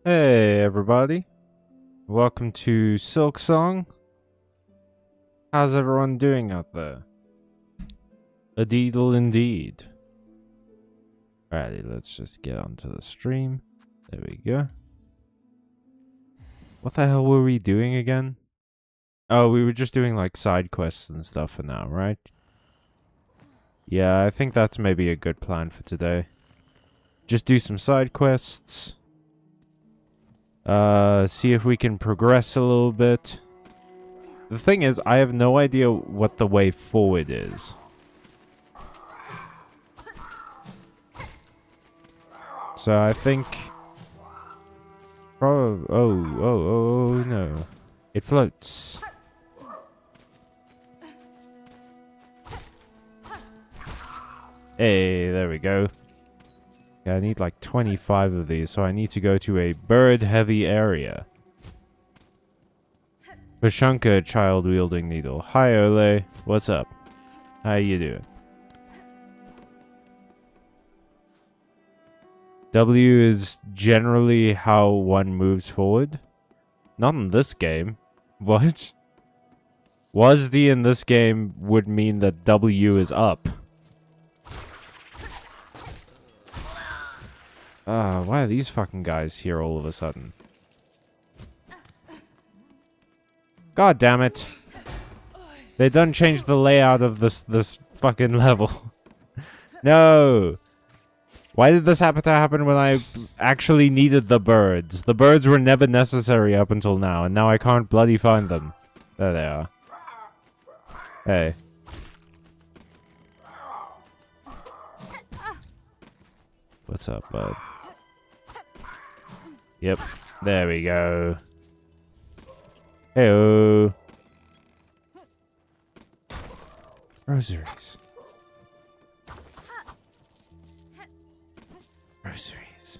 Hey everybody, welcome to Silksong. How's everyone doing out there? A Beetle indeed. Alrighty, let's just get onto the stream. There we go. What the hell were we doing again? Oh, we were just doing like side quests and stuff for now, right? Yeah, I think that's maybe a good plan for today. Just do some side quests. See if we can progress a little bit. The thing is, I have no idea what the way forward is. So I think... Oh, no. It floats. Hey, there we go. Yeah, I need like 25 of these, so I need to go to a bird-heavy area. Pashanka, child-wielding needle. Hi, Ole. What's up? How you doing? W is generally how one moves forward. Not in this game. What? WASD in this game would mean that W is up. Why are these fucking guys here all of a sudden? God damn it. They done changed the layout of this fucking level. No! Why did this happen when I actually needed the birds? The birds were never necessary up until now, and now I can't bloody find them. There they are. Hey. What's up, bud? Yep. There we go. Hey-oh. Rosaries. Rosaries.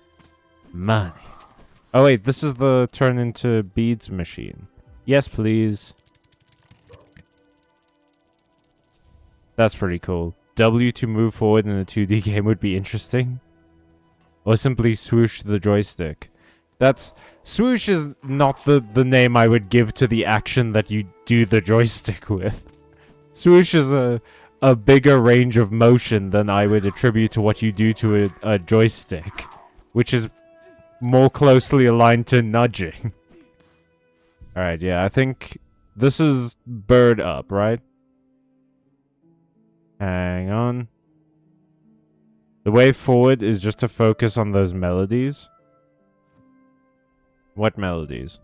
Money. Oh wait, this is the turn into beads machine. Yes, please. That's pretty cool. W to move forward in a 2D game would be interesting. Or simply swoosh the joystick. That's... Swoosh is not the name I would give to the action that you do the joystick with. Swoosh is a bigger range of motion than I would attribute to what you do to a joystick. Which is more closely aligned to nudging. Alright, yeah, I think this is bird up, right? Hang on. The way forward is just to focus on those melodies. What melodies?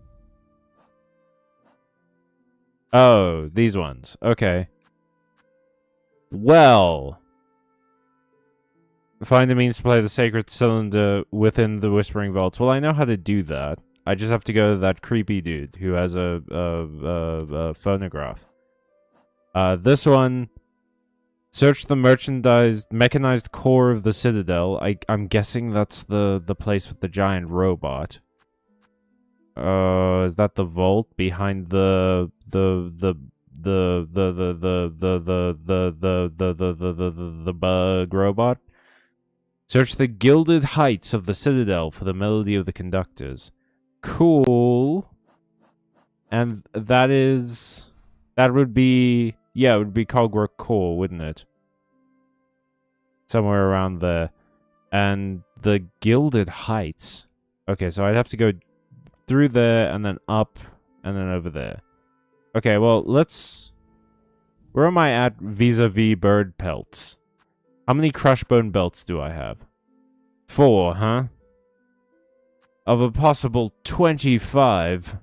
Oh, these ones. Okay. Well. Find the means to play the sacred cylinder within the Whispering Vaults. Well, I know how to do that. I just have to go to that creepy dude who has a phonograph. This one... Search the mechanized core of the Citadel. I'm guessing that's the place with the giant robot. Is that the vault behind the bug robot? Search the gilded heights of the Citadel for the melody of the conductors. Cool. And that would be... Yeah, it would be Cogwork Core, wouldn't it? Somewhere around there. And the Gilded Heights. Okay, so I'd have to go through there, and then up, and then over there. Okay, well, let's... Where am I at vis-a-vis bird pelts? How many crush bone belts do I have? 4, huh? Of a possible 25...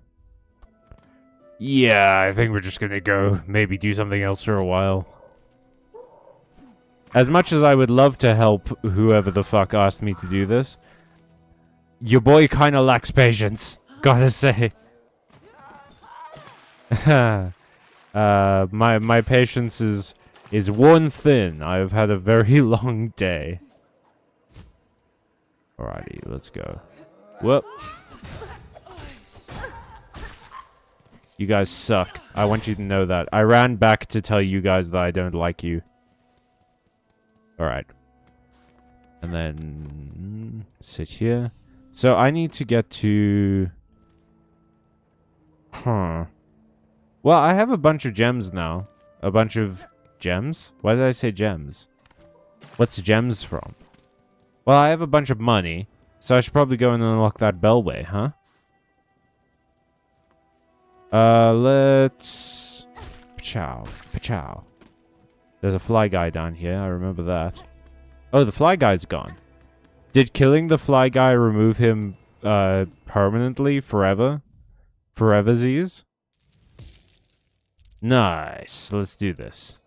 Yeah, I think we're just gonna go maybe do something else for a while. As much as I would love to help whoever the fuck asked me to do this, your boy kinda lacks patience, gotta say. My patience is worn thin. I've had a very long day. Alrighty, let's go. Whoop. You guys suck. I want you to know that. I ran back to tell you guys that I don't like you. Alright. And then... sit here. So I need to get to... Huh. Well, I have a bunch of gems now. A bunch of gems? Why did I say gems? What's gems from? Well, I have a bunch of money, so I should probably go and unlock that bellway, huh? Let's... Pachow. Pachow. There's a fly guy down here, I remember that. Oh, the fly guy's gone. Did killing the fly guy remove him, permanently? Forever? Foreversies? Nice. Let's do this.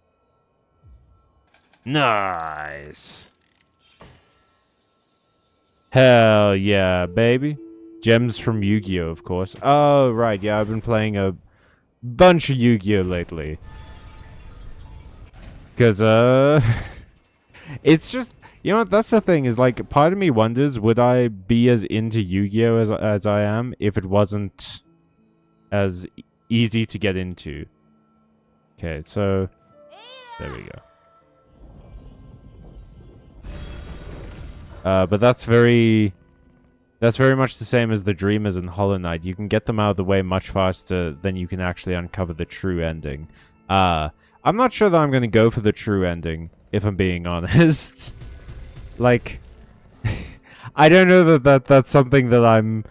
Nice. Hell yeah, baby. Gems from Yu-Gi-Oh, of course. Oh, right. Yeah, I've been playing a bunch of Yu-Gi-Oh lately. Because, it's just... You know what? That's the thing, is like, part of me wonders, would I be as into Yu-Gi-Oh as I am if it wasn't as easy to get into? Okay, so... There we go. But that's very much the same as the Dreamers in Hollow Knight. You can get them out of the way much faster than you can actually uncover the true ending. I'm not sure that I'm going to go for the true ending, if I'm being honest. Like, I don't know that's something that I'm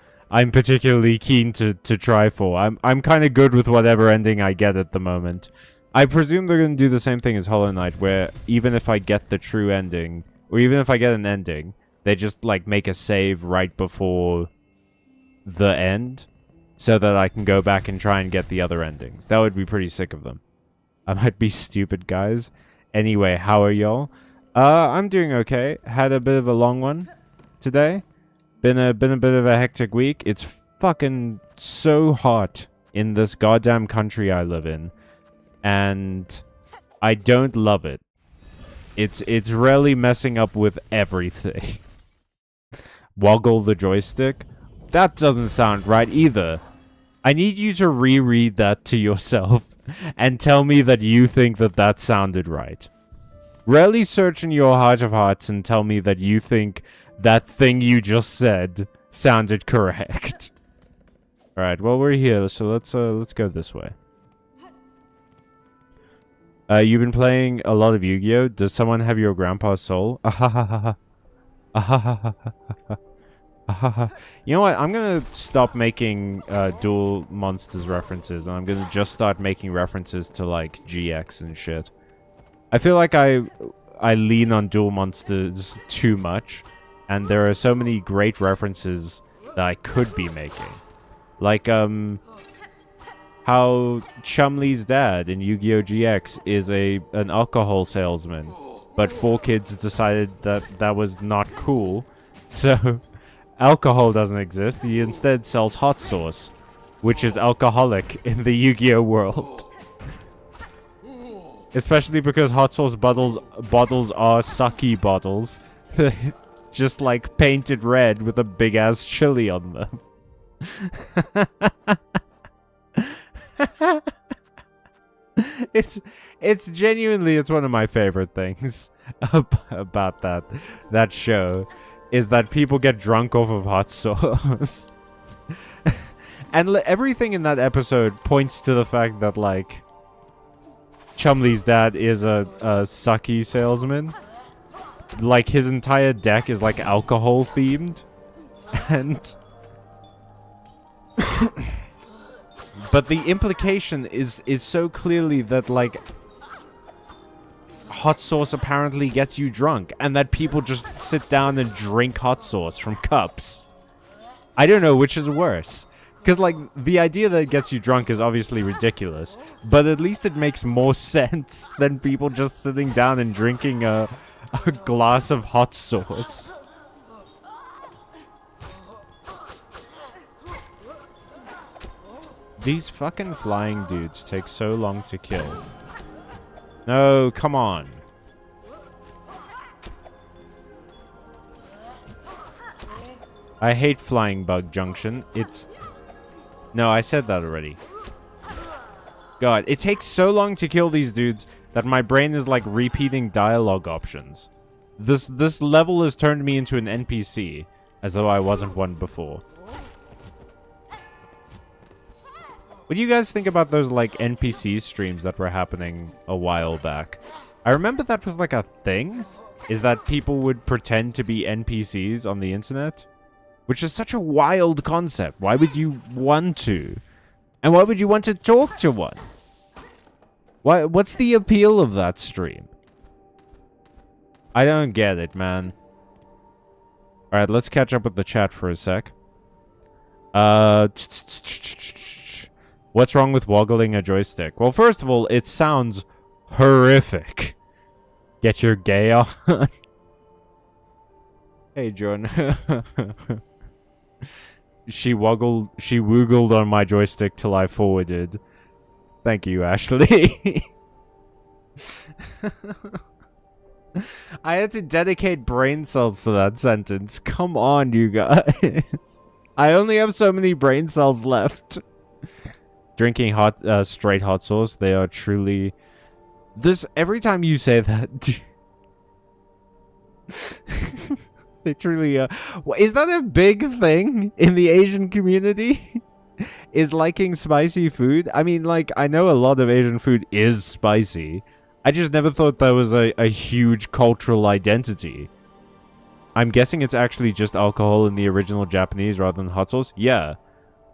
particularly keen to try for. I'm kind of good with whatever ending I get at the moment. I presume they're going to do the same thing as Hollow Knight, where even if I get the true ending, or even if I get an ending, they just, like, make a save right before the end, so that I can go back and try and get the other endings. That would be pretty sick of them. I might be stupid, guys. Anyway, how are y'all? I'm doing okay. Had a bit of a long one today. Been a bit of a hectic week. It's fucking so hot in this goddamn country I live in. And I don't love it. It's really messing up with everything. Woggle the joystick? That doesn't sound right either. I need you to reread that to yourself and tell me that you think that sounded right. Really search in your heart of hearts and tell me that you think that thing you just said sounded correct. Alright, well, we're here, so let's go this way. You've been playing a lot of Yu-Gi-Oh! Does someone have your grandpa's soul? Ahahaha. Ahahaha. Ahaha. You know what? I'm gonna stop making Duel Monsters references, and I'm gonna just start making references to, like, GX and shit. I feel like I lean on Duel Monsters too much, and there are so many great references that I could be making. Like, how Chumley's dad in Yu-Gi-Oh! GX is an alcohol salesman, but 4Kids decided that was not cool, so alcohol doesn't exist. He instead sells hot sauce, which is alcoholic in the Yu-Gi-Oh! World. Especially because hot sauce bottles are sucky bottles. Just like painted red with a big ass chili on them. It's genuinely, it's one of my favorite things about that show, is that people get drunk off of hot sauce. And everything in that episode points to the fact that, like, Chumley's dad is a sucky salesman. Like, his entire deck is, like, alcohol themed. And but the implication is so clearly that, like, hot sauce apparently gets you drunk, and that people just sit down and drink hot sauce from cups. I don't know which is worse. Because, like, the idea that it gets you drunk is obviously ridiculous, but at least it makes more sense than people just sitting down and drinking a glass of hot sauce. These fucking flying dudes take so long to kill. No, come on. I hate Flying Bug Junction. It's... No, I said that already. God, it takes so long to kill these dudes that my brain is like repeating dialogue options. This level has turned me into an NPC. As though I wasn't one before. What do you guys think about those, like, NPC streams that were happening a while back? I remember that was, like, a thing. Is that people would pretend to be NPCs on the internet? Which is such a wild concept. Why would you want to? And why would you want to talk to one? What's the appeal of that stream? I don't get it, man. Alright, let's catch up with the chat for a sec. What's wrong with woggling a joystick? Well, first of all, it sounds horrific. Get your gay on. Hey, John. She woogled on my joystick till I forwarded. Thank you, Ashley. I had to dedicate brain cells to that sentence. Come on, you guys. I only have so many brain cells left. Drinking straight hot sauce. They are truly... Every time you say that... They truly are... Is that a big thing in the Asian community? Is liking spicy food? I mean, like, I know a lot of Asian food is spicy. I just never thought that was a huge cultural identity. I'm guessing it's actually just alcohol in the original Japanese rather than hot sauce. Yeah.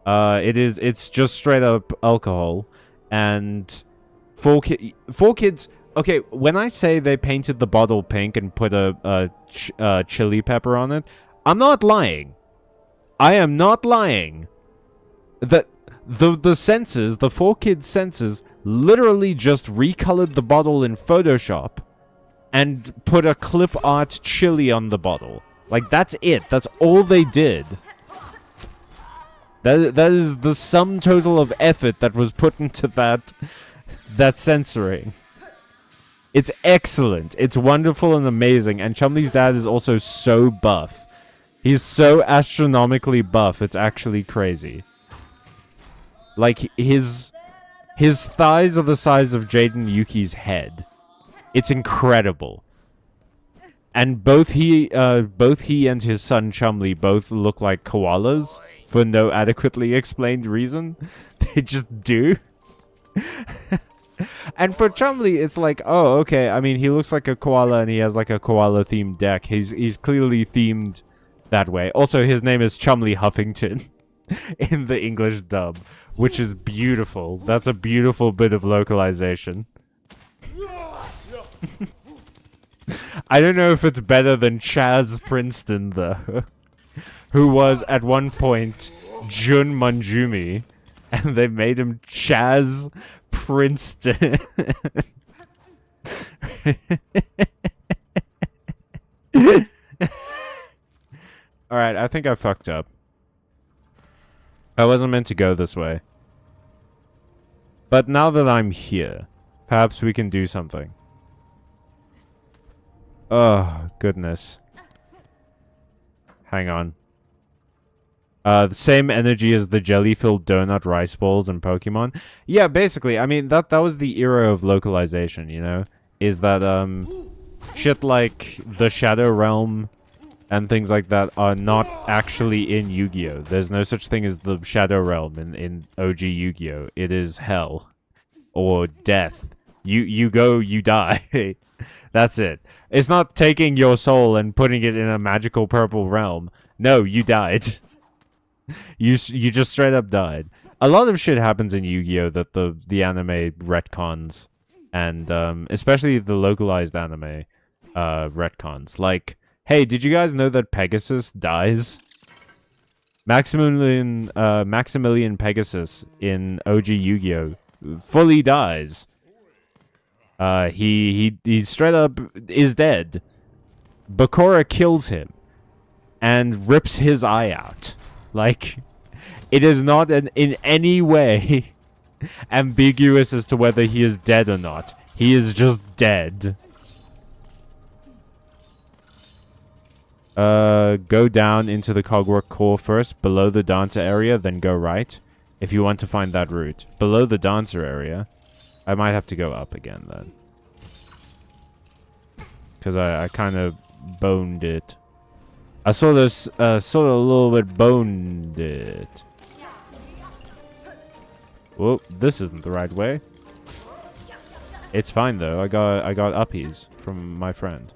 It's just straight up alcohol. And for kids... Okay, when I say they painted the bottle pink and put a chili pepper on it, I'm not lying. I am not lying. The 4Kids censors literally just recolored the bottle in Photoshop and put a clip art chili on the bottle. Like, that's it. That's all they did. That is the sum total of effort that was put into that censoring. It's excellent. It's wonderful and amazing. And Chumley's dad is also so buff. He's so astronomically buff. It's actually crazy. Like, his thighs are the size of Jaden Yuki's head. It's incredible. And both he and his son Chumley both look like koalas for no adequately explained reason. They just do. And for Chumley, it's like, oh, okay. I mean, he looks like a koala and he has like a koala-themed deck. He's clearly themed that way. Also, his name is Chumley Huffington in the English dub, which is beautiful. That's a beautiful bit of localization. I don't know if it's better than Chaz Princeton, though, who was at one point Jun Manjumi, and they made him Chaz Princeton. Alright, I think I fucked up. I wasn't meant to go this way. But now that I'm here, perhaps we can do something. Oh, goodness. Hang on. The same energy as the jelly-filled donut rice balls in Pokemon. Yeah, basically, I mean, that was the era of localization, you know? Is that, shit like the Shadow Realm and things like that are not actually in Yu-Gi-Oh! There's no such thing as the Shadow Realm in OG Yu-Gi-Oh! It is hell. Or death. You go, you die. That's it. It's not taking your soul and putting it in a magical purple realm. No, you died. You just straight up died. A lot of shit happens in Yu-Gi-Oh! That the anime retcons. And especially the localized anime retcons. Like, hey, did you guys know that Pegasus dies? Maximilian Pegasus in OG Yu-Gi-Oh! Fully dies. He straight up is dead. Bakura kills him and rips his eye out. Like, it is not in any way ambiguous as to whether he is dead or not. He is just dead. Go down into the Cogwork core first, below the dancer area, then go right. If you want to find that route. Below the dancer area. I might have to go up again then. Because I kind of boned it. I saw this sort of a little bit boned it. Whoa, this isn't the right way. It's fine though. I got uppies from my friend.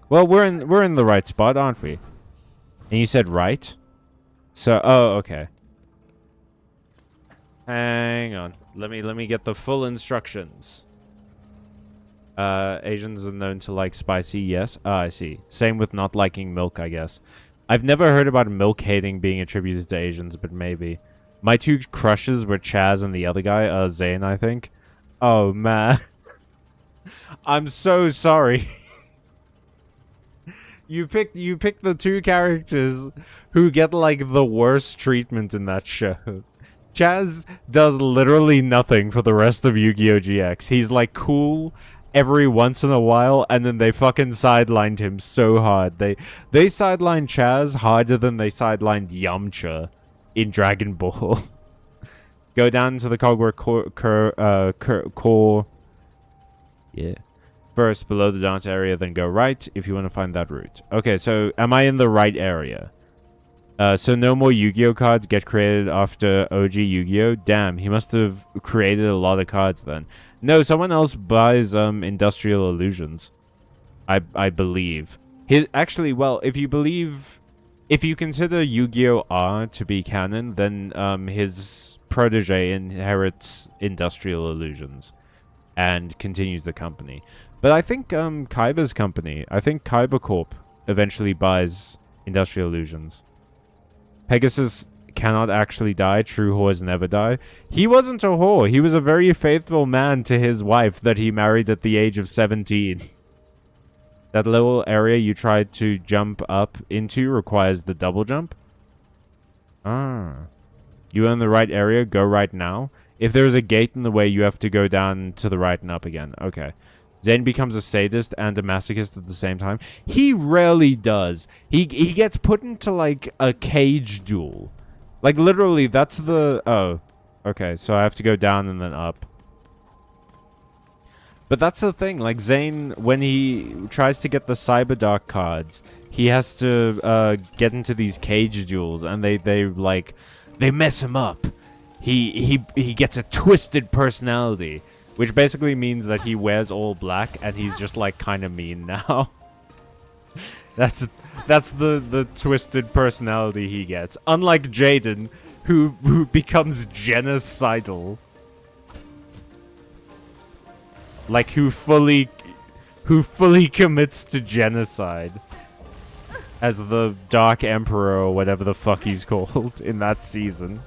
Well, we're in the right spot, aren't we? And you said right? So, oh, okay. Hang on. Let me get the full instructions. Asians are known to like spicy, yes. I see. Same with not liking milk, I guess. I've never heard about milk hating being attributed to Asians, but maybe. My two crushes were Chaz and the other guy, Zane, I think. Oh, man. I'm so sorry. You picked the two characters who get, like, the worst treatment in that show. Chaz does literally nothing for the rest of Yu-Gi-Oh! GX. He's, like, cool every once in a while, and then they fucking sidelined him so hard. They sidelined Chaz harder than they sidelined Yamcha in Dragon Ball. Go down to the Cogware core. Yeah. First, below the dance area, then go right if you want to find that route. Okay, so am I in the right area? So no more Yu-Gi-Oh cards get created after OG Yu-Gi-Oh? Damn, he must have created a lot of cards then. No, someone else buys Industrial Illusions. I believe. Actually, well, if you consider Yu-Gi-Oh R to be canon, then his protege inherits Industrial Illusions and continues the company. But I think Kaiba's company, I think Kaiba Corp eventually buys Industrial Illusions. Pegasus cannot actually die. True whores never die. He wasn't a whore. He was a very faithful man to his wife that he married at the age of 17. That little area you tried to jump up into requires the double jump. Ah. You are in the right area. Go right now. If there is a gate in the way, you have to go down to the right and up again. Okay. Zane becomes a sadist and a masochist at the same time. He rarely does. He gets put into, like, a cage duel. Like, literally, that's the... Oh. Okay, so I have to go down and then up. But that's the thing. Like, Zane, when he tries to get the Cyberdark cards, he has to get into these cage duels, and they mess him up. He gets a twisted personality. Which basically means that he wears all black and he's just like kind of mean now. That's the twisted personality he gets. Unlike Jaden, who becomes genocidal. Like who fully commits to genocide. As the Dark Emperor or whatever the fuck he's called in that season.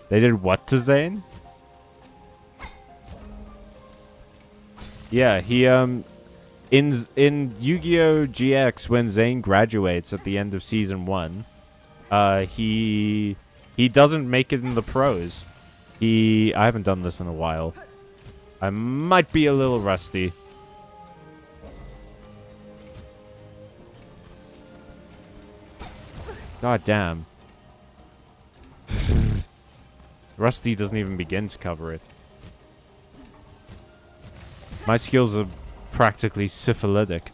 They did what to Zane? Yeah, he, in Yu-Gi-Oh! GX, when Zane graduates at the end of Season 1, he doesn't make it in the pros. I haven't done this in a while. I might be a little rusty. God damn. Rusty doesn't even begin to cover it. My skills are practically syphilitic.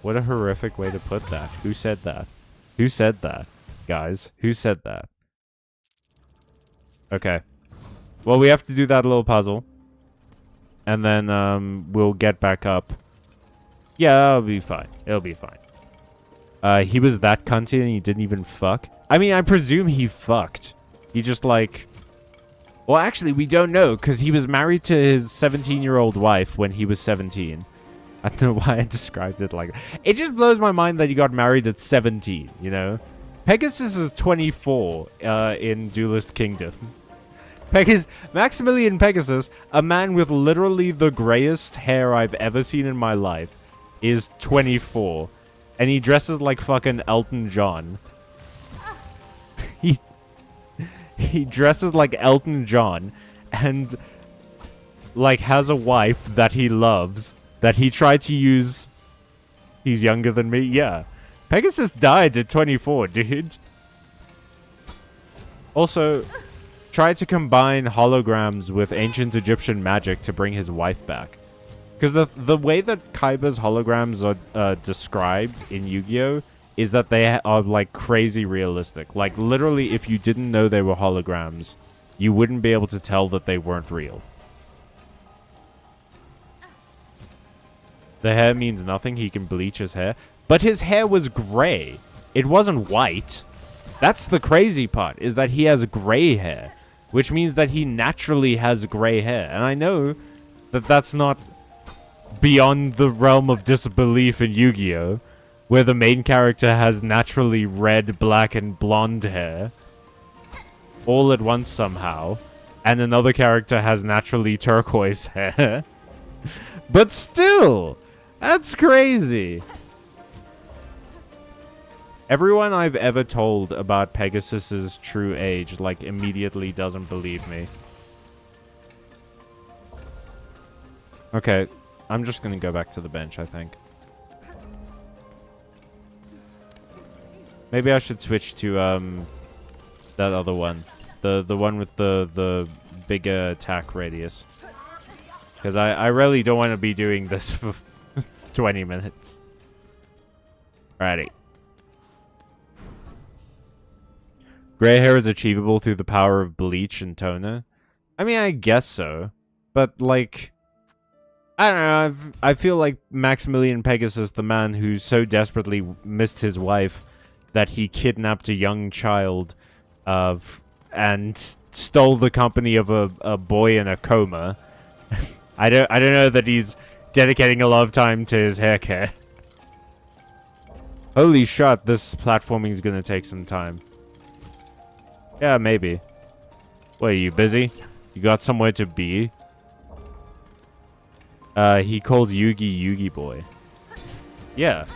What a horrific way to put that. Who said that? Who said that? Guys, who said that? Okay. Well, we have to do that little puzzle. And then, we'll get back up. Yeah, it'll be fine. It'll be fine. He was that cunty and he didn't even fuck? I mean, I presume he fucked. He just, like... Well, actually, we don't know, because he was married to his 17-year-old wife when he was 17. I don't know why I described it like that. It just blows my mind that he got married at 17, you know? Pegasus is 24 in Duelist Kingdom. Maximilian Pegasus, a man with literally the grayest hair I've ever seen in my life, is 24. And he dresses like fucking Elton John. He dresses like Elton John and, like, has a wife that he loves that he tried to use. He's younger than me? Yeah. Pegasus died at 24, dude. Also, tried to combine holograms with ancient Egyptian magic to bring his wife back. Because the way that Kaiba's holograms are described in Yu-Gi-Oh! Is that they are, like, crazy realistic. Like, literally, if you didn't know they were holograms, you wouldn't be able to tell that they weren't real. The hair means nothing. He can bleach his hair. But his hair was gray. It wasn't white. That's the crazy part, is that he has gray hair. Which means that he naturally has gray hair. And I know that that's not beyond the realm of disbelief in Yu-Gi-Oh! Where the main character has naturally red, black, and blonde hair. All at once somehow. And another character has naturally turquoise hair. But still, that's crazy. Everyone I've ever told about Pegasus's true age, like, immediately doesn't believe me. Okay, I'm just gonna go back to the bench, I think. Maybe I should switch to, that other one. The one with the bigger attack radius. Because I really don't want to be doing this for 20 minutes. Alrighty. Gray hair is achievable through the power of bleach and toner. I mean, I guess so. But, like, I don't know. I feel like Maximilian Pegasus, the man who so desperately missed his wife that he kidnapped a young child and stole the company of a boy in a coma. I don't know that he's dedicating a lot of time to his hair care. Holy shit, this platforming is gonna take some time. Yeah, maybe. What, are you busy? You got somewhere to be? He calls Yugi Yugi Boy. Yeah.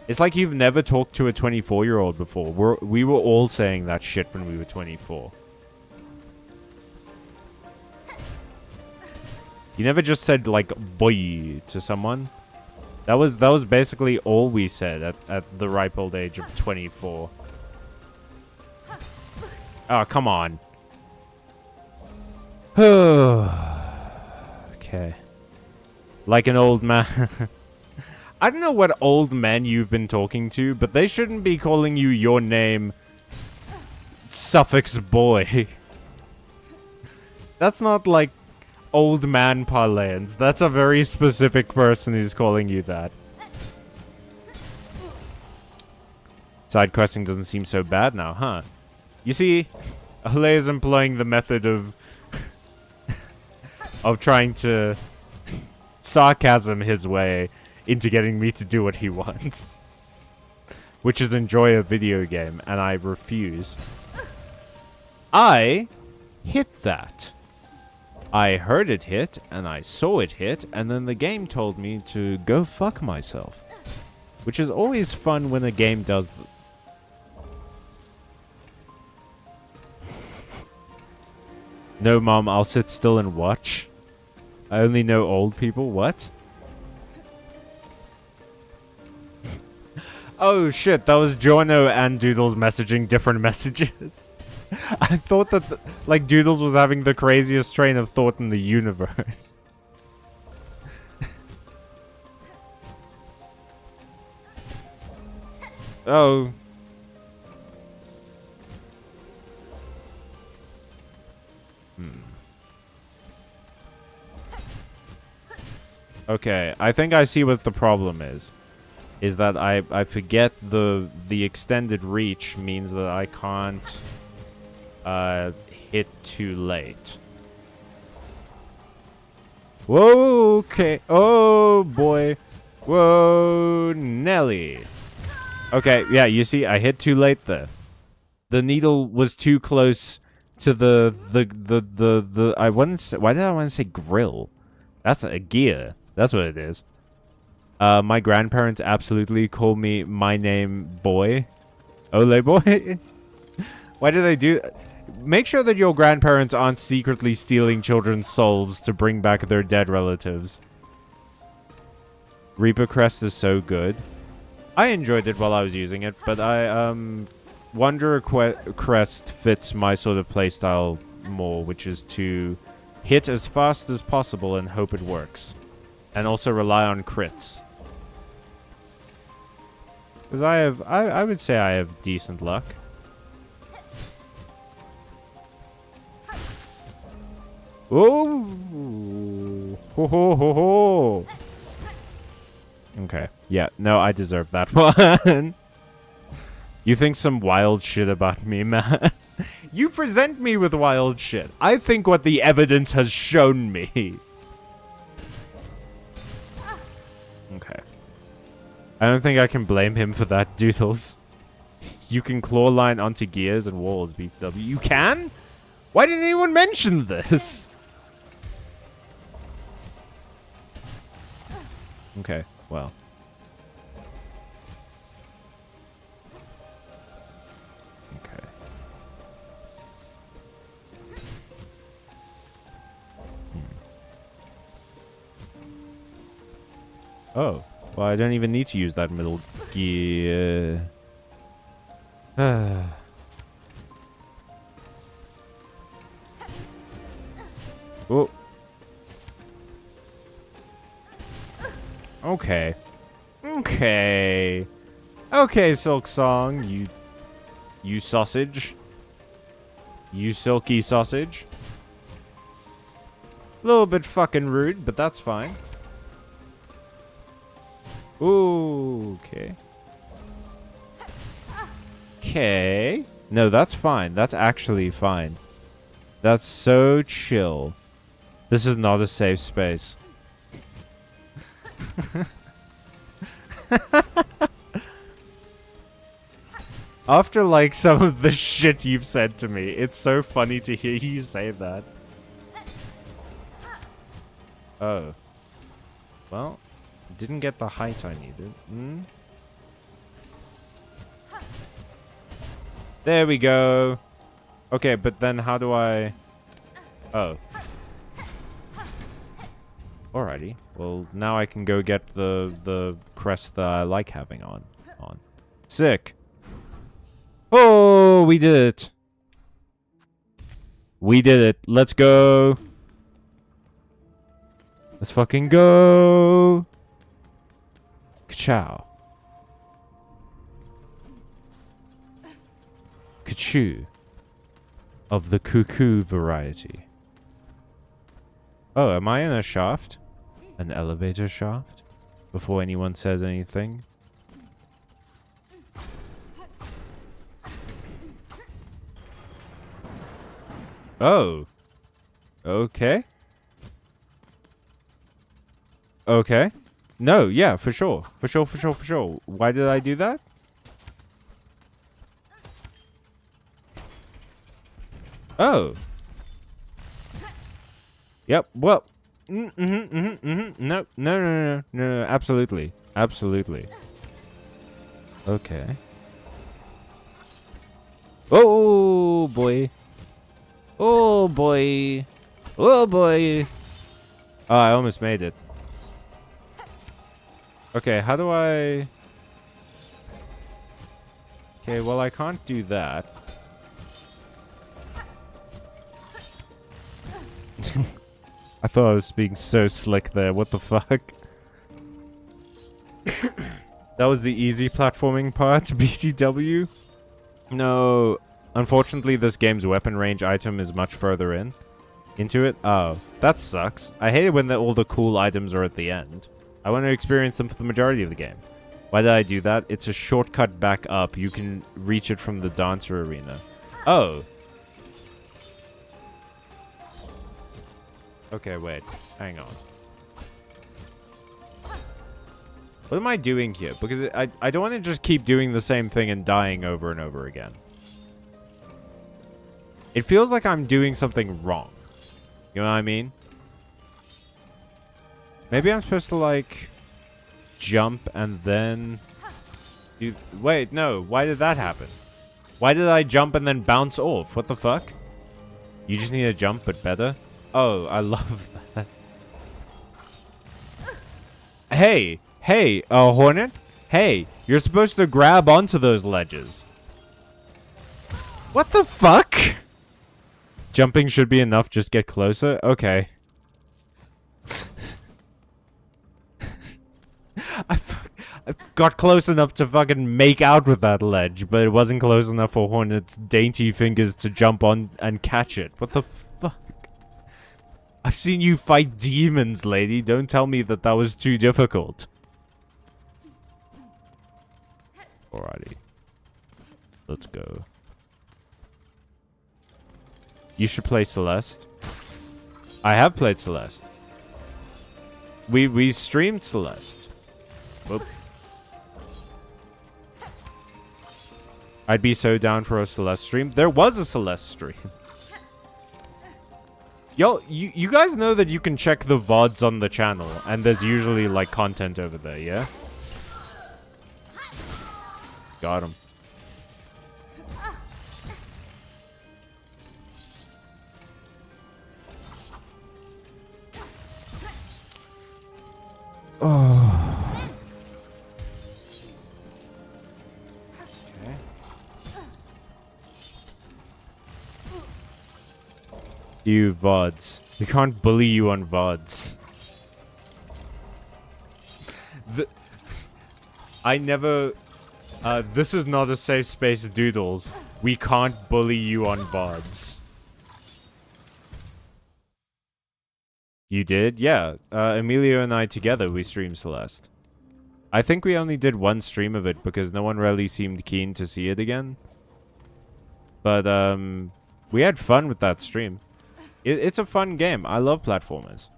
It's like you've never talked to a 24-year-old before. We were all saying that shit when we were 24. You never just said, like, boy to someone. That was basically all we said at the ripe old age of 24. Oh, come on. Okay. Like an old man. I don't know what old men you've been talking to, but they shouldn't be calling you your name suffix boy. That's not like old man parlance. That's a very specific person who's calling you that. Side questing doesn't seem so bad now, huh? You see, Ole is employing the method of trying to sarcasm his way into getting me to do what he wants. Which is enjoy a video game, and I refuse. I hit that. I heard it hit, and I saw it hit, and then the game told me to go fuck myself. Which is always fun when a game does... No, Mom, I'll sit still and watch. I only know old people. What? Oh, shit. That was Giorno and Doodles messaging different messages. I thought that, like, Doodles was having the craziest train of thought in the universe. Oh. Okay, I think I see what the problem is. Is that I forget the extended reach means that I can't hit too late. Whoa, okay. Oh, boy. Whoa, Nelly. Okay, yeah, you see, I hit too late there. The needle was too close to the I wouldn't say, why did I want to say grill? That's a gear. That's what it is. My grandparents absolutely call me my name boy. Ole boy. Why do they do... Make sure that your grandparents aren't secretly stealing children's souls to bring back their dead relatives. Reaper Crest is so good. I enjoyed it while I was using it, but I, Wanderer Crest fits my sort of playstyle more, which is to hit as fast as possible and hope it works. And also rely on crits. Because I would say I have decent luck. Oh! Ho ho ho ho! Okay. Yeah, no, I deserve that one. You think some wild shit about me, man. You present me with wild shit. I think what the evidence has shown me. Okay. I don't think I can blame him for that, Doodles. You can claw line onto gears and walls, BTW. You can? Why didn't anyone mention this? Okay, well. Okay. Oh, well, I don't even need to use that middle gear. Oh. Okay. Okay. Okay, Silksong, you sausage. You silky sausage. A little bit fucking rude, but that's fine. Ooh, okay. Okay. No, that's fine. That's actually fine. That's so chill. This is not a safe space. After, like, some of the shit you've said to me, it's so funny to hear you say that. Oh. Well, didn't get the height I needed. There we go. Okay, but then how do I... Oh. Alrighty. Well, now I can go get the crest that I like having on. Sick. Oh, we did it. We did it. Let's go. Let's fucking go. Ka-chow. Ka-choo. Of the cuckoo variety. Oh, am I in a shaft? An elevator shaft? Before anyone says anything? Oh. Okay. Okay. No, yeah, for sure. For sure. Why did I do that? Oh. Yep, well. No, absolutely. Okay. Oh, boy. Oh, boy. Oh, I almost made it. Okay, how do I... Okay, well, I can't do that. I thought I was being so slick there. What the fuck? That was the easy platforming part, BTW. No. Unfortunately, this game's weapon range item is much further into it. Oh, that sucks. I hate it when all the cool items are at the end. I want to experience them for the majority of the game. Why did I do that? It's a shortcut back up. You can reach it from the dancer arena. Oh. Okay, wait. Hang on. What am I doing here? Because I don't want to just keep doing the same thing and dying over and over again. It feels like I'm doing something wrong. You know what I mean? Maybe I'm supposed to, like, jump and then... Wait, no. Why did that happen? Why did I jump and then bounce off? What the fuck? You just need to jump, but better? Oh, I love that. Hey, Hornet? Hey, you're supposed to grab onto those ledges. What the fuck? Jumping should be enough, just get closer? Okay. I got close enough to fucking make out with that ledge, but it wasn't close enough for Hornet's dainty fingers to jump on and catch it. What the fuck? I've seen you fight demons, lady. Don't tell me that that was too difficult. Alrighty. Let's go. You should play Celeste. I have played Celeste. We streamed Celeste. Whoop. I'd be so down for a Celeste stream. There was a Celeste stream. Yo, you guys know that you can check the VODs on the channel, and there's usually, like, content over there, yeah? Got him. Oh. Okay. You VODs. We can't bully you on VODs. I never... this is not a safe space, doodles. We can't bully you on VODs. You did? Yeah. Emilio and I together, we streamed Celeste. I think we only did one stream of it because no one really seemed keen to see it again. But, we had fun with that stream. It's a fun game. I love platformers.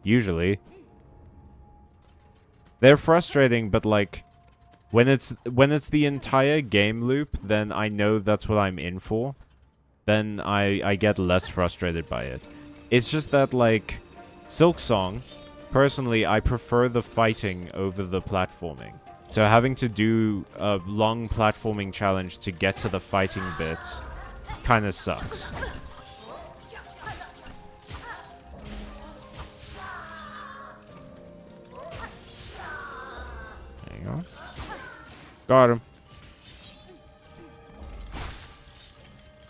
Usually. They're frustrating, but like, when it's the entire game loop, then I know that's what I'm in for. Then I get less frustrated by it. It's just that, like, Silksong, personally, I prefer the fighting over the platforming. So having to do a long platforming challenge to get to the fighting bits kind of sucks. There you go. Got him.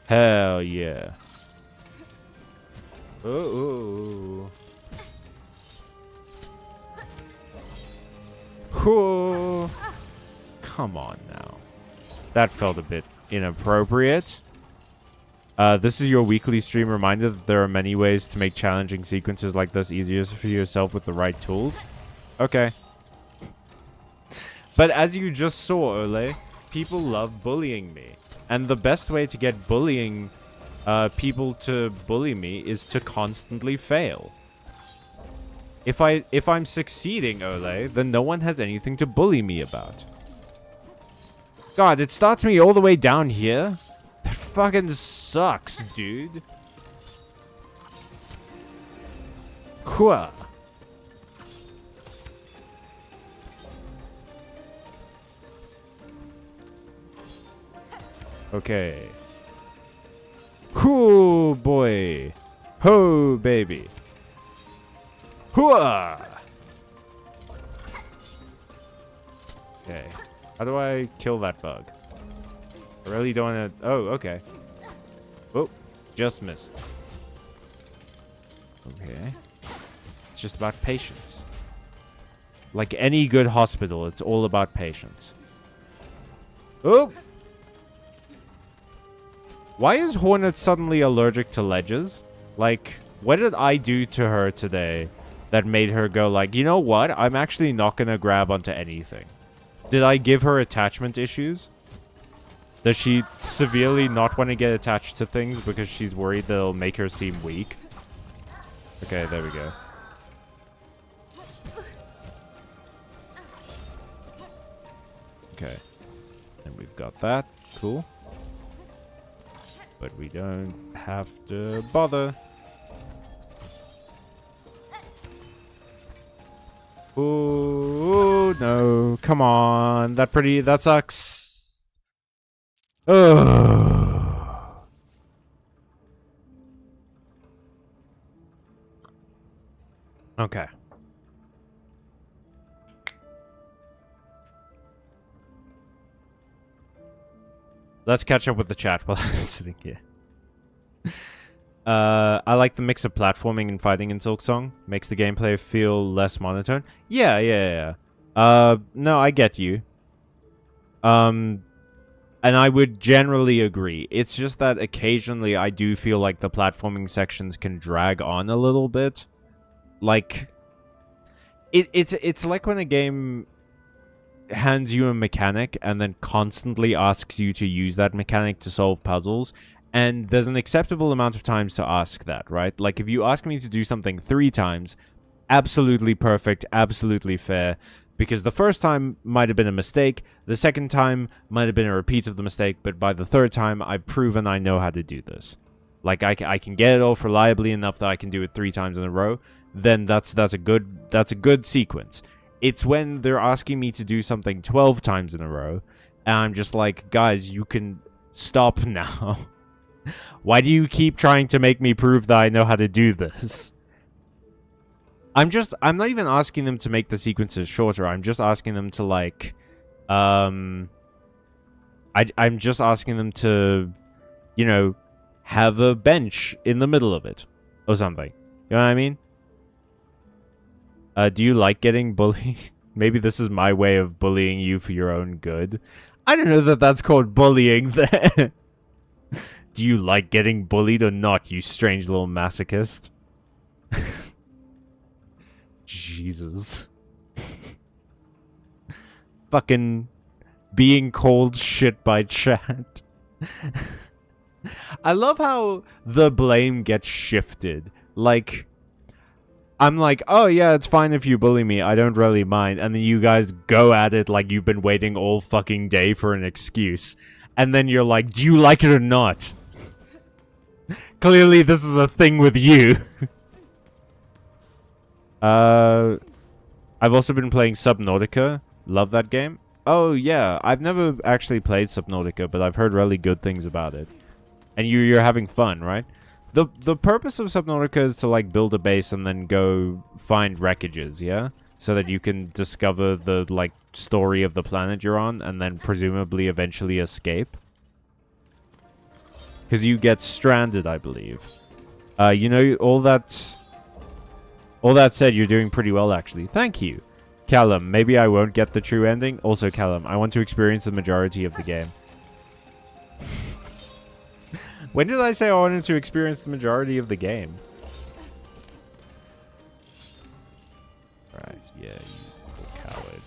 Hell yeah. Ooh. Ooh. Come on now. That felt a bit inappropriate. This is your weekly stream reminder that there are many ways to make challenging sequences like this easier for yourself with the right tools. Okay. But as you just saw, Ole, people love bullying me. And the best way to get bullying people to bully me is to constantly fail. If I'm succeeding, Ole, then no one has anything to bully me about. God, it starts me all the way down here. That fucking sucks, dude. Hua. Okay. Hoo boy. Ho baby. Hooah! Okay. How do I kill that bug? I really don't want to... Oh, okay. Oh, just missed. Okay. It's just about patience. Like any good hospital, it's all about patience. Oh! Why is Hornet suddenly allergic to ledges? Like, what did I do to her today that made her go like, you know what? I'm actually not going to grab onto anything. Did I give her attachment issues? Does she severely not want to get attached to things because she's worried that it'll make her seem weak? Okay, there we go. Okay. And we've got that. Cool. But we don't have to bother. Ooh, no. Come on. That sucks. Ugh. Okay. Let's catch up with the chat while I'm sitting here. I like the mix of platforming and fighting in Silksong. Makes the gameplay feel less monotone. Yeah. No, I get you. And I would generally agree. It's just that occasionally I do feel like the platforming sections can drag on a little bit. Like, it's like when a game hands you a mechanic and then constantly asks you to use that mechanic to solve puzzles. And there's an acceptable amount of times to ask that, right? Like, if you ask me to do something 3 times, absolutely perfect, absolutely fair. Because the first time might have been a mistake, the second time might have been a repeat of the mistake, but by the third time, I've proven I know how to do this. Like, I can get it off reliably enough that I can do it 3 times in a row, then that's a good sequence. It's when they're asking me to do something 12 times in a row, and I'm just like, guys, you can stop now. Why do you keep trying to make me prove that I know how to do this? I'm not even asking them to make the sequences shorter. I'm just asking them to, like, I'm just asking them to, you know, have a bench in the middle of it. Or something. You know what I mean? Do you like getting bullied? Maybe this is my way of bullying you for your own good. I don't know that that's called bullying there. Do you like getting bullied or not, you strange little masochist? Jesus. Fucking being called shit by chat. I love how the blame gets shifted. Like, I'm like, oh yeah, it's fine if you bully me, I don't really mind. And then you guys go at it like you've been waiting all fucking day for an excuse. And then you're like, do you like it or not? Clearly this is a thing with you. I've also been playing Subnautica. Love that game. Oh yeah, I've never actually played Subnautica, but I've heard really good things about it. And you're having fun, right? The purpose of Subnautica is to, like, build a base and then go find wreckages, yeah? So that you can discover the, like, story of the planet you're on and then presumably eventually escape. Because you get stranded, I believe. You know, all that said, you're doing pretty well, actually. Thank you. Callum, maybe I won't get the true ending. Also, Callum, I want to experience the majority of the game. When did I say I wanted to experience the majority of the game? Right, yeah, you little coward.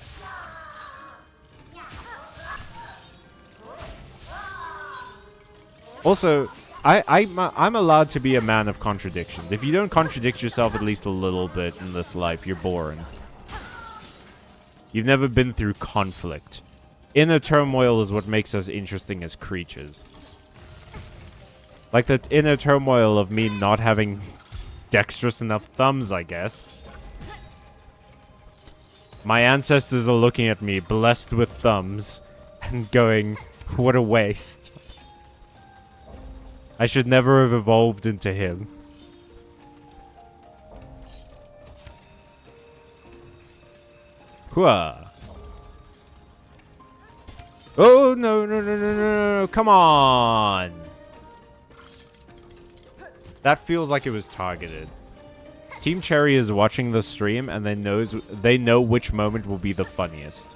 Also, I'm allowed to be a man of contradictions. If you don't contradict yourself at least a little bit in this life, you're boring. You've never been through conflict. Inner turmoil is what makes us interesting as creatures. Like the inner turmoil of me not having dexterous enough thumbs, I guess. My ancestors are looking at me, blessed with thumbs, and going, what a waste. I should never have evolved into him. Hooah. Oh, no, come on. That feels like it was targeted. Team Cherry is watching the stream and they know which moment will be the funniest.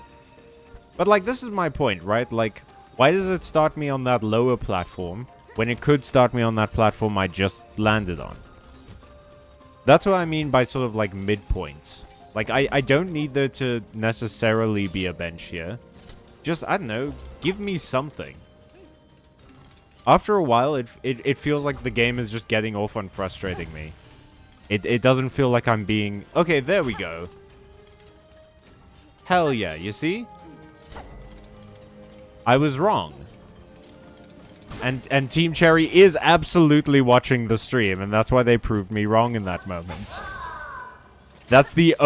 But, like, this is my point, right? Like, why does it start me on that lower platform when it could start me on that platform I just landed on? That's what I mean by sort of, like, midpoints. Like, I don't need there to necessarily be a bench here. Just, I don't know, give me something. After a while, it feels like the game is just getting off on frustrating me. It doesn't feel like I'm being... Okay, there we go. Hell yeah, you see? I was wrong. And Team Cherry is absolutely watching the stream, and that's why they proved me wrong in that moment. That's the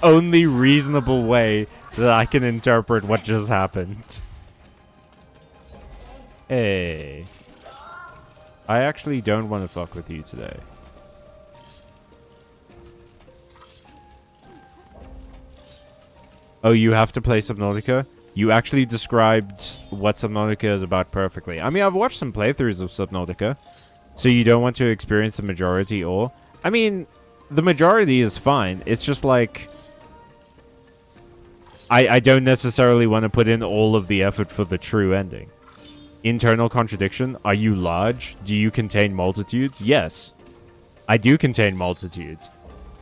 only reasonable way that I can interpret what just happened. Hey. I actually don't want to fuck with you today. Oh, you have to play Subnautica? You actually described what Subnautica is about perfectly. I mean, I've watched some playthroughs of Subnautica. So you don't want to experience the majority or... I mean, the majority is fine. It's just like... I don't necessarily want to put in all of the effort for the true ending. Internal contradiction. Are you large? Do you contain multitudes? Yes. I do contain multitudes.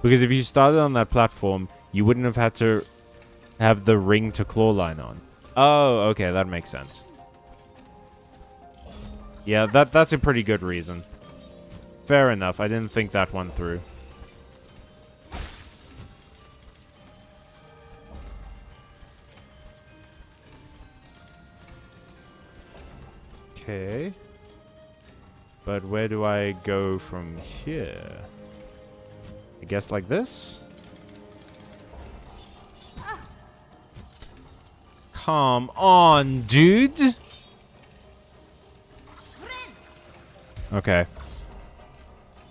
Because if you started on that platform, you wouldn't have had to have the ring to claw line on. Oh, okay, that makes sense. Yeah, that's a pretty good reason. Fair enough, I didn't think that one through. Okay. But where do I go from here? I guess like this? Come on, dude! Okay.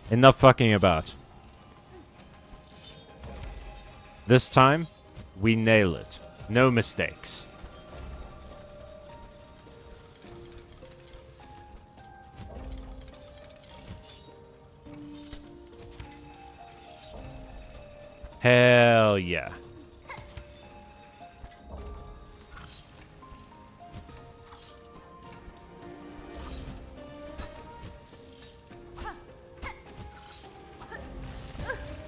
Enough fucking about. This time, we nail it. No mistakes. Hell yeah.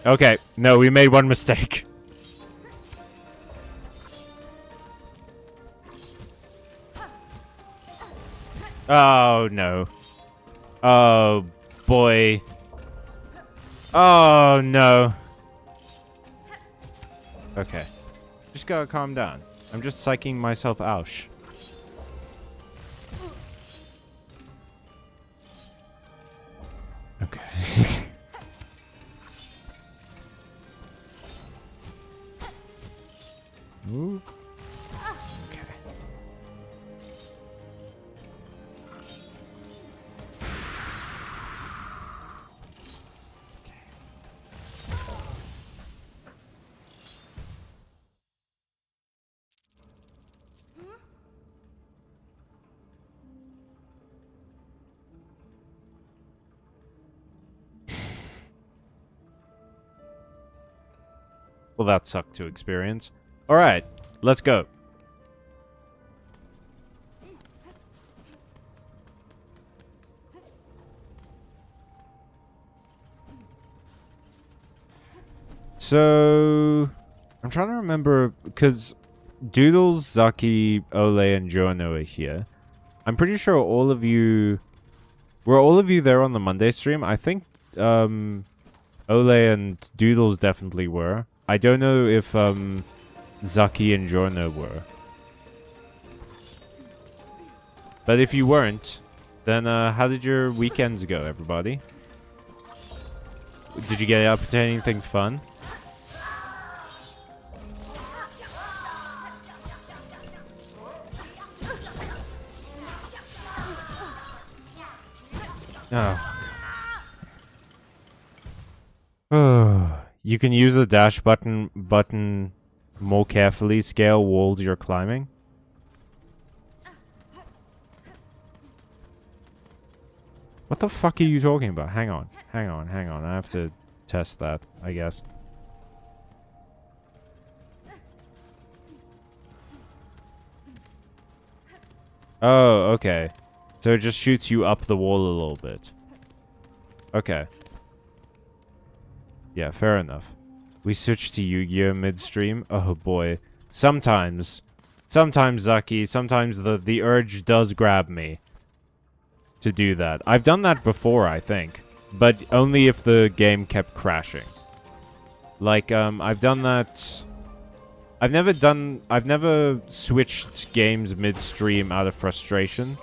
Okay, no, we made one mistake. Oh, no. Oh, boy. Oh, no. Okay. Just gotta calm down. I'm just psyching myself out. Okay. Ooh. Okay. Well, that sucked to experience. Alright, let's go. So, I'm trying to remember, because Doodles, Zaki, Ole, and Jono are here. I'm pretty sure all of you... Were all of you there on the Monday stream? I think Ole and Doodles definitely were. I don't know if Zaki and Jorno were. But if you weren't, then how did your weekends go, everybody? Did you get up to anything fun? Oh. You can use the dash button more carefully. Scale walls you're climbing. What the fuck are you talking about? Hang on. Hang on. Hang on. I have to test that, I guess. Oh, okay. So it just shoots you up the wall a little bit. Okay. Yeah, fair enough. We switched to Yu-Gi-Oh! Midstream. Oh boy. Sometimes. Sometimes, Zaki. Sometimes the urge does grab me to do that. I've done that before, I think. But only if the game kept crashing. Like, I've done that... I've never switched games midstream out of frustration.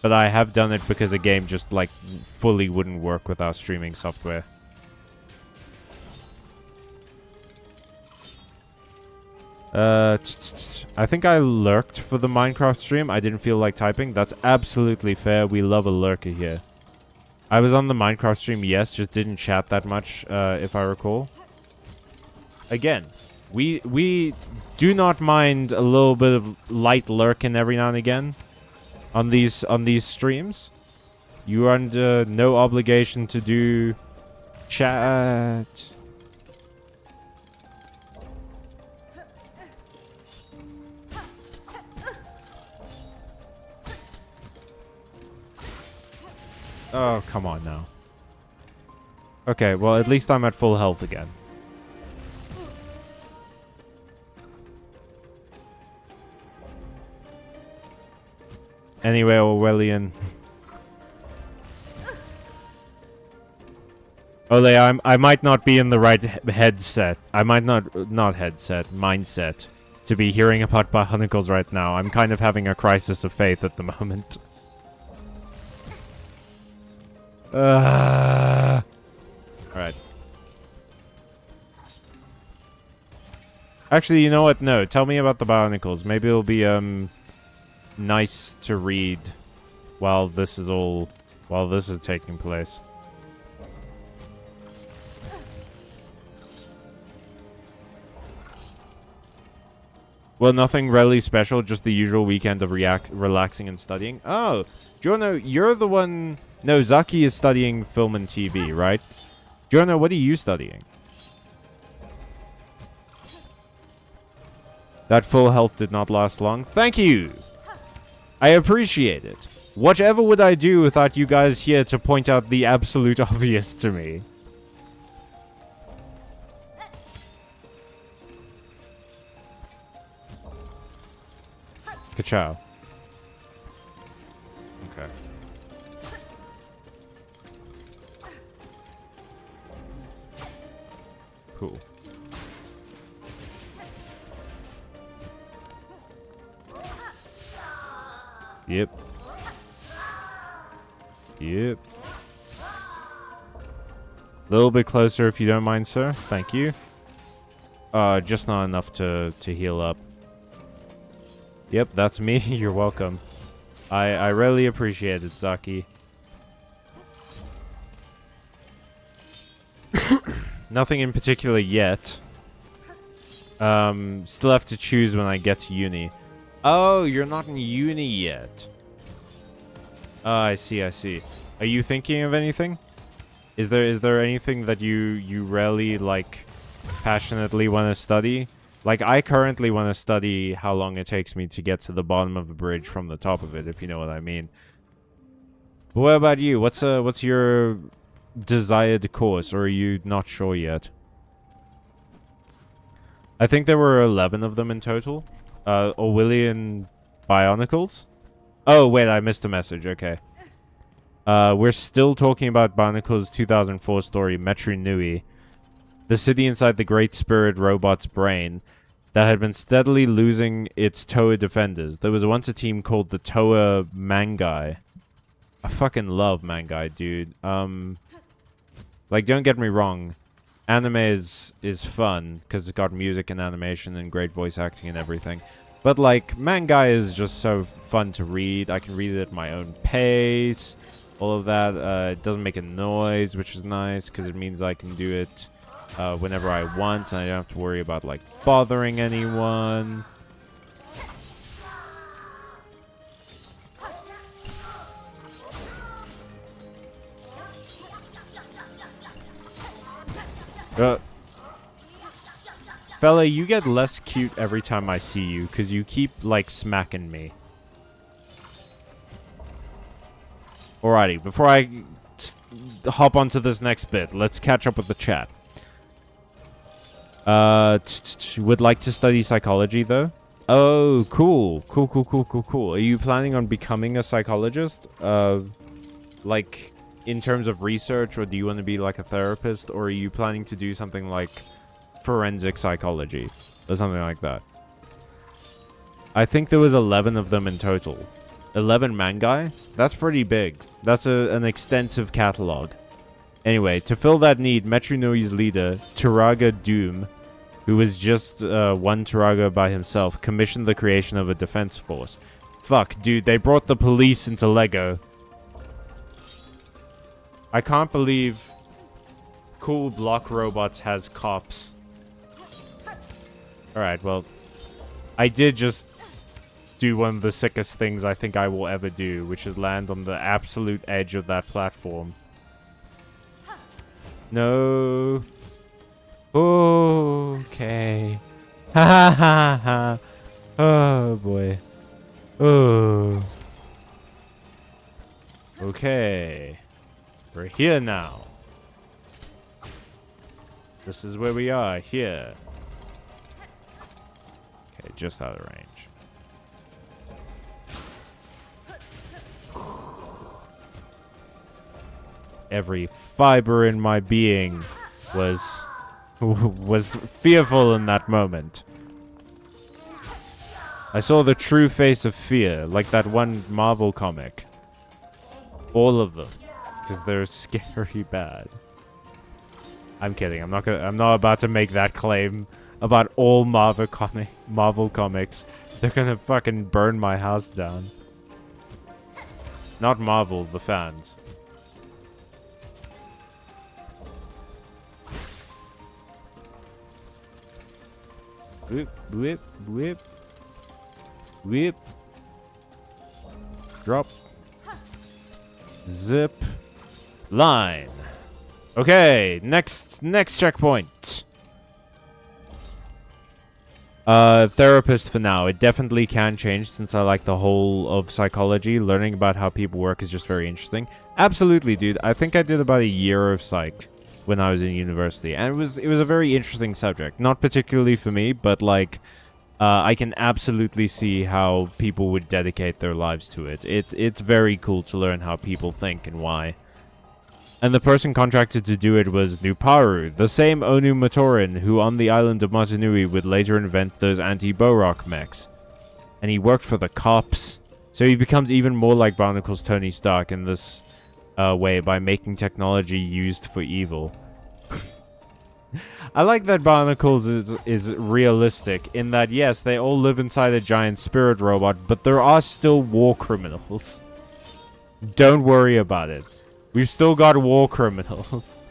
But I have done it because a game just, like, fully wouldn't work without streaming software. I think I lurked for the Minecraft stream. I didn't feel like typing. That's absolutely fair. We love a lurker here. I was on the Minecraft stream, yes, just didn't chat that much, if I recall. Again, we do not mind a little bit of light lurking every now and again. On these streams. You are under no obligation to do chat. Oh, come on now. Okay, well, at least I'm at full health again. Anyway, Orwellian. Ole, I might not be in the right headset. I might not mindset to be hearing about bionicles right now. I'm kind of having a crisis of faith at the moment. Alright. Actually, you know what? No, tell me about the bionicles. Maybe it'll be, nice to read while this is taking place. Well, nothing really special, just the usual weekend of relaxing and studying. Oh, Giorno, you're the one... No, Zaki is studying film and TV, right? Giorno, what are you studying? That full health did not last long. Thank you! I appreciate it. Whatever would I do without you guys here to point out the absolute obvious to me? Ka-chow. Okay. Cool. Yep. Yep. A little bit closer if you don't mind, sir. Thank you. Just not enough to heal up. Yep, that's me. You're welcome. I really appreciate it, Zaki. Nothing in particular yet. Still have to choose when I get to uni. Oh, you're not in uni yet. I see, I see. Are you thinking of anything? Is there anything that you really, like, passionately want to study? Like, I currently want to study how long it takes me to get to the bottom of a bridge from the top of it, if you know what I mean. But what about you? What's your desired course, or are you not sure yet? I think there were 11 of them in total. Orwellian Bionicles? Oh, wait, I missed a message. Okay. We're still talking about Bionicle's 2004 story, Metru Nui, the city inside the Great Spirit robot's brain that had been steadily losing its Toa defenders. There was once a team called the Toa Mangai. I fucking love Mangai, dude. Like, don't get me wrong. Anime is fun, because it's got music and animation and great voice acting and everything. But, like, Mangai is just so fun to read. I can read it at my own pace. All of that. It doesn't make a noise, which is nice, because it means I can do it whenever I want, and I don't have to worry about, like, bothering anyone. Fella, you get less cute every time I see you, because you keep, like, smacking me. Alrighty, before I hop onto this next bit, let's catch up with the chat. Would like to study psychology, though? Oh, cool. Cool. Are you planning on becoming a psychologist? Like, in terms of research, or do you want to be, like, a therapist? Or are you planning to do something like forensic psychology? Or something like that? I think there was 11 of them in total. 11 mangai? That's pretty big. That's an extensive catalog. Anyway, to fill that need, Metru Nui's leader, Turaga Doom, who was just one Turaga by himself, commissioned the creation of a defense force. Fuck, dude, they brought the police into Lego. I can't believe Cool Block Robots has cops. Alright, well, I did just do one of the sickest things I think I will ever do, which is land on the absolute edge of that platform. No. Okay. Ha ha ha. Oh boy. Oh. Okay. We're here now. This is where we are, here. Okay, just out of range. Every fiber in my being was fearful in that moment. I saw the true face of fear, like that one Marvel comic. All of them, because they're scary bad. I'm kidding. I'm not about to make that claim about all Marvel comics. They're gonna fucking burn my house down. Not Marvel, the fans. Whip, whip, whip. Whip. Drop. Zip. Line. Okay, next checkpoint. Therapist for now. It definitely can change since I like the whole of psychology. Learning about how people work is just very interesting. Absolutely, dude. I think I did about a year of psych when I was in university, and it was a very interesting subject. Not particularly for me, but like I can absolutely see how people would dedicate their lives to it. It's very cool to learn how people think and why. And the person contracted to do it was Nuparu, the same Onu Matoran who on the island of Matanui would later invent those anti-Borok mechs. And he worked for the cops. So he becomes even more like Barnacle's Tony Stark in this way by making technology used for evil. I like that Barnacles is realistic in that, yes, they all live inside a giant spirit robot, but there are still war criminals. Don't worry about it. We've still got war criminals.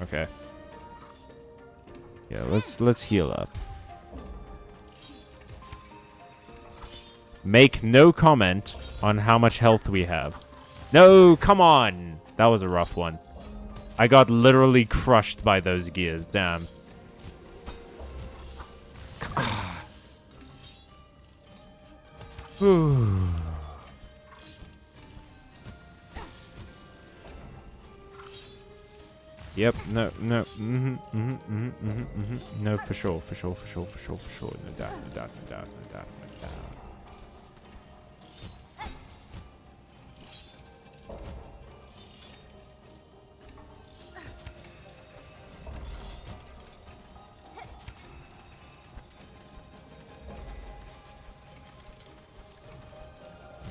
Okay. Yeah, let's heal up. Make no comment on how much health we have. No, come on! That was a rough one. I got literally crushed by those gears, damn. Yep, no, no, no, for sure. No doubt, no doubt.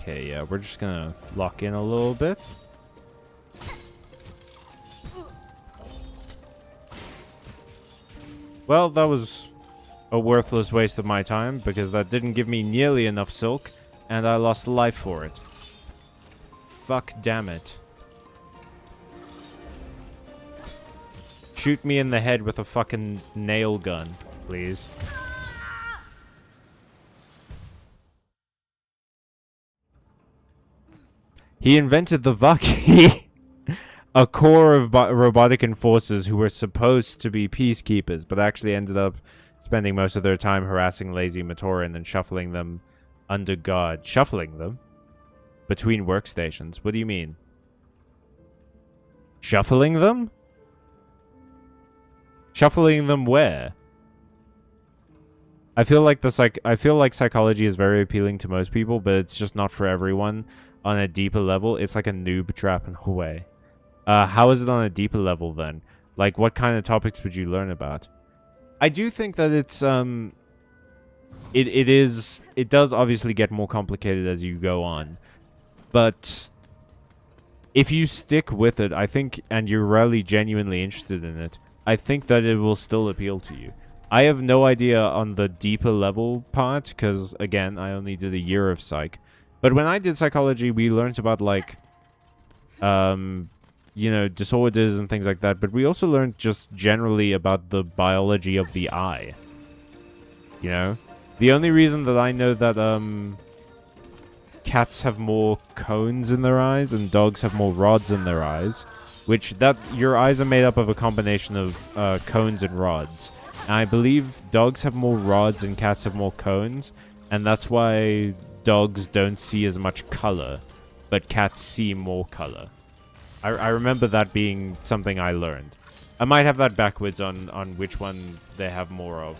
Okay, yeah, we're just gonna lock in a little bit. Well, that was a worthless waste of my time, because that didn't give me nearly enough silk, and I lost life for it. Fuck damn it. Shoot me in the head with a fucking nail gun, please. He invented the Vaki, a corps of robotic enforcers who were supposed to be peacekeepers, but actually ended up spending most of their time harassing lazy Matoran and shuffling them under guard. Shuffling them? Between workstations? What do you mean? Shuffling them? Shuffling them where? I feel like psychology is very appealing to most people, but it's just not for everyone. On a deeper level, it's like a noob trap in a way. How is it on a deeper level then? Like, what kind of topics would you learn about? I do think that it's it does obviously get more complicated as you go on, but if you stick with it, I think, and you're really genuinely interested in it, I think that it will still appeal to you. I have no idea on the deeper level part, because again, I only did a year of psych. But when I did psychology, we learned about, like, you know, disorders and things like that. But we also learned just generally about the biology of the eye. You know? The only reason that I know that, cats have more cones in their eyes and dogs have more rods in their eyes, which your eyes are made up of a combination of cones and rods. And I believe dogs have more rods and cats have more cones, and that's why dogs don't see as much color, but cats see more color. I remember that being something I learned. I might have that backwards on which one they have more of.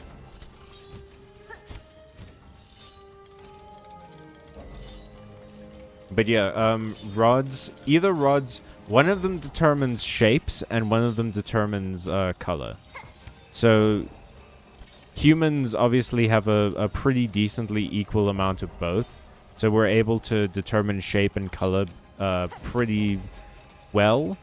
But yeah, rods, one of them determines shapes and one of them determines color. So humans obviously have a pretty decently equal amount of both. So we're able to determine shape and color pretty well.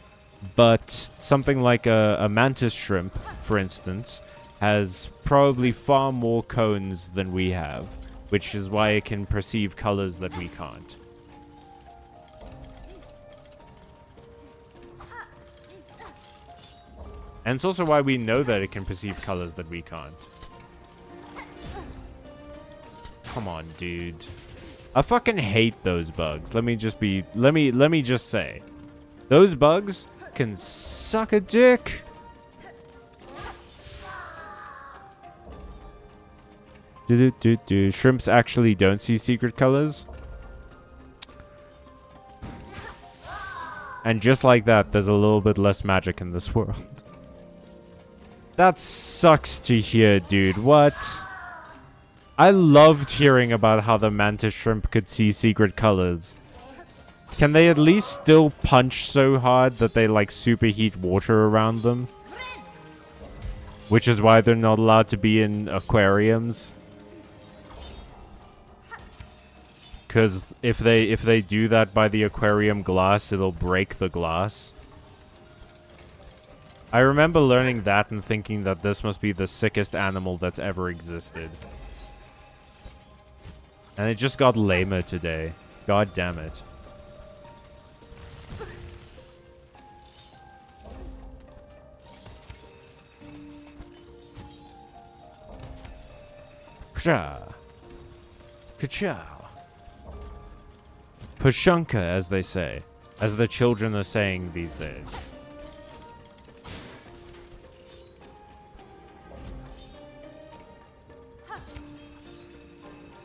But something like a mantis shrimp, for instance, has probably far more cones than we have, which is why it can perceive colors that we can't. And it's also why we know that it can perceive colors that we can't. Come on, dude. I fucking hate those bugs. Let me just say. Those bugs can suck a dick. Shrimps actually don't see secret colors. And just like that, there's a little bit less magic in this world. That sucks to hear, dude. What? I loved hearing about how the mantis shrimp could see secret colors. Can they at least still punch so hard that they, like, superheat water around them? Which is why they're not allowed to be in aquariums. Because if they do that by the aquarium glass, it'll break the glass. I remember learning that and thinking that this must be the sickest animal that's ever existed. And it just got lamer today. God damn it. Ka-cha. Ka-chow. Pashunka, as they say. As the children are saying these days.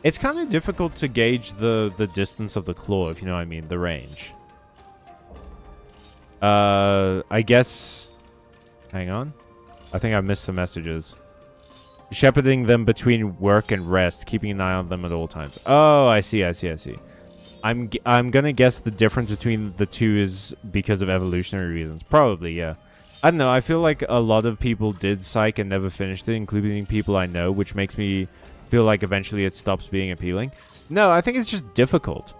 It's kind of difficult to gauge the distance of the claw, if you know what I mean, the range. I guess... Hang on. I think I missed some messages. Shepherding them between work and rest, keeping an eye on them at all times. Oh, I see. I'm gonna guess the difference between the two is because of evolutionary reasons. Probably, yeah. I don't know, I feel like a lot of people did Psych and never finished it, including people I know, which makes me feel like eventually it stops being appealing. No, I think it's just difficult.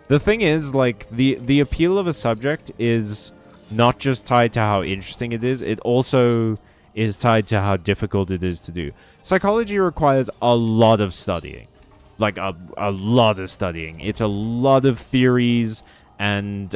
The thing is, like, the appeal of a subject is not just tied to how interesting it is, it also is tied to how difficult it is to do. Psychology requires a lot of studying. Like, a lot of studying. It's a lot of theories and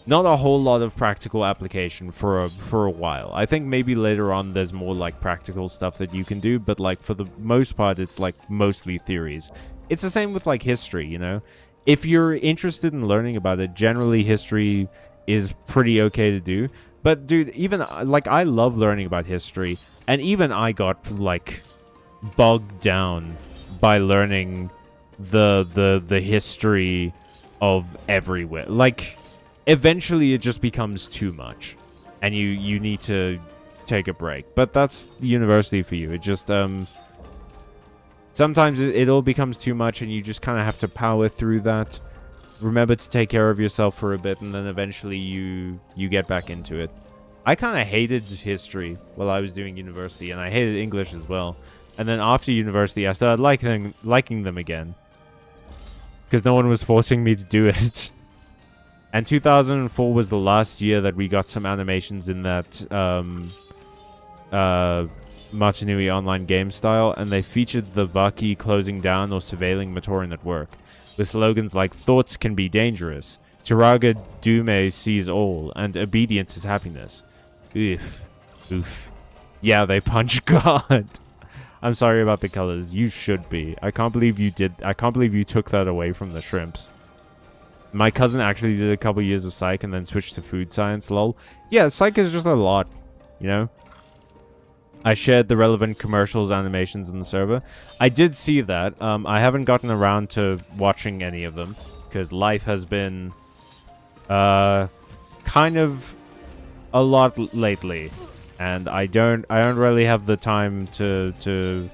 not a whole lot of practical application for a while. I think maybe later on there's more like practical stuff that you can do, but like for the most part it's like mostly theories. It's the same with like history, you know? If you're interested in learning about it, generally history is pretty okay to do. But dude, even like I love learning about history, and even I got like bogged down by learning the history of everywhere. Like eventually it just becomes too much and you need to take a break. But that's university for you. It just sometimes it all becomes too much and you just kind of have to power through that. Remember to take care of yourself for a bit, and then eventually you get back into it. I kind of hated history while I was doing university, and I hated English as well. And then after university I started liking them again, because no one was forcing me to do it. And 2004 was the last year that we got some animations in that Matanui online game style, and they featured the Vaki closing down or surveilling Matoran at work, with slogans like "Thoughts can be dangerous," "Turaga Dume sees all," and "Obedience is happiness." Oof. Oof. Yeah, they punch God. I'm sorry about the colors. You should be. I can't believe you did. I can't believe you took that away from the shrimps. My cousin actually did a couple years of psych and then switched to food science, lol. Yeah, psych is just a lot, you know? I shared the relevant commercials animations in the server. I did see that. I haven't gotten around to watching any of them because life has been kind of a lot lately, and I don't really have the time to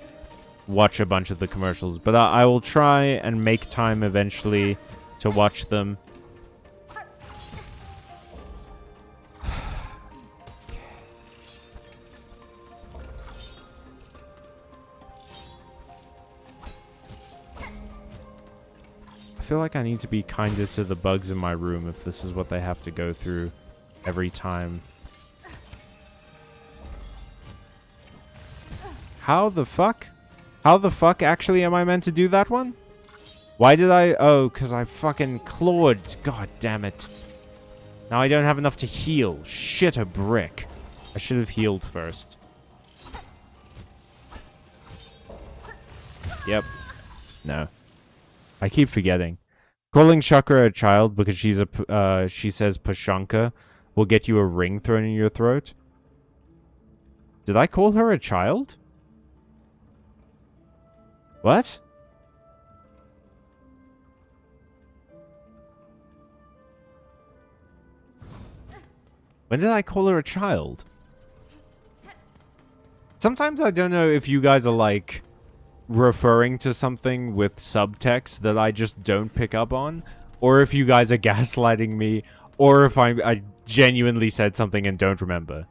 watch a bunch of the commercials, but I will try and make time eventually to watch them. I feel like I need to be kinder to the bugs in my room if this is what they have to go through every time. How the fuck? How the fuck actually am I meant to do that one? Why did I... Oh, because I fucking clawed. God damn it. Now I don't have enough to heal. Shit a brick. I should have healed first. Yep. No. I keep forgetting. Calling Chakra a child because she's a... she says Pashanka will get you a ring thrown in your throat. Did I call her a child? What? When did I call her a child? Sometimes I don't know if you guys are like referring to something with subtext that I just don't pick up on, or if you guys are gaslighting me, or if I genuinely said something and don't remember.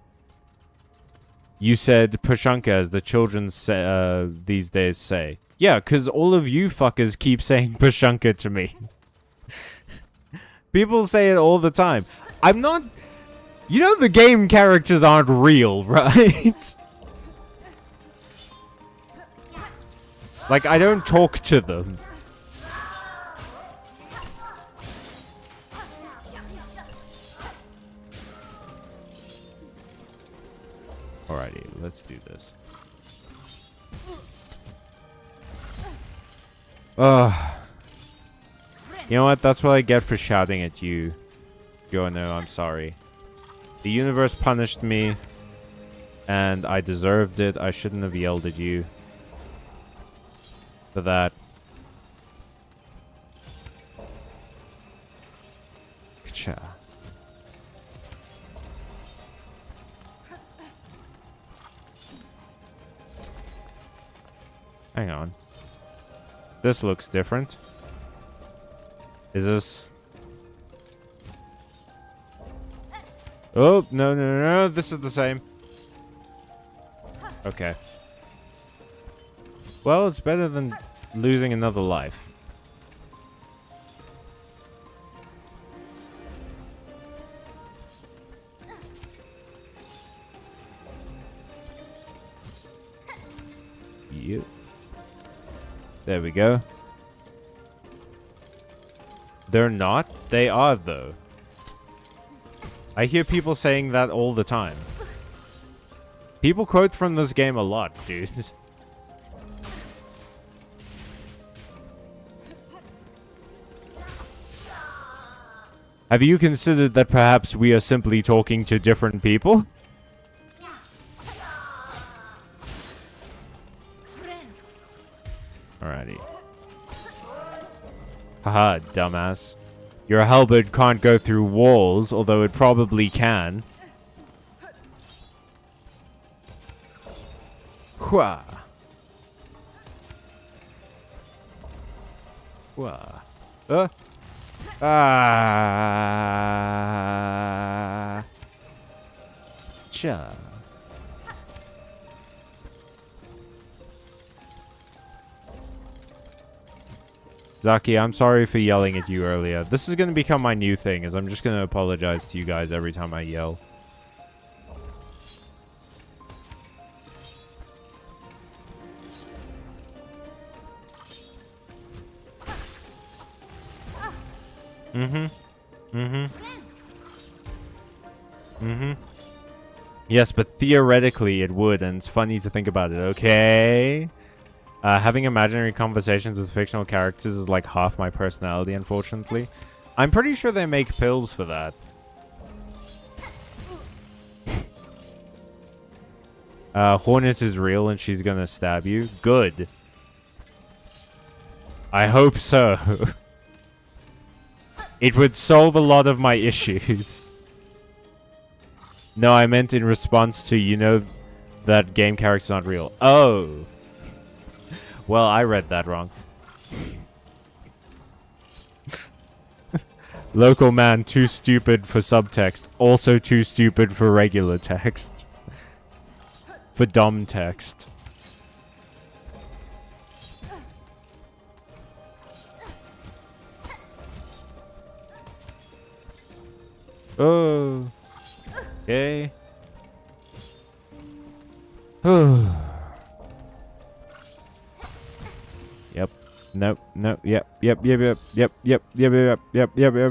You said Pashanka, as the children say, these days say. Yeah, because all of you fuckers keep saying Pashanka to me. People say it all the time. I'm not... You know the game characters aren't real, right? Like, I don't talk to them. Alrighty, let's do this. You know what? That's what I get for shouting at you. Yo, no, I'm sorry. The universe punished me, and I deserved it. I shouldn't have yelled at you for that. Ka-cha. Hang on. This looks different. Is this... Oh, no, no, no, no. This is the same. Okay. Well, it's better than losing another life. Yep. There we go. They're not? They are, though. I hear people saying that all the time. People quote from this game a lot, dude. Have you considered that perhaps we are simply talking to different people? Alrighty. Haha, dumbass. Your halberd can't go through walls, although it probably can. Hua. Hua. Cha. Zaki, I'm sorry for yelling at you earlier. This is going to become my new thing, is I'm just going to apologize to you guys every time I yell. Yes, but theoretically it would, and it's funny to think about it, okay? Having imaginary conversations with fictional characters is like half my personality, unfortunately. I'm pretty sure they make pills for that. Hornet is real and she's gonna stab you. Good. I hope so. It would solve a lot of my issues. No, I meant in response to, you know, that game character's not real. Oh. Well, I read that wrong. Local man, too stupid for subtext. Also too stupid for regular text. For dom text. Oh. Okay. Yep. Nope. Nope. Yep. Yep. Yep. Yep. Yep. Yep. Yep. Yep. Yep. Yep.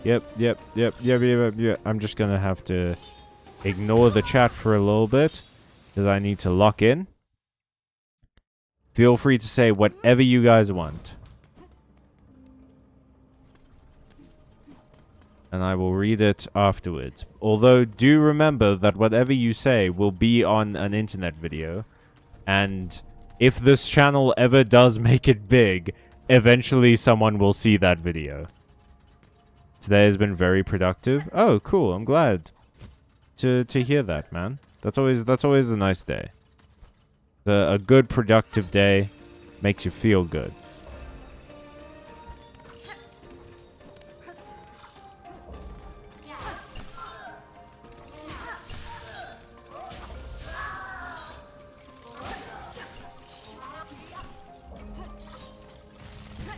Yep. Yep. Yep. Yep. Yep. I'm just gonna have to ignore the chat for a little bit because I need to lock in. Feel free to say whatever you guys want. And I will read it afterwards. Although, do remember that whatever you say will be on an internet video. And if this channel ever does make it big, eventually someone will see that video. Today has been very productive. Oh, cool. I'm glad to hear that, man. That's always a nice day. A good productive day makes you feel good.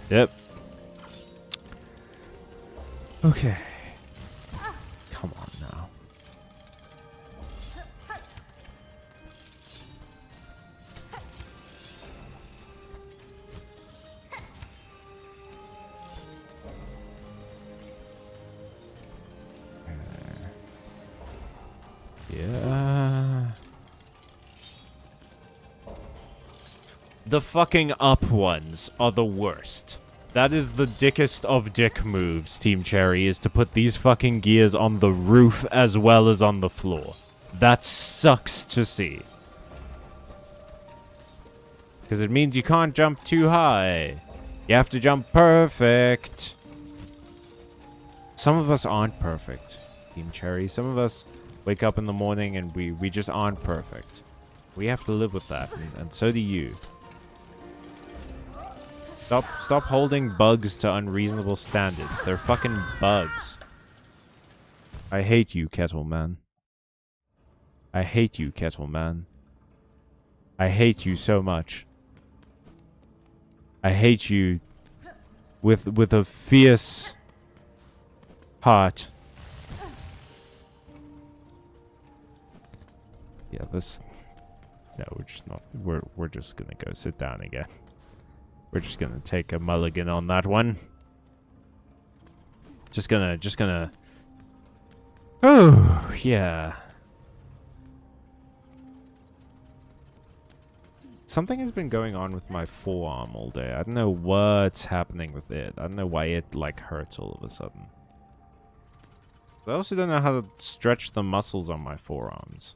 Yep. Okay. Come on now. Yeah. The fucking up ones are the worst. That is the dickest of dick moves, Team Cherry, is to put these fucking gears on the roof as well as on the floor. That sucks to see. Because it means you can't jump too high. You have to jump perfect. Some of us aren't perfect, Team Cherry. Some of us wake up in the morning and we just aren't perfect. We have to live with that, and so do you. Stop holding bugs to unreasonable standards. They're fucking bugs. I hate you, Kettleman. I hate you, Kettleman. I hate you so much. I hate you with a fierce heart. Yeah, this. No, we're just not. We're just gonna go sit down again. We're just gonna take a mulligan on that one. Just gonna. Oh, yeah. Something has been going on with my forearm all day. I don't know what's happening with it. I don't know why it, like, hurts all of a sudden. I also don't know how to stretch the muscles on my forearms.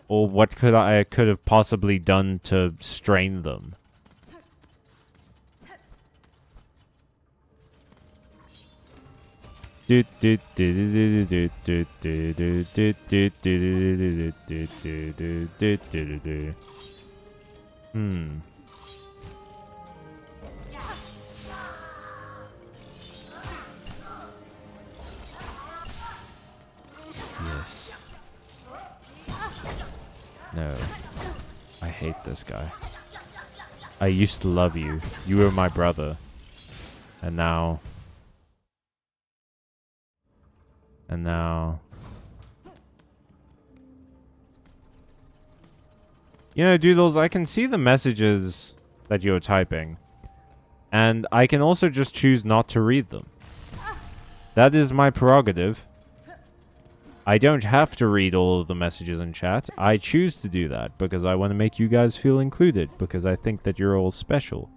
Or what I could have possibly done to strain them. Hmm. Yes. No. I hate this guy. I used to love you. You were my brother. And now... And now... You know, Doodles, I can see the messages that you're typing. And I can also just choose not to read them. That is my prerogative. I don't have to read all of the messages in chat. I choose to do that because I want to make you guys feel included, because I think that you're all special.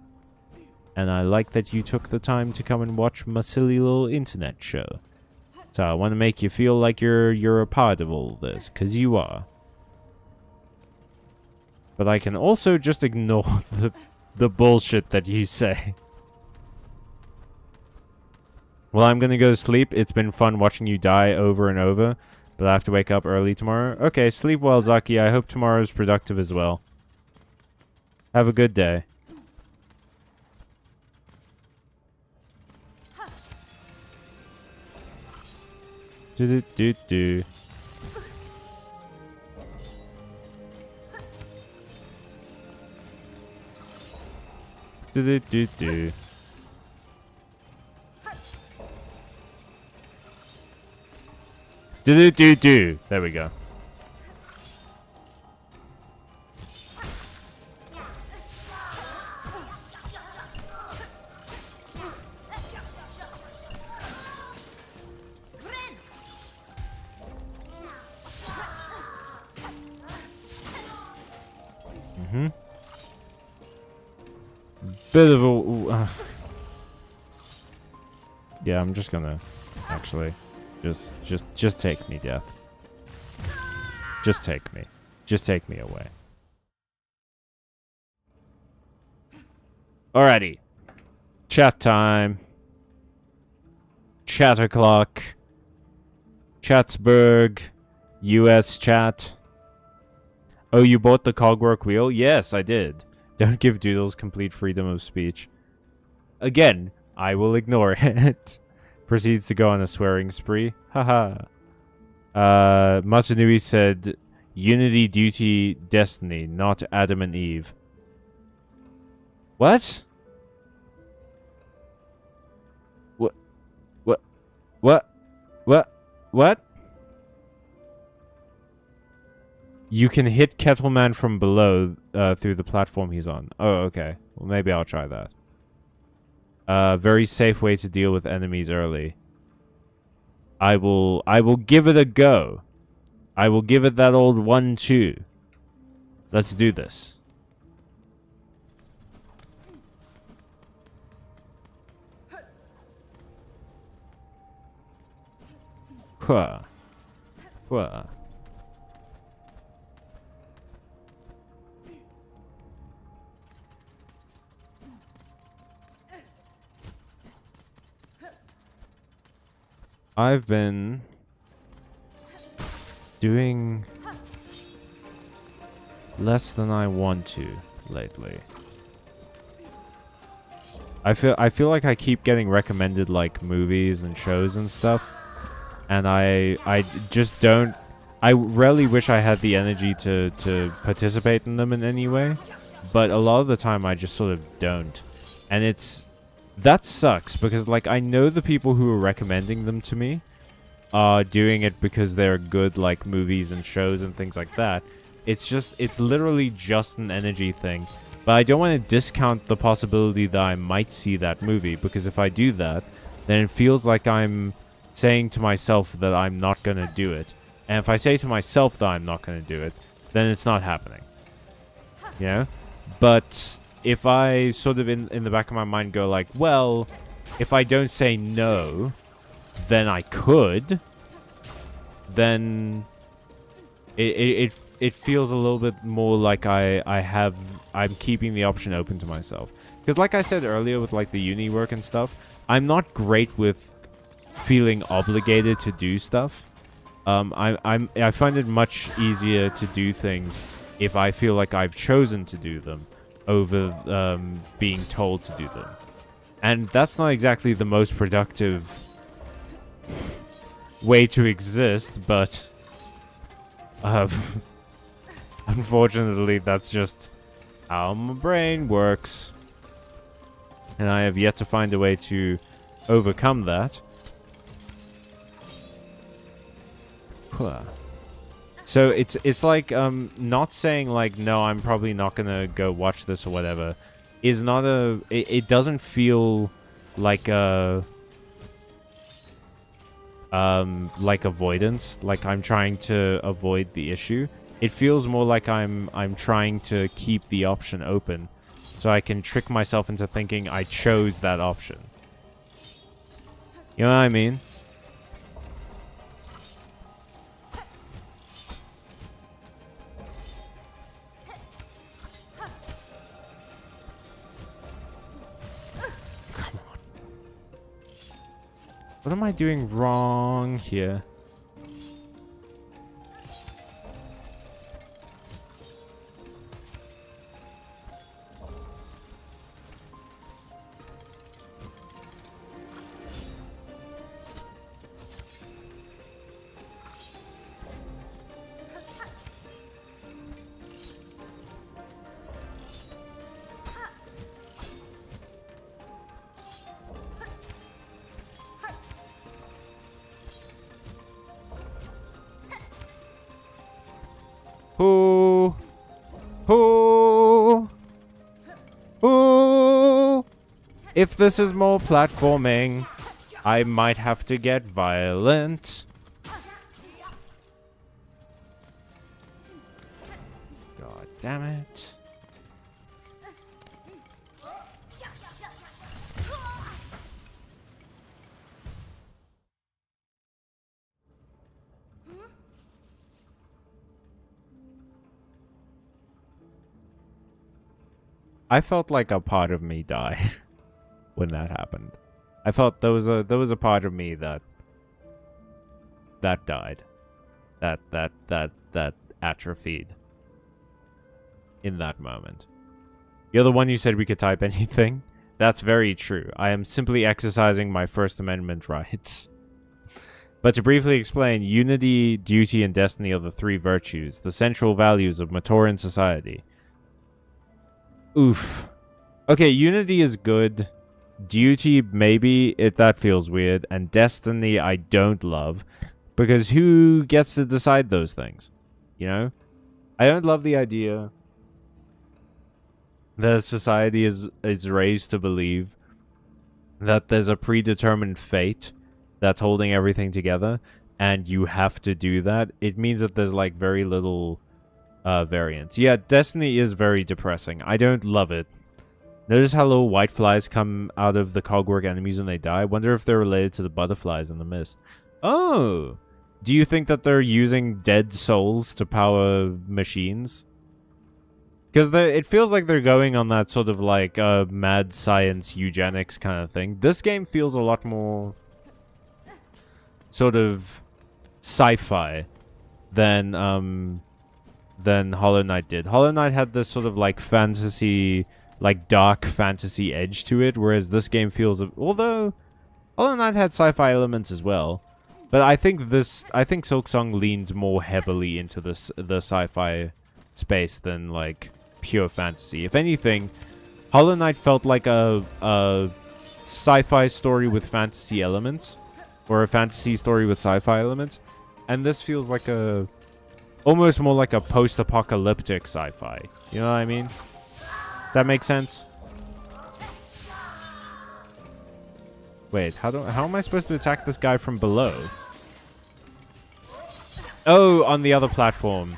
And I like that you took the time to come and watch my silly little internet show. So I want to make you feel like you're a part of all this, because you are. But I can also just ignore the bullshit that you say. Well, I'm gonna go to sleep. It's been fun watching you die over and over. But I have to wake up early tomorrow. Okay, sleep well, Zaki. I hope tomorrow's productive as well. Have a good day. Do-do-do-do. Do-do-do-do. Do-do-do-do. There we go. Mm-hmm. Bit of a... yeah, I'm just gonna... actually... Just take me, Death. Just take me. Just take me away. Alrighty. Chat time. Chat o'clock. Chatsburg. US chat. Oh, you bought the cogwork wheel? Yes, I did. Don't give doodles complete freedom of speech. Again, I will ignore it. Proceeds to go on a swearing spree. Haha. Matsunui said, Unity, duty, destiny, not Adam and Eve. What? What? What? What? What? What? You can hit Kettleman from below through the platform he's on. Oh, okay. Well, maybe I'll try that. Very safe way to deal with enemies early. I will give it a go. I will give it that old 1-2. Let's do this. Huh. Huh. I've been doing less than I want to lately. I feel like I keep getting recommended like movies and shows and stuff, and I just don't. I rarely wish I had the energy to participate in them in any way, but a lot of the time I just sort of don't, and that sucks, because, like, I know the people who are recommending them to me are doing it because they're good, like, movies and shows and things like that. It's literally just an energy thing. But I don't want to discount the possibility that I might see that movie, because if I do that, then it feels like I'm saying to myself that I'm not going to do it. And if I say to myself that I'm not going to do it, then it's not happening. You know? But if I sort of in the back of my mind go like, well, if I don't say no, then I could, then it feels a little bit more like I'm keeping the option open to myself. Because like I said earlier with like the uni work and stuff, I'm not great with feeling obligated to do stuff. I find it much easier to do things if I feel like I've chosen to do them over being told to do them. And that's not exactly the most productive way to exist, but unfortunately that's just how my brain works. And I have yet to find a way to overcome that. So it's like not saying like no, I'm probably not gonna go watch this or whatever is not it doesn't feel like like avoidance, like I'm trying to avoid the issue. It feels more like I'm trying to keep the option open so I can trick myself into thinking I chose that option. You know what I mean? Come on. What am I doing wrong here? Ooh. Ooh. Ooh. If this is more platforming, I might have to get violent. God damn it. I felt like a part of me died when that happened. I felt there was a part of me that died. That atrophied in that moment. You're the one who said we could type anything. That's very true. I am simply exercising my First Amendment rights. But to briefly explain, unity, duty, and destiny are the three virtues, the central values of Matoran society. Oof. Okay, unity is good. Duty, maybe. That feels weird. And destiny, I don't love. Because who gets to decide those things? You know? I don't love the idea that society is raised to believe that there's a predetermined fate that's holding everything together, and you have to do that. It means that there's, like, very little variance. Yeah, Destiny is very depressing. I don't love it. Notice how little white flies come out of the cogwork enemies when they die? I wonder if they're related to the butterflies in the mist. Oh! Do you think that they're using dead souls to power machines? Because it feels like they're going on that sort of, like, mad science eugenics kind of thing. This game feels a lot more sort of sci-fi than Hollow Knight did. Hollow Knight had this sort of like fantasy, like dark fantasy edge to it, whereas this game feels, although Hollow Knight had sci-fi elements as well, but I think Silksong leans more heavily into the sci-fi space than like pure fantasy. If anything, Hollow Knight felt like a sci-fi story with fantasy elements, or a fantasy story with sci-fi elements, and this feels like almost more like a post-apocalyptic sci-fi. You know what I mean? Does that make sense? Wait, how am I supposed to attack this guy from below? Oh, on the other platform.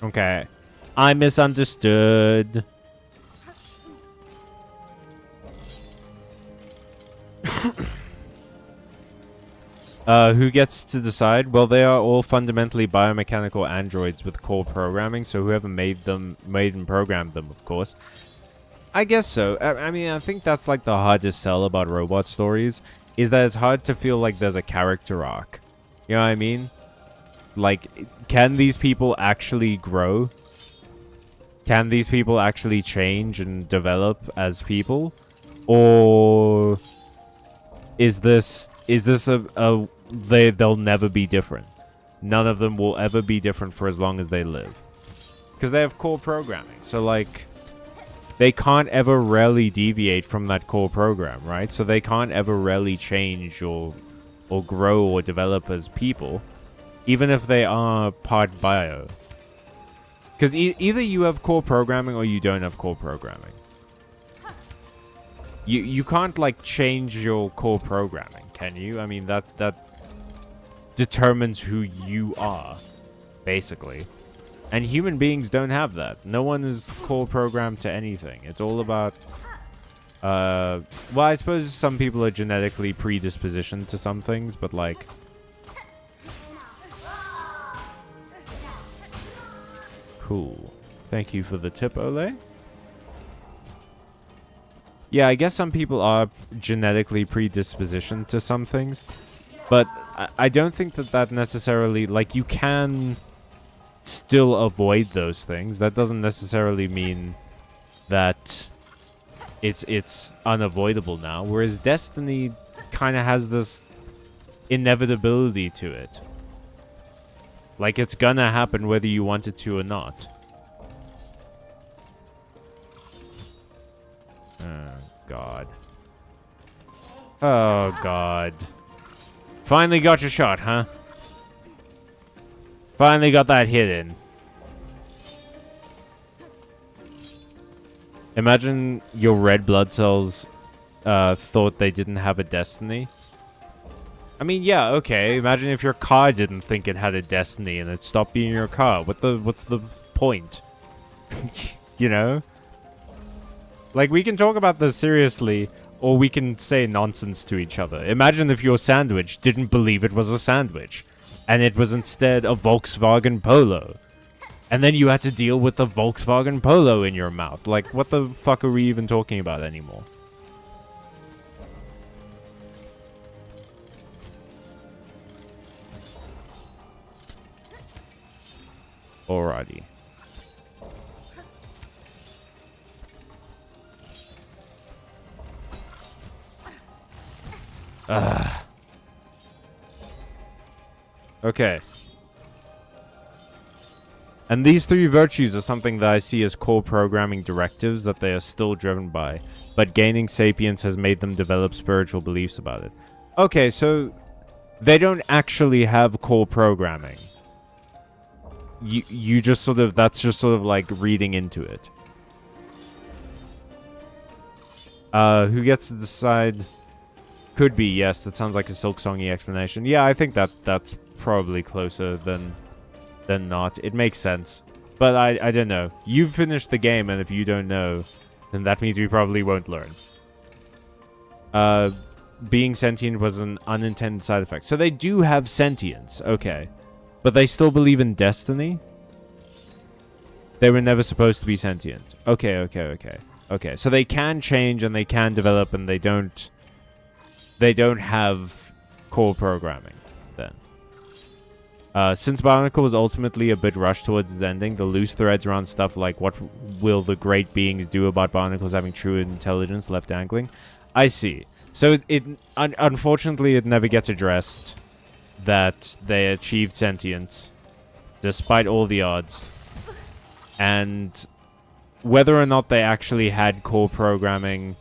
Okay. I misunderstood. Who gets to decide? Well, they are all fundamentally biomechanical androids with core programming, so whoever made and programmed them, of course. I guess so. I mean, I think that's like the hardest sell about robot stories, is that it's hard to feel like there's a character arc. You know what I mean? Like, can these people actually grow? Can these people actually change and develop as people? Or is this they'll never be different? None of them will ever be different for as long as they live. Because they have core programming. So, like, they can't ever really deviate from that core program, right? So they can't ever really change or grow or develop as people, even if they are part bio. Because either you have core programming or you don't have core programming. You can't, like, change your core programming, can you? I mean, that determines who you are, basically. And human beings don't have that. No one is core programmed to anything. It's all about... well, I suppose some people are genetically predispositioned to some things, but, like... Cool. Thank you for the tip, Ole. Yeah, I guess some people are genetically predispositioned to some things. But I don't think that necessarily... Like, you can still avoid those things. That doesn't necessarily mean that it's unavoidable now. Whereas Destiny kind of has this inevitability to it. Like, it's gonna happen whether you want it to or not. Oh, God. Oh, God. Finally got your shot, huh? Finally got that hit in. Imagine your red blood cells thought they didn't have a destiny. I mean, yeah, okay. Imagine if your car didn't think it had a destiny and it stopped being your car. What's the point? You know? Like, we can talk about this seriously, or we can say nonsense to each other. Imagine if your sandwich didn't believe it was a sandwich, and it was instead a Volkswagen Polo. And then you had to deal with the Volkswagen Polo in your mouth. Like, what the fuck are we even talking about anymore? Alrighty. Okay. And these three virtues are something that I see as core programming directives that they are still driven by, but gaining sapience has made them develop spiritual beliefs about it. Okay, so they don't actually have core programming. You just sort of, that's just sort of like reading into it. Who gets to decide? Could be, yes. That sounds like a Silksong-y explanation. Yeah, I think that's probably closer than not. It makes sense. But I don't know. You've finished the game, and if you don't know, then that means we probably won't learn. Being sentient was an unintended side effect. So they do have sentience. Okay. But they still believe in destiny? They were never supposed to be sentient. Okay. Okay, so they can change and they can develop and they don't have core programming then. Since Bionicle was ultimately a bit rushed towards its ending, the loose threads around stuff like what will the great beings do about Bionicles having true intelligence left dangling. I see. So unfortunately it never gets addressed that they achieved sentience despite all the odds. And whether or not they actually had core programming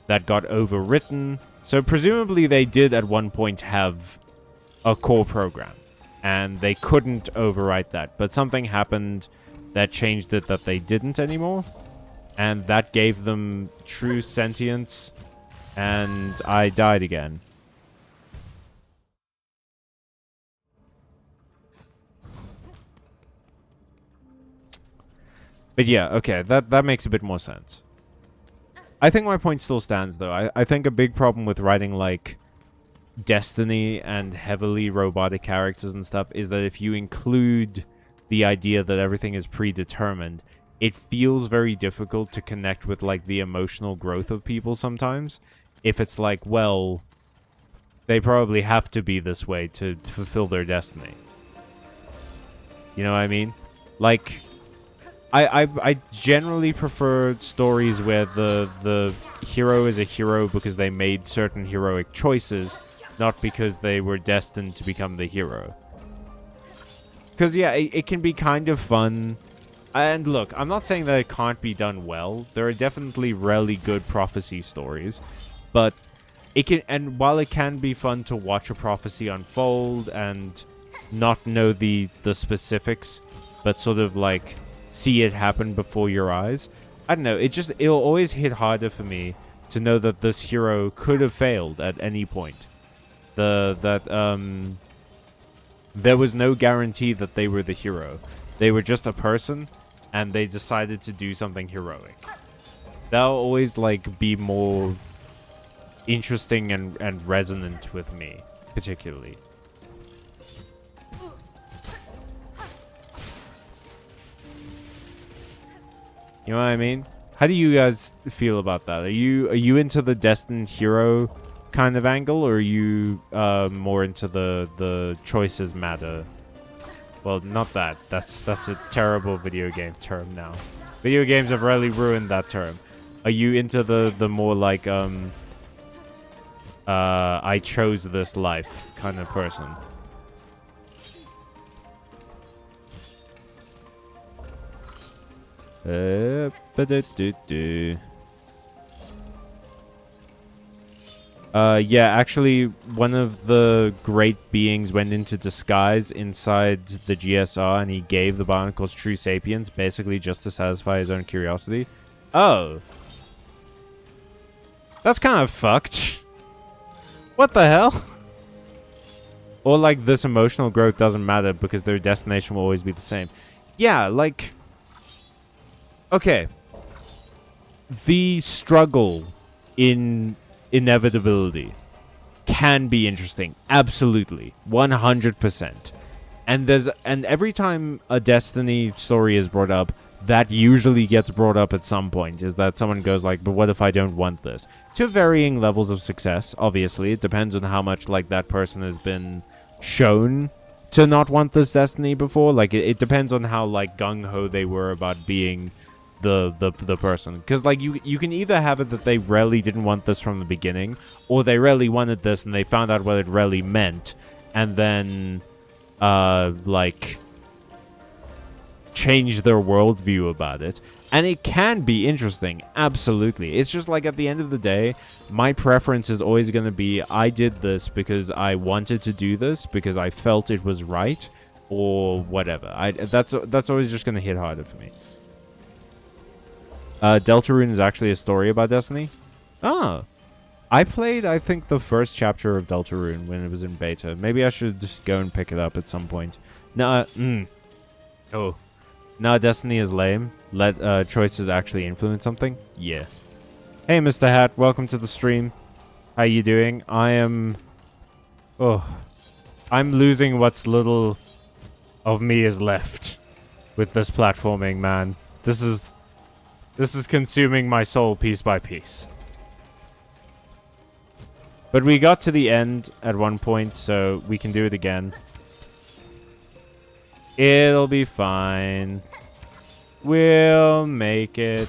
that got overwritten. So presumably they did at one point have a core program. And they couldn't overwrite that. But something happened that changed it that they didn't anymore. And that gave them true sentience. And I died again. But yeah, okay, that makes a bit more sense. I think my point still stands, though. I think a big problem with writing, like, Destiny and heavily robotic characters and stuff is that if you include the idea that everything is predetermined, it feels very difficult to connect with, like, the emotional growth of people sometimes. If it's like, well, they probably have to be this way to fulfill their destiny. You know what I mean? Like... I generally prefer stories where the hero is a hero because they made certain heroic choices, not because they were destined to become the hero. Because, yeah, it can be kind of fun. And look, I'm not saying that it can't be done well. There are definitely really good prophecy stories. But it can, and while it can be fun to watch a prophecy unfold and not know the specifics, but sort of like... see it happen before your eyes. I don't know, it'll always hit harder for me to know that this hero could have failed at any point. There was no guarantee that they were the hero. They were just a person, and they decided to do something heroic. That'll always, like, be more interesting and resonant with me, particularly. You know what I mean? How do you guys feel about that? Are you into the destined hero kind of angle, or are you more into the choices matter? Well, not that. That's a terrible video game term now. Video games have really ruined that term. Are you into the more like I chose this life kind of person? Yeah, actually, one of the great beings went into disguise inside the GSR, and he gave the Bionicles true sapience, basically just to satisfy his own curiosity. Oh. That's kind of fucked. What the hell? Or, like, this emotional growth doesn't matter because their destination will always be the same. Yeah, like... Okay. The struggle in inevitability can be interesting. Absolutely. 100%. And every time a Destiny story is brought up, that usually gets brought up at some point, is that someone goes like, but what if I don't want this? To varying levels of success, obviously. It depends on how much, like, that person has been shown to not want this Destiny before. Like, it depends on how, like, gung-ho they were about being the person. Because, like, you can either have it that they really didn't want this from the beginning, or they really wanted this and they found out what it really meant, and then, like, change their worldview about it. And it can be interesting, absolutely. It's just like, at the end of the day, my preference is always going to be, I did this because I wanted to do this, because I felt it was right, or whatever. That's always just going to hit harder for me. Deltarune is actually a story about Destiny. Ah. I played, I think, the first chapter of Deltarune when it was in beta. Maybe I should just go and pick it up at some point. No, Oh. No, Destiny is lame. Let choices actually influence something. Yeah. Hey, Mr. Hat. Welcome to the stream. How you doing? I am... Oh. I'm losing what's little of me is left with this platforming, man. This is consuming my soul piece by piece. But we got to the end at one point, so we can do it again. It'll be fine. We'll make it.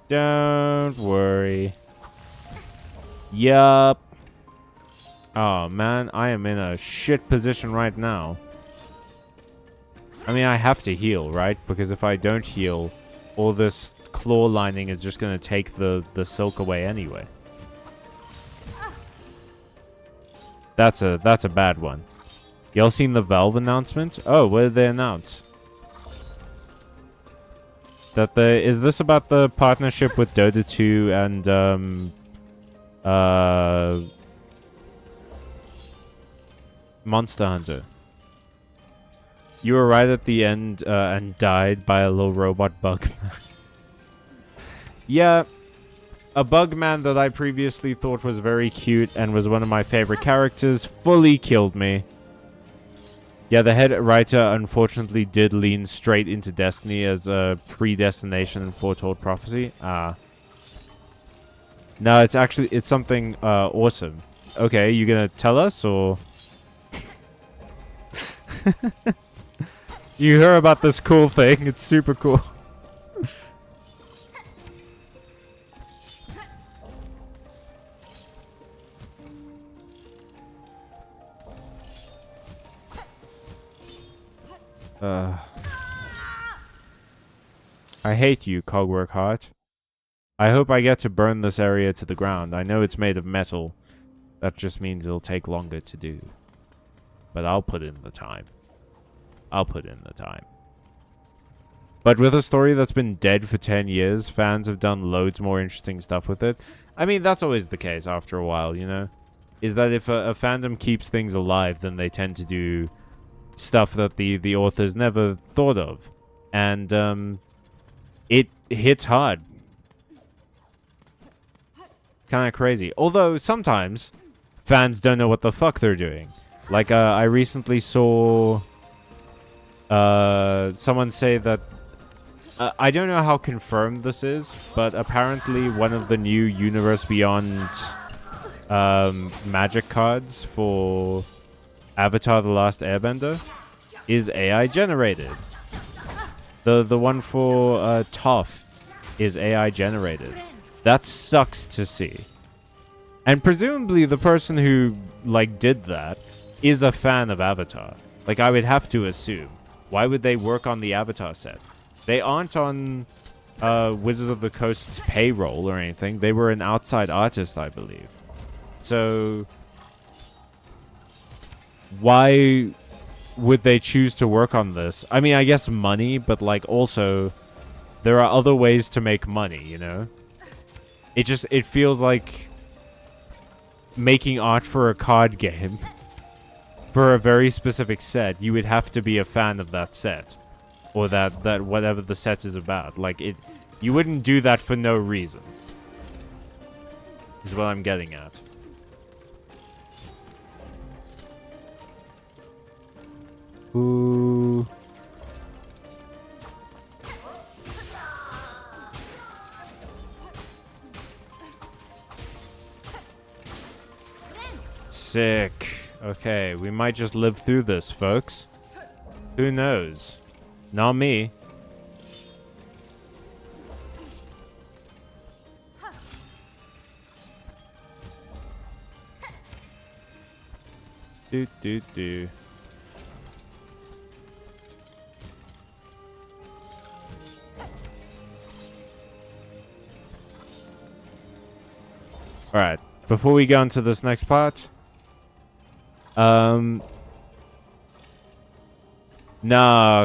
Don't worry. Yup. Oh, man, I am in a shit position right now. I mean, I have to heal, right? Because if I don't heal, all this claw lining is just going to take the silk away anyway. That's a bad one. Y'all seen the Valve announcement? Oh, what did they announce? That is this about the partnership with Dota 2 and Monster Hunter? You were right at the end and died by a little robot bug man. Yeah, a bug man that I previously thought was very cute and was one of my favorite characters fully killed me. Yeah, the head writer unfortunately did lean straight into Destiny as a predestination and foretold prophecy. No, it's something awesome. Okay, you gonna tell us, or... You heard about this cool thing? It's super cool. I hate you, Cogwork Heart. I hope I get to burn this area to the ground. I know it's made of metal. That just means it'll take longer to do. But I'll put in the time. I'll put in the time. But with a story that's been dead for 10 years, fans have done loads more interesting stuff with it. I mean, that's always the case after a while, you know? Is that if a fandom keeps things alive, then they tend to do stuff that the authors never thought of. And, it hits hard. Kind of crazy. Although, sometimes, fans don't know what the fuck they're doing. Like, I recently saw someone say that I don't know how confirmed this is, but apparently one of the new Universe Beyond magic cards for Avatar: The Last Airbender is AI generated. The one for Toph is AI generated. That sucks to see. And presumably the person who like did that is a fan of Avatar. Like, I would have to assume. Why would they work on the Avatar set? They aren't on Wizards of the Coast's payroll or anything. They were an outside artist, I believe. So, why would they choose to work on this? I mean, I guess money, but like also, there are other ways to make money, you know? It feels like making art for a card game for a very specific set. You would have to be a fan of that set. Or that whatever the set is about. Like, you wouldn't do that for no reason. Is what I'm getting at. Ooh. Sick. Okay, we might just live through this, folks. Who knows? Not me. Do. Alright, before we go into this next part, nah,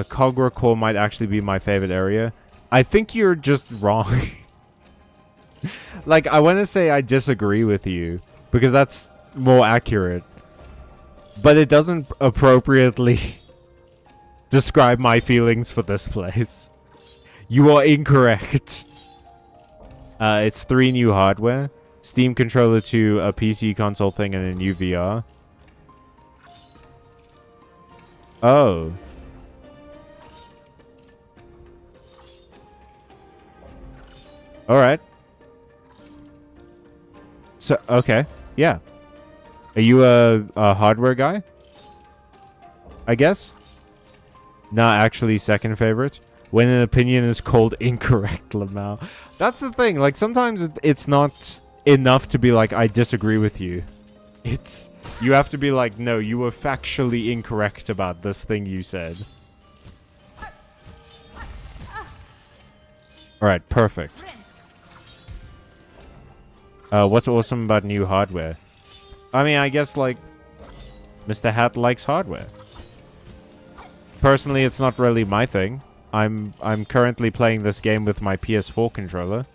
Cogra Core might actually be my favorite area. I think you're just wrong. Like, I want to say I disagree with you, because that's more accurate. But it doesn't appropriately describe my feelings for this place. You are incorrect. It's 3 new hardware. Steam controller to a PC console thing and a new VR. Oh. Alright. So, okay. Yeah. Are you a hardware guy? I guess? Not actually second favorite. When an opinion is called incorrect, Lamau. That's the thing. Like, sometimes it's not enough to be like, I disagree with you. It's... You have to be like, no, you were factually incorrect about this thing you said. Alright, perfect. What's awesome about new hardware? I mean, I guess, like, Mr. Hat likes hardware. Personally, it's not really my thing. I'm currently playing this game with my PS4 controller.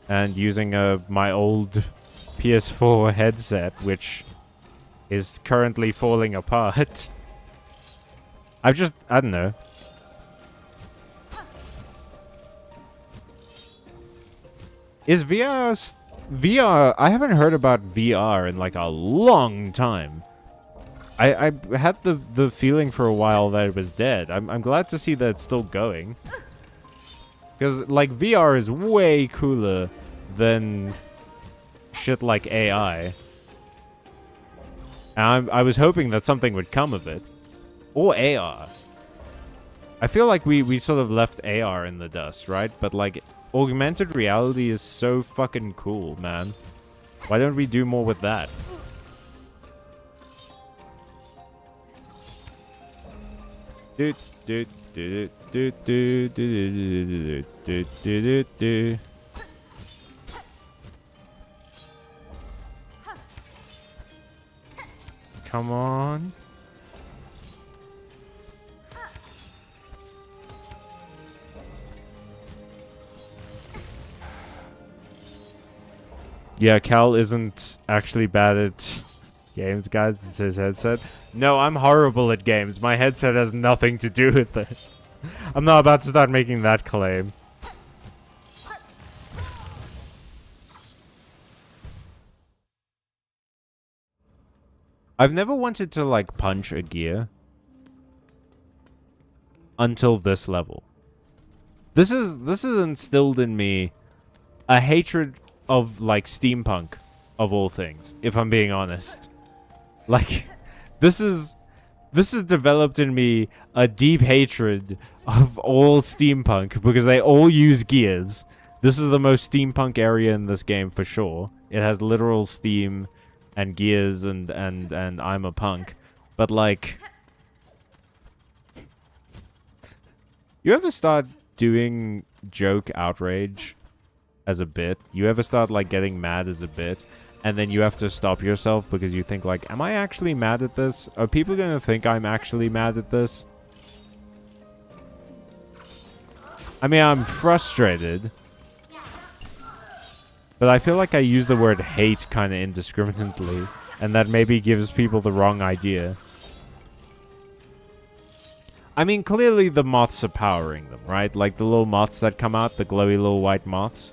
And using my old PS4 headset, which is currently falling apart. I don't know. Is VR, I haven't heard about VR in like a long time. I had the feeling for a while that it was dead. I'm glad to see that it's still going. Because like VR is way cooler than shit like AI. And I was hoping that something would come of it. Or AR. I feel like we sort of left AR in the dust, right? But like, augmented reality is so fucking cool, man. Why don't we do more with that? Come on. Yeah, Cal isn't actually bad at games, guys. It's his headset. No, I'm horrible at games. My headset has nothing to do with it. I'm not about to start making that claim. I've never wanted to, like, punch a gear until this level. This is instilled in me a hatred of, like, steampunk, of all things, if I'm being honest. Like, this is developed in me a deep hatred of all steampunk, because they all use gears. This is the most steampunk area in this game, for sure. It has literal steam and gears and I'm a punk. But, like, you ever start doing joke outrage as a bit? You ever start, like, getting mad as a bit, and then you have to stop yourself because you think, like, am I actually mad at this? Are people gonna think I'm actually mad at this? I mean, I'm frustrated, but I feel like I use the word hate kind of indiscriminately, and that maybe gives people the wrong idea. I mean, clearly the moths are powering them, right? Like, the little moths that come out, the glowy little white moths.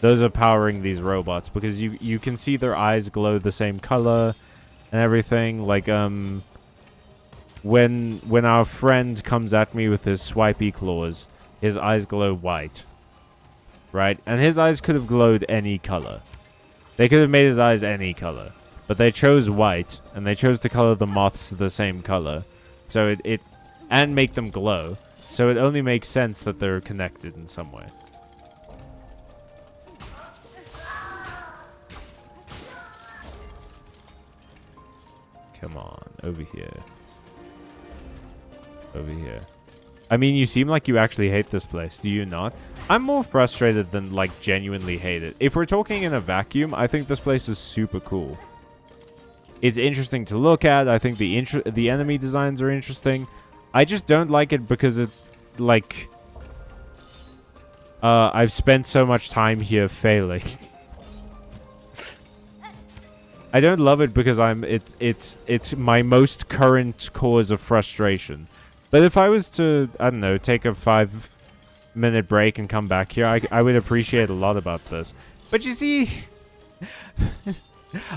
Those are powering these robots, because you can see their eyes glow the same color and everything. Like, when our friend comes at me with his swipey claws, his eyes glow white, right? And his eyes could have glowed any color. They could have made his eyes any color, but they chose white, and they chose to color the moths the same color. So it and make them glow. So it only makes sense that they're connected in some way. Come on, over here. Over here. I mean, you seem like you actually hate this place, do you not? I'm more frustrated than, like, genuinely hate it. If we're talking in a vacuum, I think this place is super cool. It's interesting to look at. I think the enemy designs are interesting. I just don't like it because it's, like, I've spent so much time here failing. I don't love it because it's my most current cause of frustration. But if I was to, I don't know, take a 5-minute break and come back here, I would appreciate a lot about this. But you see,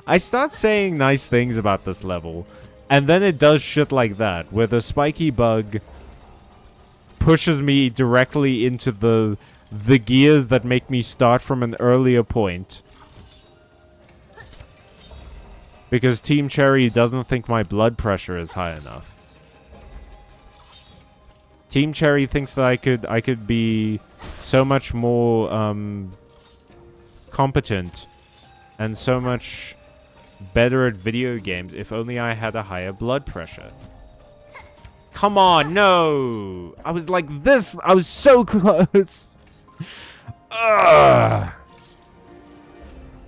I start saying nice things about this level, and then it does shit like that, where the spiky bug pushes me directly into the gears that make me start from an earlier point. Because Team Cherry doesn't think my blood pressure is high enough. Team Cherry thinks that I could be so much more competent and so much better at video games if only I had a higher blood pressure. Come on, no! I was like this! I was so close! Ugh.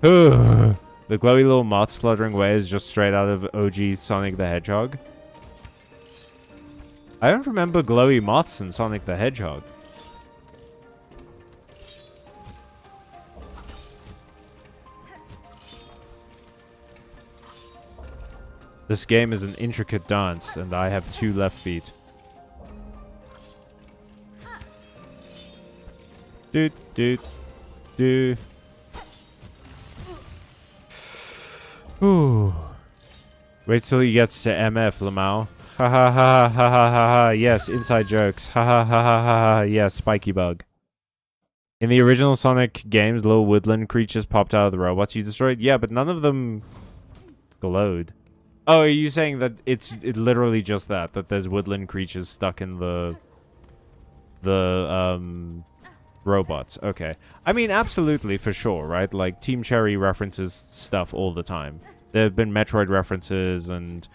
Ugh. The glowy little moths fluttering away is just straight out of OG Sonic the Hedgehog. I don't remember glowy moths in Sonic the Hedgehog. This game is an intricate dance, and I have 2 left feet. Doot, doot, doot. Ooh. Wait till he gets to MF, Lamau. Ha ha ha ha ha ha ha. Yes, inside jokes. Ha ha ha ha ha ha. Yes, spiky bug. In the original Sonic games, little woodland creatures popped out of the robots you destroyed. Yeah, but none of them glowed. Oh, are you saying that it's literally just that there's woodland creatures stuck in the robots? Okay. I mean, absolutely, for sure, right? Like, Team Cherry references stuff all the time. There have been Metroid references and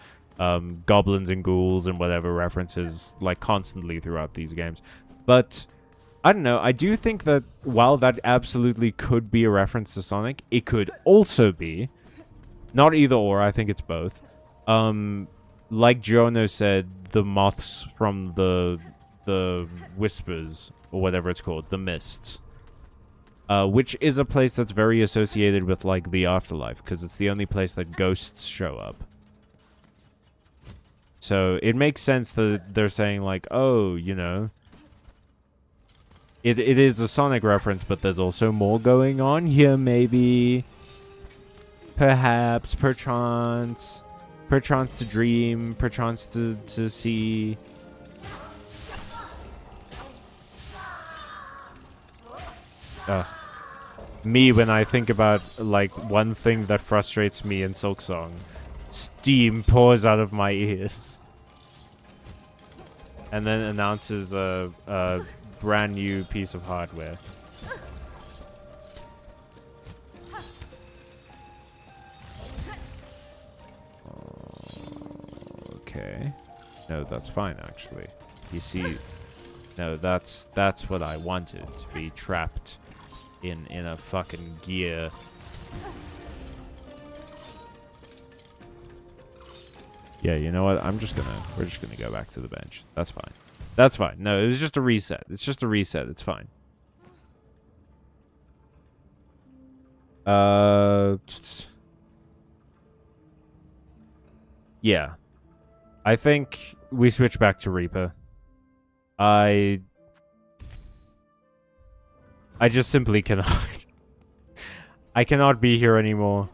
goblins and ghouls and whatever references, like, constantly throughout these games. But I don't know. I do think that while that absolutely could be a reference to Sonic, it could also be not either or. I think it's both. Like Jono said, the moths from the whispers, or whatever it's called, the mists. which is a place that's very associated with, like, the afterlife, because it's the only place that ghosts show up. So it makes sense that they're saying, like, oh, you know, it is a Sonic reference, but there's also more going on here, maybe. Perhaps, perchance to dream, perchance to see. Me, when I think about, like, one thing that frustrates me in Silksong, steam pours out of my ears. And then announces a brand new piece of hardware. Okay. No, that's fine, actually. You see, no, that's what I wanted, to be trapped in a fucking gear. Yeah, you know what? We're just gonna go back to the bench. That's fine. That's fine. No, it was just a reset. It's just a reset. It's fine. Yeah. I think we switch back to Reaper. I just simply cannot. I cannot be here anymore.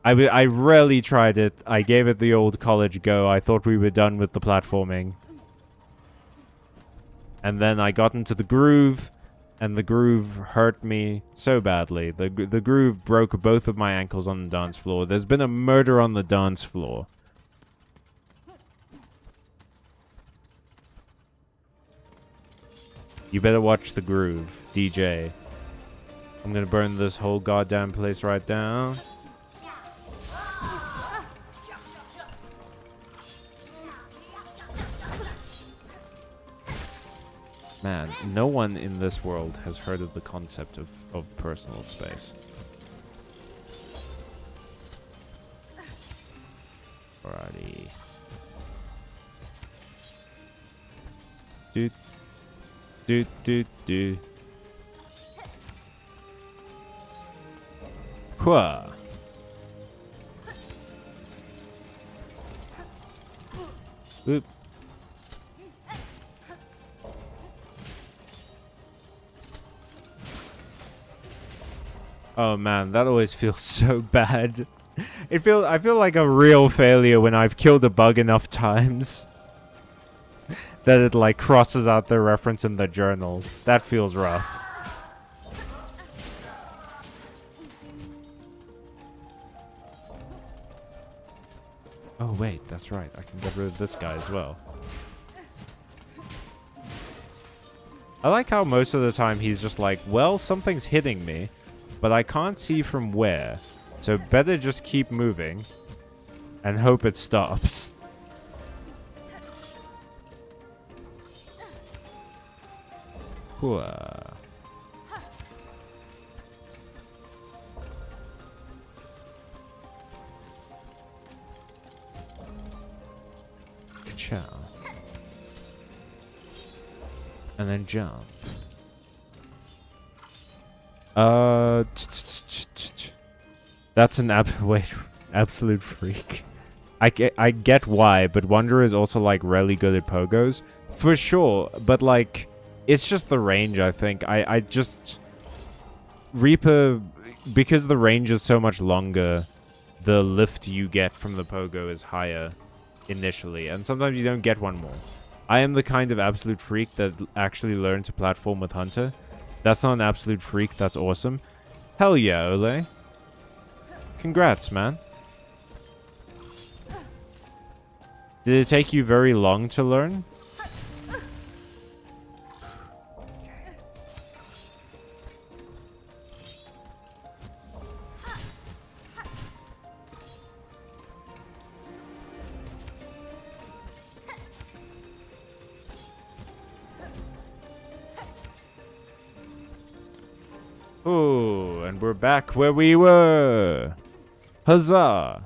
I really tried it. I gave it the old college go. I thought we were done with the platforming. And then I got into the groove, and the groove hurt me so badly. The groove broke both of my ankles on the dance floor. There's been a murder on the dance floor. You better watch the groove, DJ. I'm gonna burn this whole goddamn place right down. Man, no one in this world has heard of the concept of personal space. Alrighty. Do. Qua. Oop. Oh man, that always feels so bad. I feel like a real failure when I've killed a bug enough times that it like crosses out the reference in the journal. That feels rough. Oh wait, that's right. I can get rid of this guy as well. I like how most of the time he's just like, well, something's hitting me, but I can't see from where. So better just keep moving and hope it stops. Hooah. Ka-chow. And then jump. That's an absolute freak. I get why, but Wanderer is also like really good at pogos. For sure, but like, it's just the range, I think. I just... Reaper, because the range is so much longer, the lift you get from the pogo is higher initially, and sometimes you don't get one more. I am the kind of absolute freak that actually learned to platform with Hunter. That's not an absolute freak, that's awesome. Hell yeah, Ole. Congrats, man. Did it take you very long to learn? Oh, and we're back where we were. Huzzah.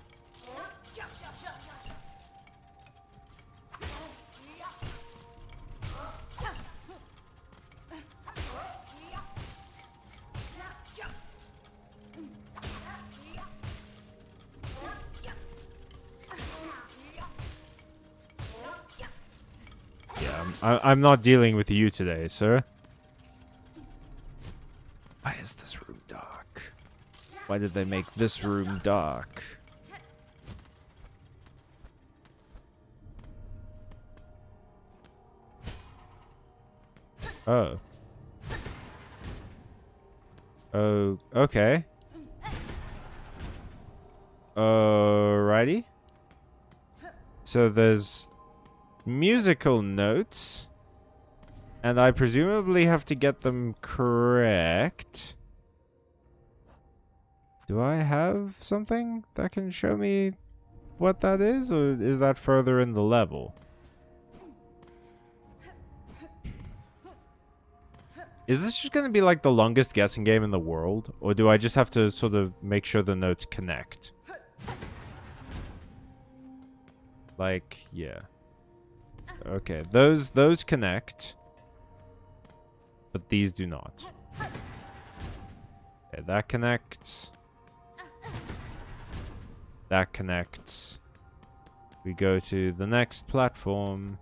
I'm not dealing with you today, sir. Why is this room dark? Why did they make this room dark? Oh. Oh, okay. Alrighty. So there's musical notes. And I presumably have to get them correct. Do I have something that can show me what that is? Or is that further in the level? Is this just going to be like the longest guessing game in the world? Or do I just have to sort of make sure the notes connect? Like, yeah. Okay, those connect. But these do not. Okay, that connects. That connects. We go to the next platform.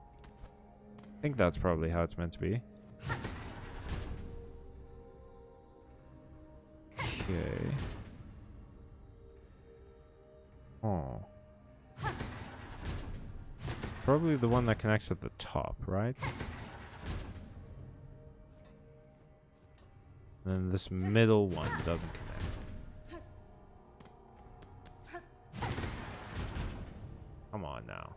I think that's probably how it's meant to be. Okay. Oh. Probably the one that connects with the top, right? And then this middle one doesn't connect. Come on now.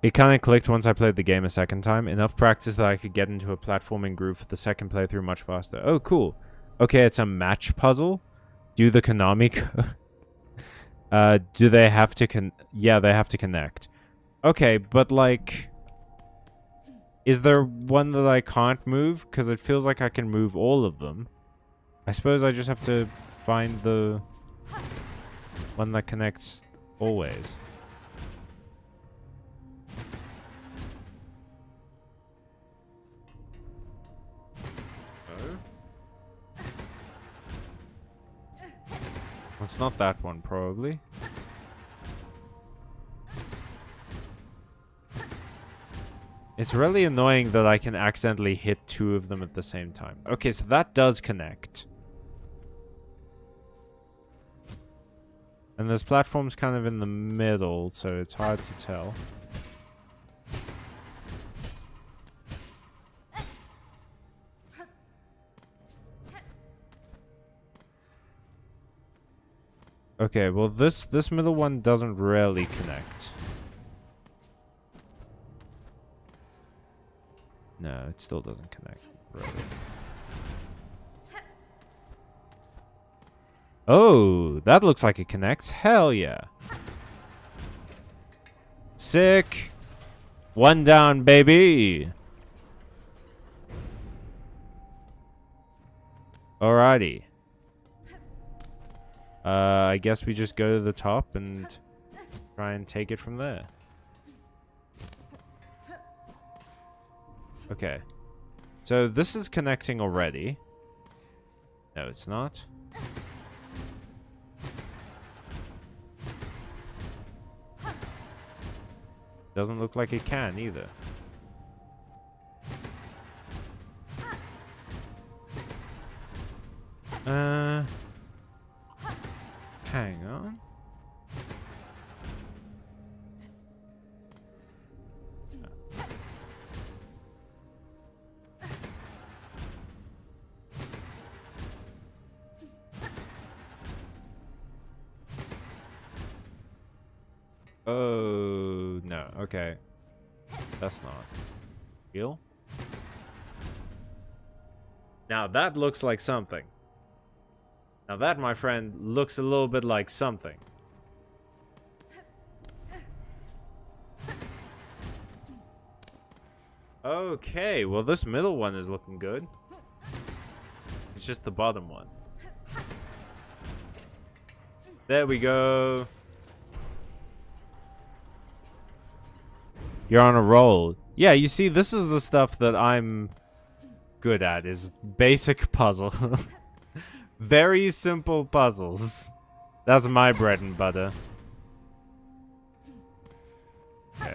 It kind of clicked once I played the game a second time. Enough practice that I could get into a platforming groove for the second playthrough much faster. Oh, cool. Okay, it's a match puzzle. Do the Konami do they have to yeah, they have to connect. Okay, but like... Is there one that I can't move? Because it feels like I can move all of them. I suppose I just have to find the one that connects always. It's not that one, probably. It's really annoying that I can accidentally hit two of them at the same time. Okay, so that does connect. And this platform's kind of in the middle, so it's hard to tell. Okay, well this middle one doesn't really connect. No, it still doesn't connect, really. Oh, that looks like it connects. Hell yeah. Sick. One down, baby. Alrighty. I guess we just go to the top and try and take it from there. Okay. So this is connecting already. No, it's not. Doesn't look like it can either. Hang on. Oh, no. Okay. That's not real. Now that looks like something. Now that, my friend, looks a little bit like something. Okay, well this middle one is looking good. It's just the bottom one. There we go. You're on a roll. Yeah, you see, this is the stuff that I'm good at, is basic puzzle. Very simple puzzles. That's my bread and butter. Okay.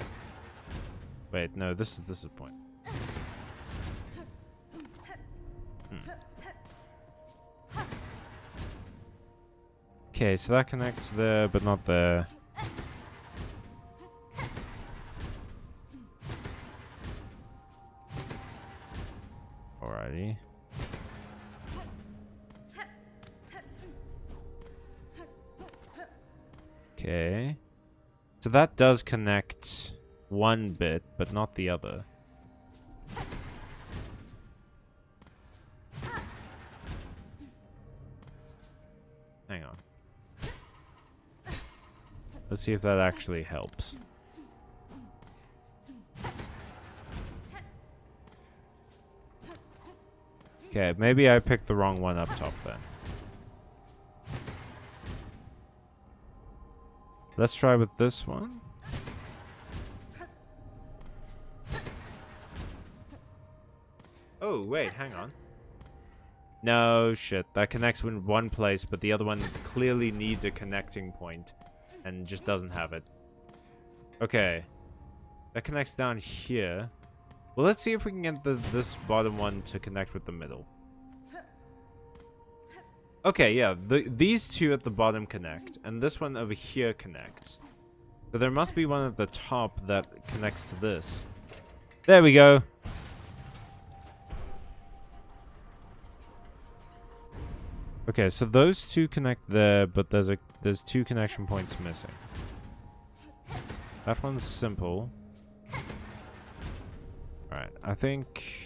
Wait, no, this is the point. Okay, so that connects there, but not there. Alrighty. Okay. So that does connect one bit, but not the other. Hang on. Let's see if that actually helps. Okay, maybe I picked the wrong one up top then. Let's try with this one. Oh, wait, hang on. No, shit. That connects in one place, but the other one clearly needs a connecting point and just doesn't have it. Okay. That connects down here. Well, let's see if we can get this bottom one to connect with the middle. Okay, yeah. These two at the bottom connect, and this one over here connects. So there must be one at the top that connects to this. There we go. Okay, so those two connect there, but there's two connection points missing. That one's simple. Alright, I think...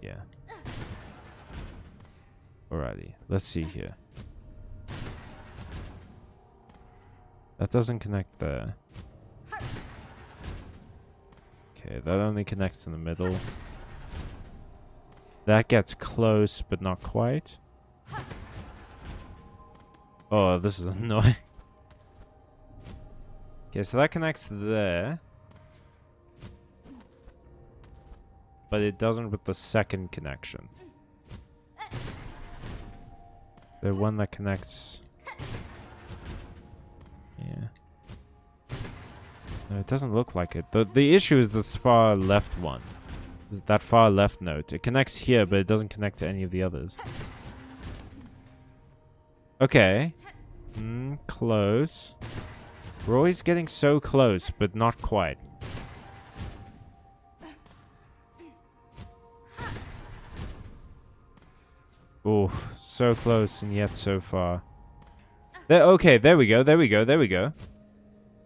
Yeah. Alrighty, let's see here. That doesn't connect there. Okay, that only connects in the middle. That gets close, but not quite. Oh, this is annoying. Okay, so that connects there. But it doesn't with the second connection. The one that connects... Yeah. No, it doesn't look like it. The issue is this far left one. That far left note. It connects here, but it doesn't connect to any of the others. Okay. Close. We're always getting so close, but not quite. Oh, so close and yet so far. There, okay, there we go, there we go, there we go.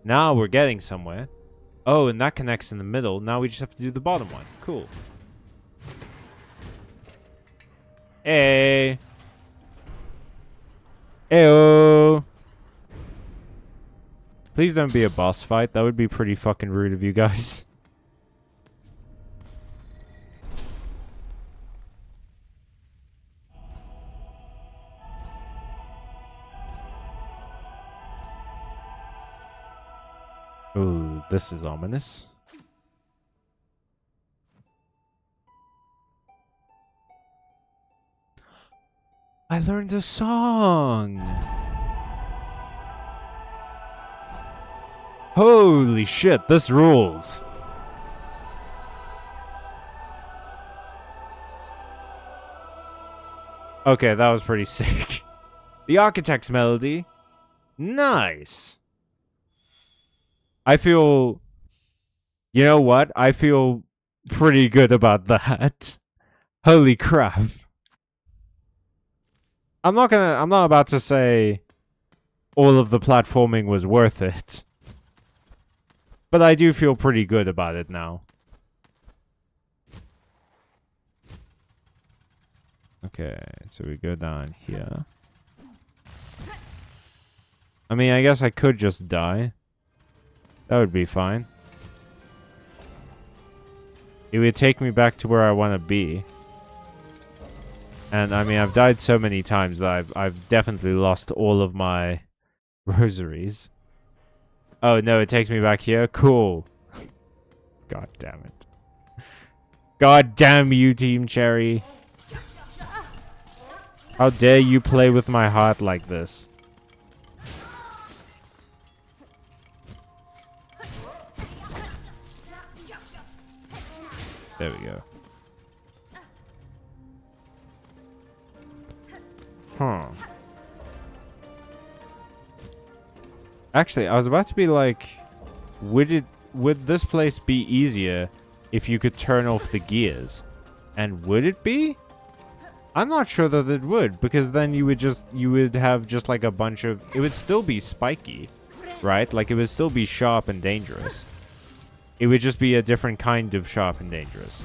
Now we're getting somewhere. Oh, and that connects in the middle. Now we just have to do the bottom one. Cool. Hey. Eyo. Please don't be a boss fight. That would be pretty fucking rude of you guys. Oh, this is ominous. I learned a song. Holy shit, this rules. Okay, that was pretty sick. The Architect's Melody. Nice. I feel... You know what? I feel pretty good about that. Holy crap. I'm not about to say all of the platforming was worth it. But I do feel pretty good about it now. Okay, so we go down here. I mean, I guess I could just die. That would be fine. It would take me back to where I want to be. And I mean, I've died so many times that I've definitely lost all of my rosaries. Oh no, it takes me back here? Cool. God damn it. God damn you, Team Cherry. How dare you play with my heart like this? There we go. Huh. Actually, I was about to be like, would this place be easier if you could turn off the gears? And would it be? I'm not sure that it would, because then you would have just like a bunch of, it would still be spiky, right? Like it would still be sharp and dangerous. It would just be a different kind of sharp and dangerous.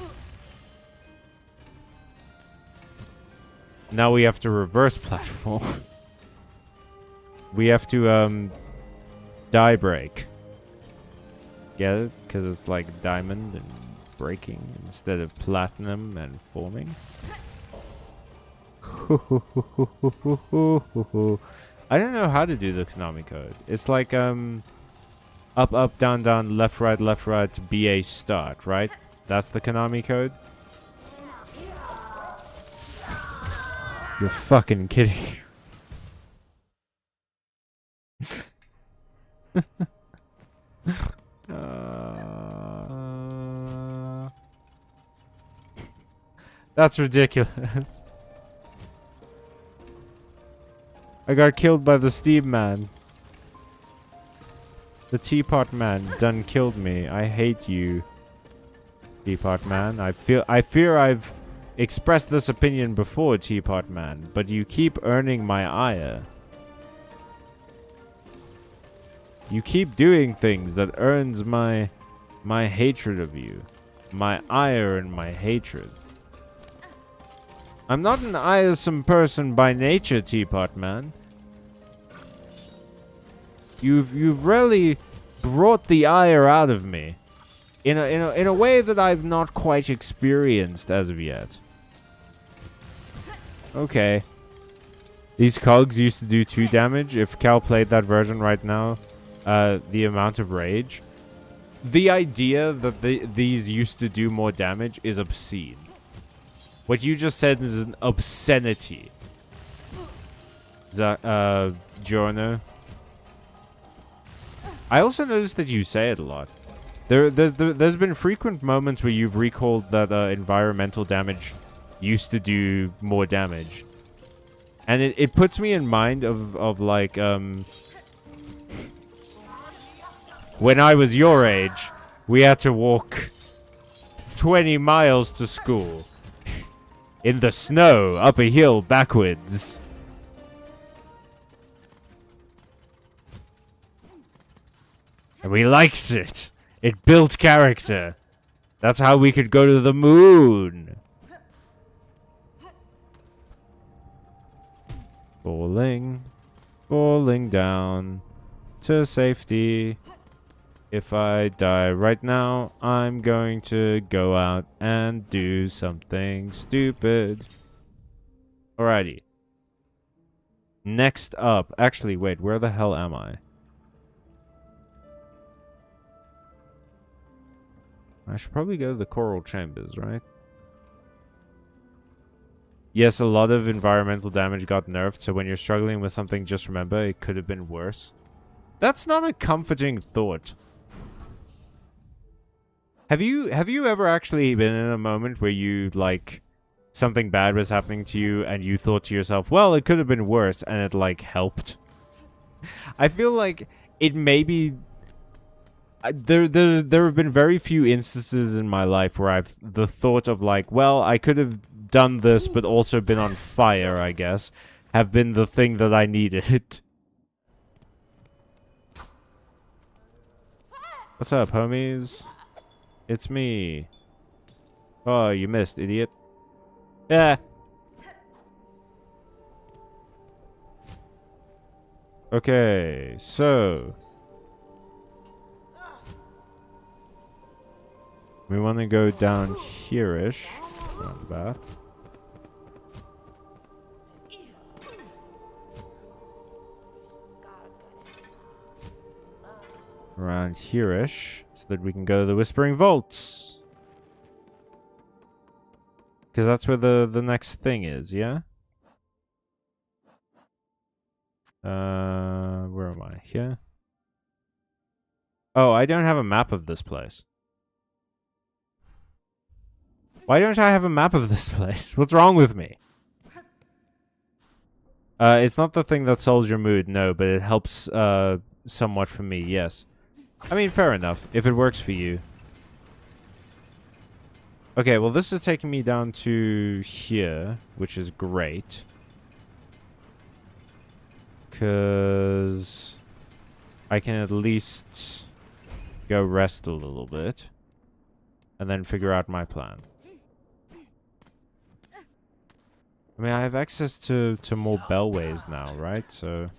Now we have to reverse platform. We have to die break. Get it? Because it's like diamond and breaking instead of platinum and forming. I don't know how to do the Konami code. It's like up, up, down, down, left, right, BA start, right? That's the Konami code. You're fucking kidding. That's ridiculous. I got killed by the Steam Man. The Teapot Man done killed me. I hate you, Teapot Man. I fear I've expressed this opinion before, Teapot Man, but you keep earning my ire. You keep doing things that earns my hatred of you. My ire and my hatred. I'm not an iresome person by nature, Teapot Man. You've really brought the ire out of me. In a way that I've not quite experienced as of yet. Okay. These cogs used to do 2 damage. If Cal played that version right now, the amount of rage. The idea that these used to do more damage is obscene. What you just said is an obscenity. Giorno. I also noticed that you say it a lot. There's been frequent moments where you've recalled that environmental damage used to do more damage. And it puts me in mind of like, when I was your age, we had to walk 20 miles to school. In the snow, up a hill, backwards. And we liked it. It built character. That's how we could go to the moon. Falling down to safety. If I die right now, I'm going to go out and do something stupid. Alrighty. Next up. Actually, wait, where the hell am I? I should probably go to the coral chambers, right? Yes, a lot of environmental damage got nerfed, so when you're struggling with something, just remember it could have been worse. That's not a comforting thought. Have you ever actually been in a moment where you, like, something bad was happening to you and you thought to yourself, well, it could have been worse, and it, like, helped? I feel like it may be... There have been very few instances in my life where the thought of, like, well, I could have done this but also been on fire, I guess, have been the thing that I needed. What's up, homies? It's me. Oh, you missed, idiot. Yeah. Okay, so... we want to go down here-ish. Not bad. Around here-ish. So that we can go to the Whispering Vaults. Because that's where the next thing is, yeah? Where am I? Here? Oh, I don't have a map of this place. Why don't I have a map of this place? What's wrong with me? It's not the thing that solves your mood, no, but it helps, somewhat for me, yes. I mean, fair enough, if it works for you. Okay, well, this is taking me down to here, which is great. Because I can at least go rest a little bit. And then figure out my plan. I mean, I have access to more bellways now, right? So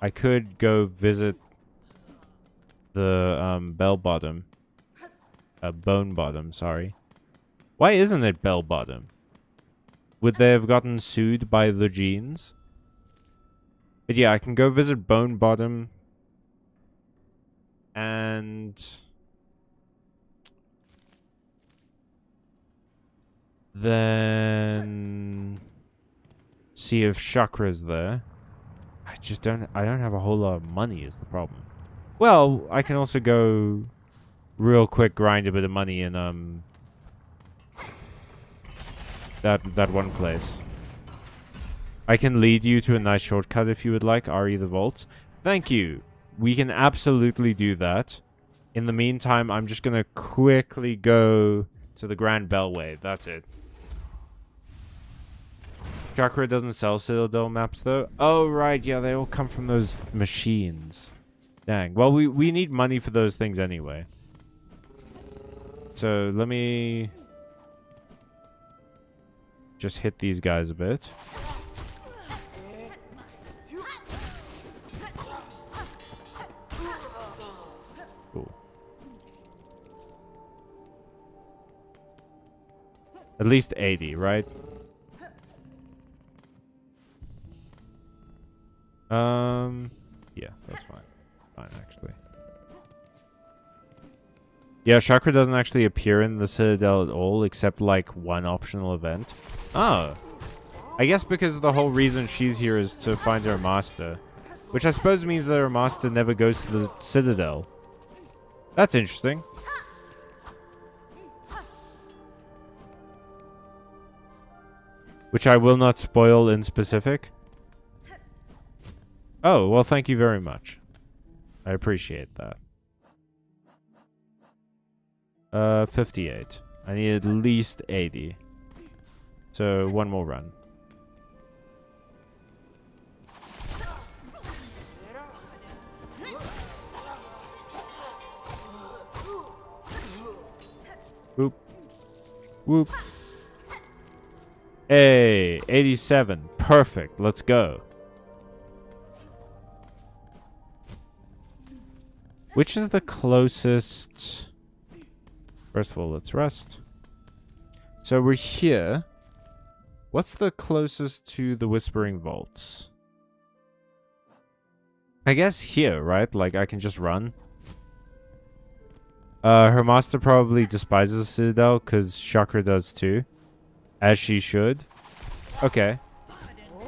I could go visit the bell bottom. Bone bottom, sorry. Why isn't it bell bottom? Would they have gotten sued by the genes? But yeah, I can go visit Bone Bottom. And then see if Chakra's there. I don't have a whole lot of money is the problem. Well, I can also go real quick grind a bit of money in that one place. I can lead you to a nice shortcut if you would like, RE the Vaults. Thank you. We can absolutely do that. In the meantime, I'm just gonna quickly go to the Grand Bellway. That's it. Chakra doesn't sell Citadel maps though. Oh right, yeah, they all come from those machines. Dang. Well, we need money for those things anyway. So let me just hit these guys a bit. Cool. At least 80, right? Yeah, that's fine. Fine, actually. Yeah, Chakra doesn't actually appear in the Citadel at all, except like one optional event. Oh. I guess because the whole reason she's here is to find her master. Which I suppose means that her master never goes to the Citadel. That's interesting. Which I will not spoil in specific. Oh, well, thank you very much. I appreciate that. 58. I need at least 80. So, one more run. Whoop. Whoop. Hey, 87. Perfect. Let's go. Which is the closest? First of all, let's rest. So we're here. What's the closest to the Whispering Vaults? I guess here, right? Like, I can just run. Her master probably despises the Citadel, because Chakra does too. As she should. Okay.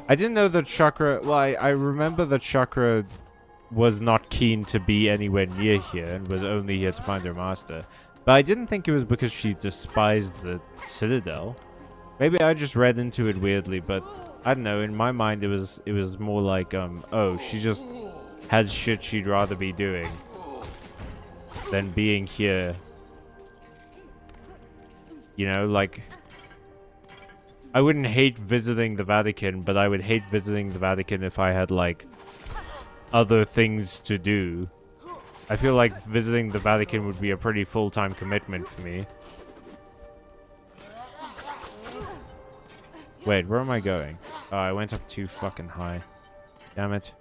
I didn't know that Chakra... Well, I remember that Chakra was not keen to be anywhere near here and was only here to find her master. But I didn't think it was because she despised the Citadel. Maybe I just read into it weirdly, but I don't know. In my mind, it was more like, oh, she just has shit she'd rather be doing than being here. You know, like, I wouldn't hate visiting the Vatican, but I would hate visiting the Vatican if I had, like, other things to do. I feel like visiting the Vatican would be a pretty full-time commitment for me. Wait, where am I going? Oh, I went up too fucking high. Damn it.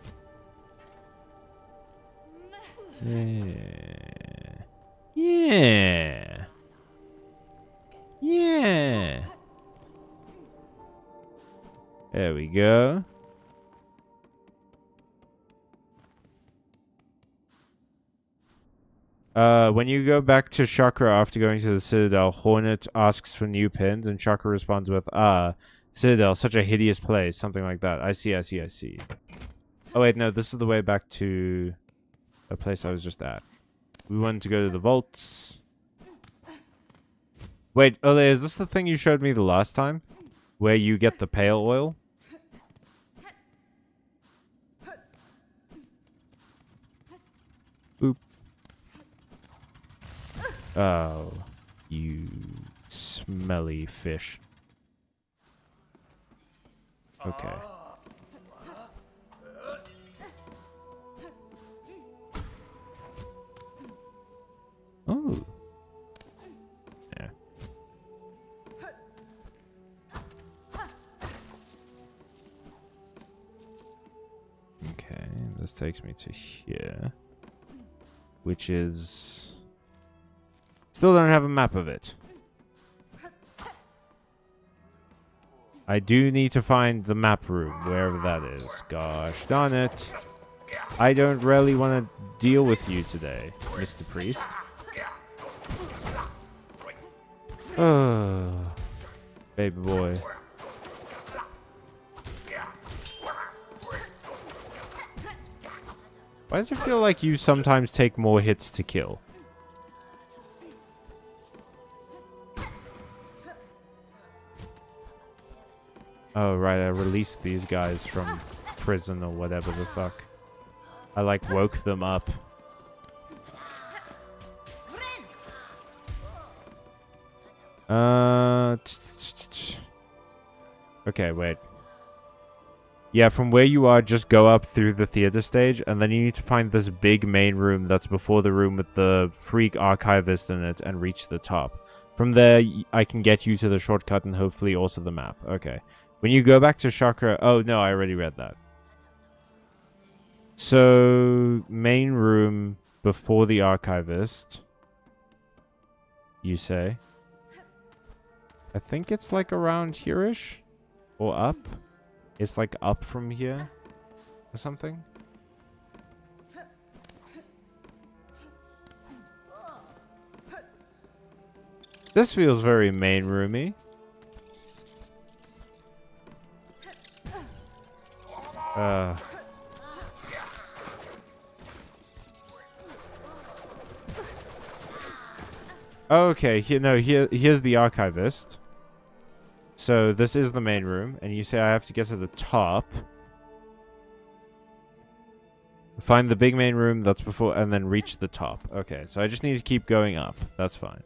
Yeah. Yeah. Yeah. There we go. When you go back to Chakra after going to the Citadel, Hornet asks for new pins, and Chakra responds with, Citadel, such a hideous place. Something like that. I see. Oh, wait, no, this is the way back to a place I was just at. We wanted to go to the vaults. Wait, Ole, is this the thing you showed me the last time? Where you get the pale oil? Boop. Oh, you smelly fish. Okay. Oh. Yeah. Okay, this takes me to here. Which is... Still don't have a map of it. I do need to find the map room, wherever that is. Gosh darn it. I don't really want to deal with you today, Mr. Priest. Oh, baby boy. Why does it feel like you sometimes take more hits to kill? Oh, right, I released these guys from prison or whatever the fuck. I, like, woke them up. Okay, wait. Yeah, from where you are, just go up through the theater stage, and then you need to find this big main room that's before the room with the freak archivist in it, and reach the top. From there, I can get you to the shortcut and hopefully also the map. Okay. When you go back to Chakra... Oh, no, I already read that. So, main room before the archivist, you say. I think it's like around here-ish? Or up? It's like up from here? Or something? This feels very main roomy. Okay, here's the archivist. So this is the main room, and you say I have to get to the top. Find the big main room that's before, and then reach the top. Okay, so I just need to keep going up. That's fine.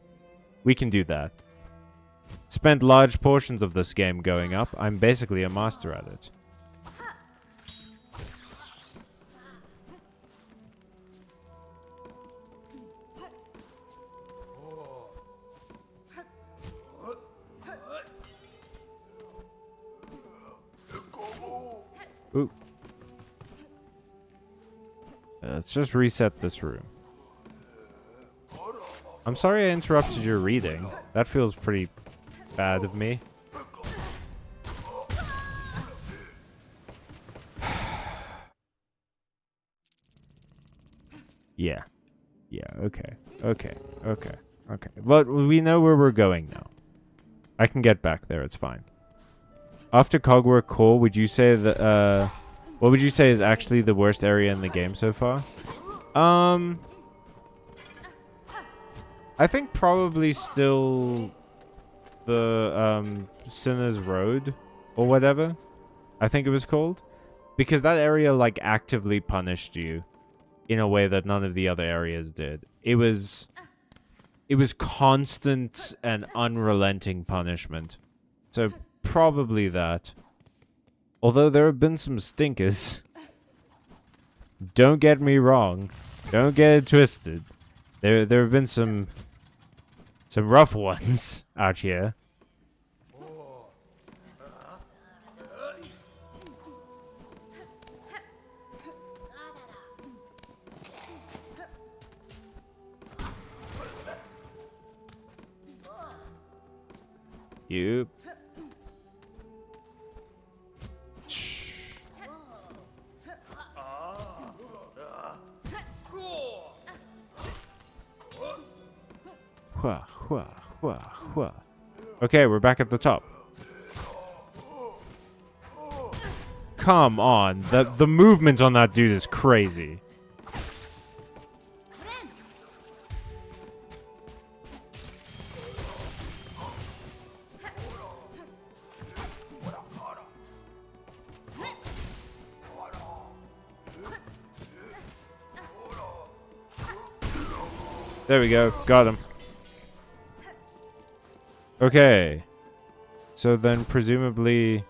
We can do that. Spent large portions of this game going up. I'm basically a master at it. Ooh. Let's just reset this room. I'm sorry I interrupted your reading. That feels pretty bad of me. Yeah. Yeah, okay. Okay. But we know where we're going now. I can get back there, it's fine. After Cogwork Core, would you say that, what would you say is actually the worst area in the game so far? I think probably still the, Sinner's Road, or whatever, I think it was called. Because that area, like, actively punished you in a way that none of the other areas did. It was constant and unrelenting punishment. So, probably that. Although there have been some stinkers. Don't get me wrong. Don't get it twisted. There have been some rough ones out here. Yep. Hua, hua, hua, hua. Okay, we're back at the top. Come on. The movement on that dude is crazy. There we go. Got him. Okay. So then presumably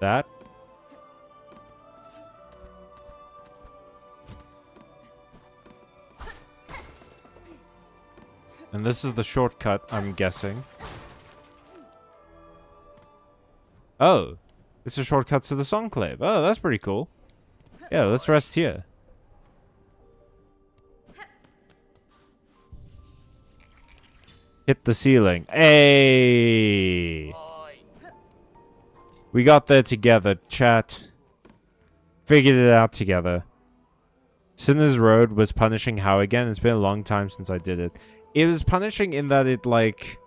that. And this is the shortcut, I'm guessing. Oh. It's a shortcut to the Songclave. Oh, that's pretty cool. Yeah, let's rest here. Hit the ceiling. Hey! We got there together, chat. Figured it out together. Sinner's Road was punishing how again? It's been a long time since I did it. It was punishing in that it, like...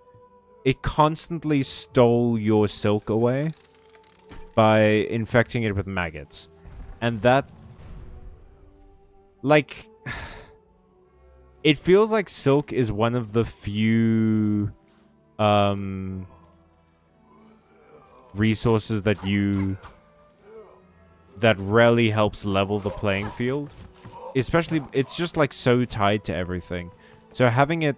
It constantly stole your silk away by infecting it with maggots. And that... Like... It feels like silk is one of the few resources that rarely helps level the playing field. Especially, it's just like so tied to everything. So having it,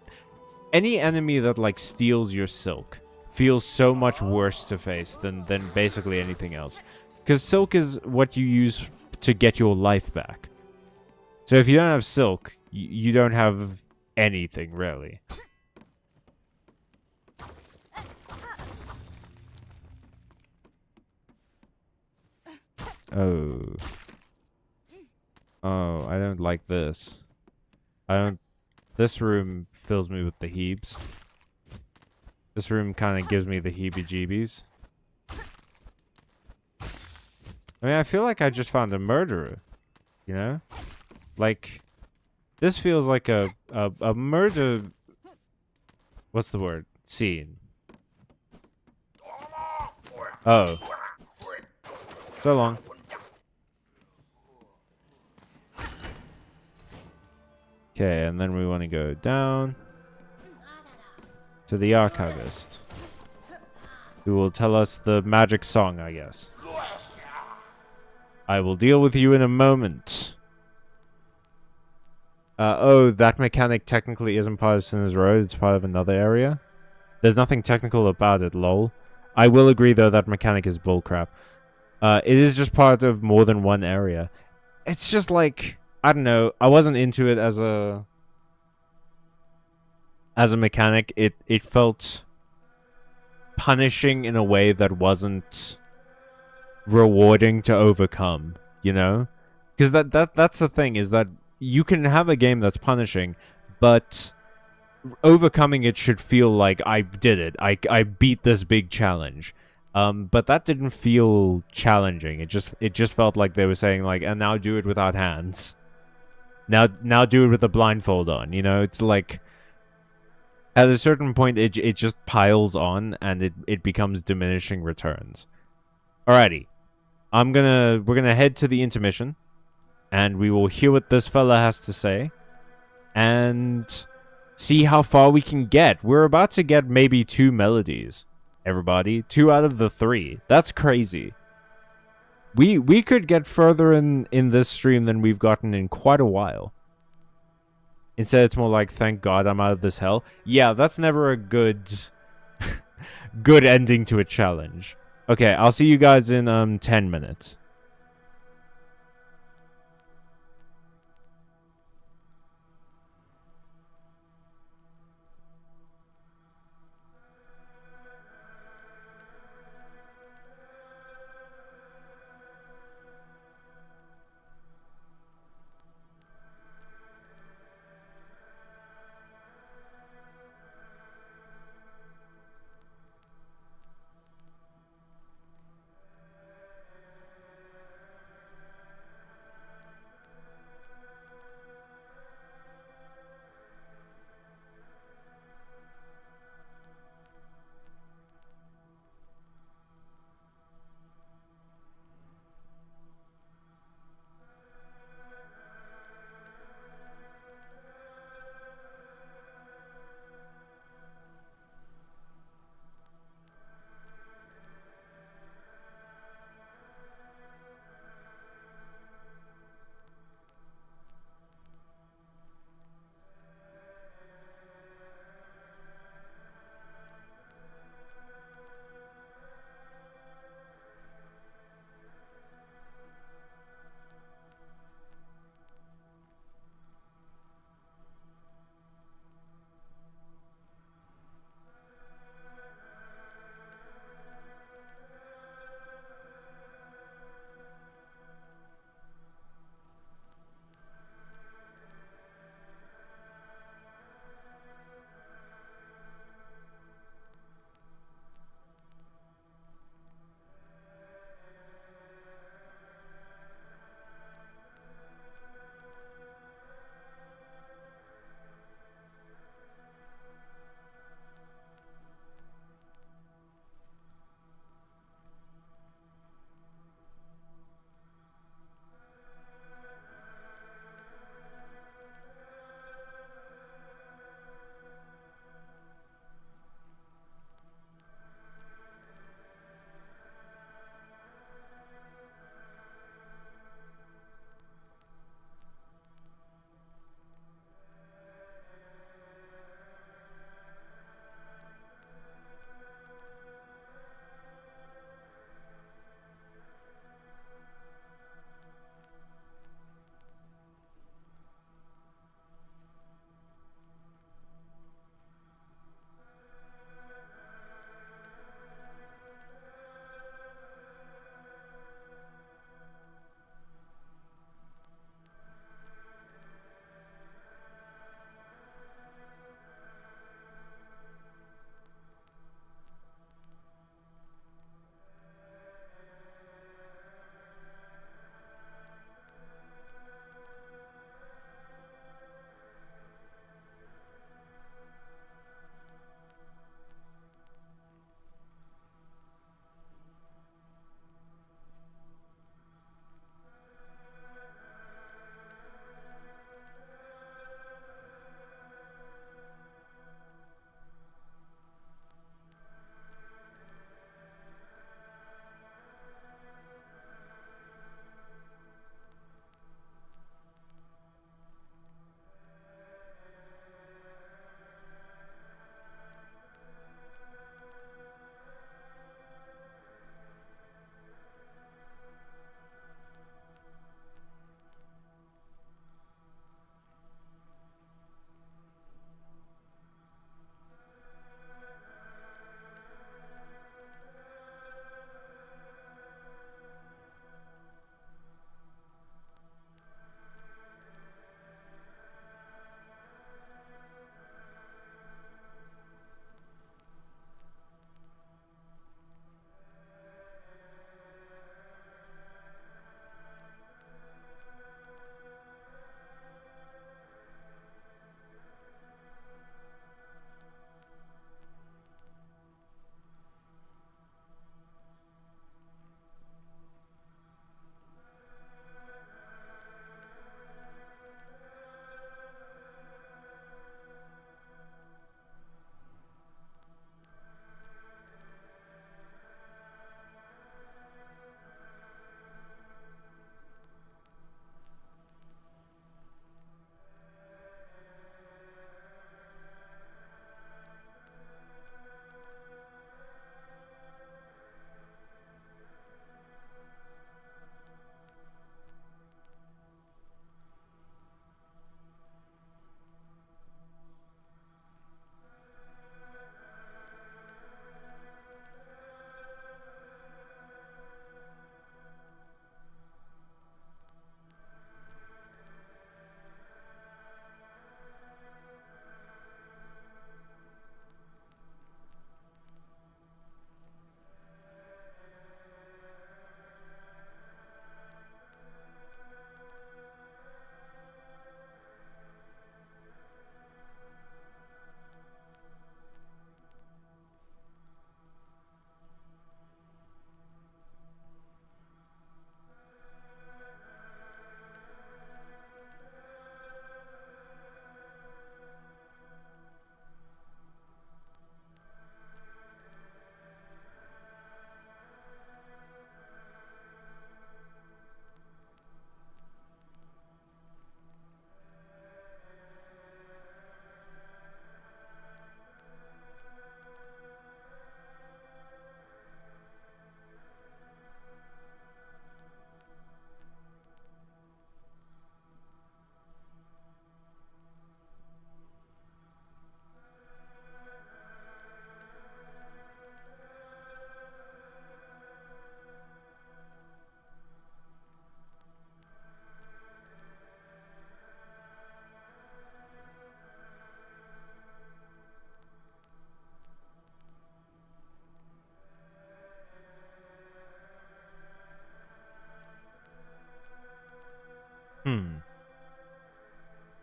any enemy that like steals your silk feels so much worse to face than basically anything else. Because silk is what you use to get your life back. So if you don't have silk, you don't have anything, really. Oh. Oh, I don't like this. This room fills me with the heebs. This room kind of gives me the heebie-jeebies. I mean, I feel like I just found a murderer. You know? Like... This feels like a murder... What's the word? Scene. Oh. So long. Okay, and then we want to go down to the archivist, who will tell us the magic song, I guess. I will deal with you in a moment. Oh, that mechanic technically isn't part of Sinner's Road. It's part of another area. There's nothing technical about it, lol. I will agree, though, that mechanic is bullcrap. It is just part of more than one area. It's just like, I don't know. I wasn't into it as a mechanic. It felt punishing in a way that wasn't rewarding to overcome, you know? Because that's the thing, is that you can have a game that's punishing, but overcoming it should feel like I did it. I beat this big challenge. But that didn't feel challenging. It just felt like they were saying like, and now do it without hands. Now do it with a blindfold on. You know, it's like at a certain point it just piles on and it becomes diminishing returns. Alrighty. We're gonna head to the intermission. And we will hear what this fella has to say. And see how far we can get. We're about to get maybe 2 melodies. Everybody. 2 out of the 3. That's crazy. We could get further in this stream than we've gotten in quite a while. Instead, it's more like, thank God I'm out of this hell. Yeah, that's never a good... good ending to a challenge. Okay, I'll see you guys in 10 minutes.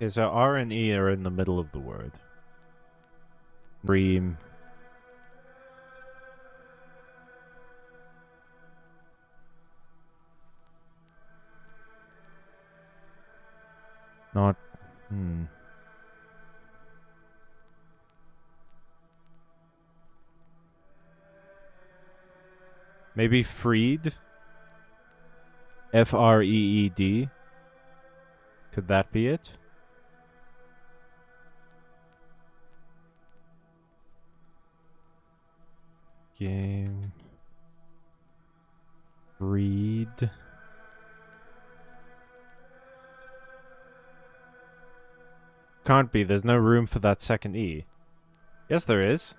Okay, so R and E are in the middle of the word. Ream. Not. Maybe freed? F-R-E-E-D? Could that be it? Game. Freed. Can't be. There's no room for that second E. Yes, there is.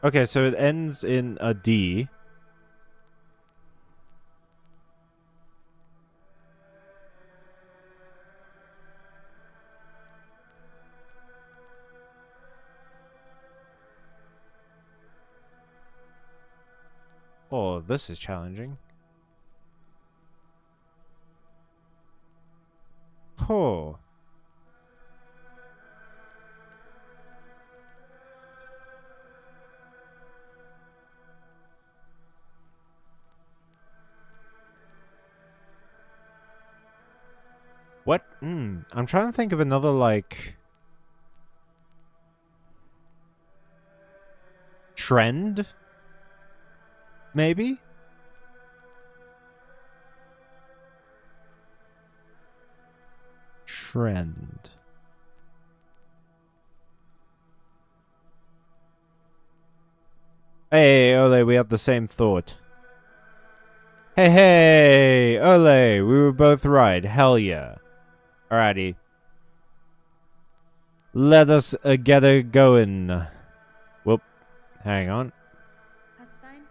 Okay, so it ends in a D. Oh, this is challenging. Oh. What? I'm trying to think of another, like... trend? Maybe? Trend. Hey, Ole, we had the same thought. Hey, Ole, we were both right. Hell yeah. Alrighty. Let us get it going. Whoop. Hang on. That's fine.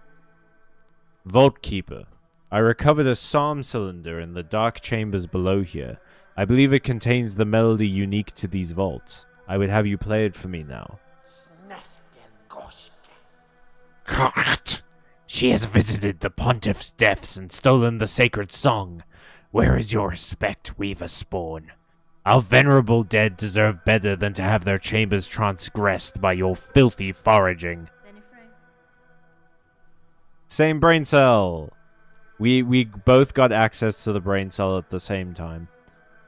Vault Keeper. I recovered a psalm cylinder in the dark chambers below here. I believe it contains the melody unique to these vaults. I would have you play it for me now. Correct. She has visited the pontiff's depths and stolen the sacred song. Where is your respect, Weaver Spawn? Our venerable dead deserve better than to have their chambers transgressed by your filthy foraging. Same brain cell. We both got access to the brain cell at the same time.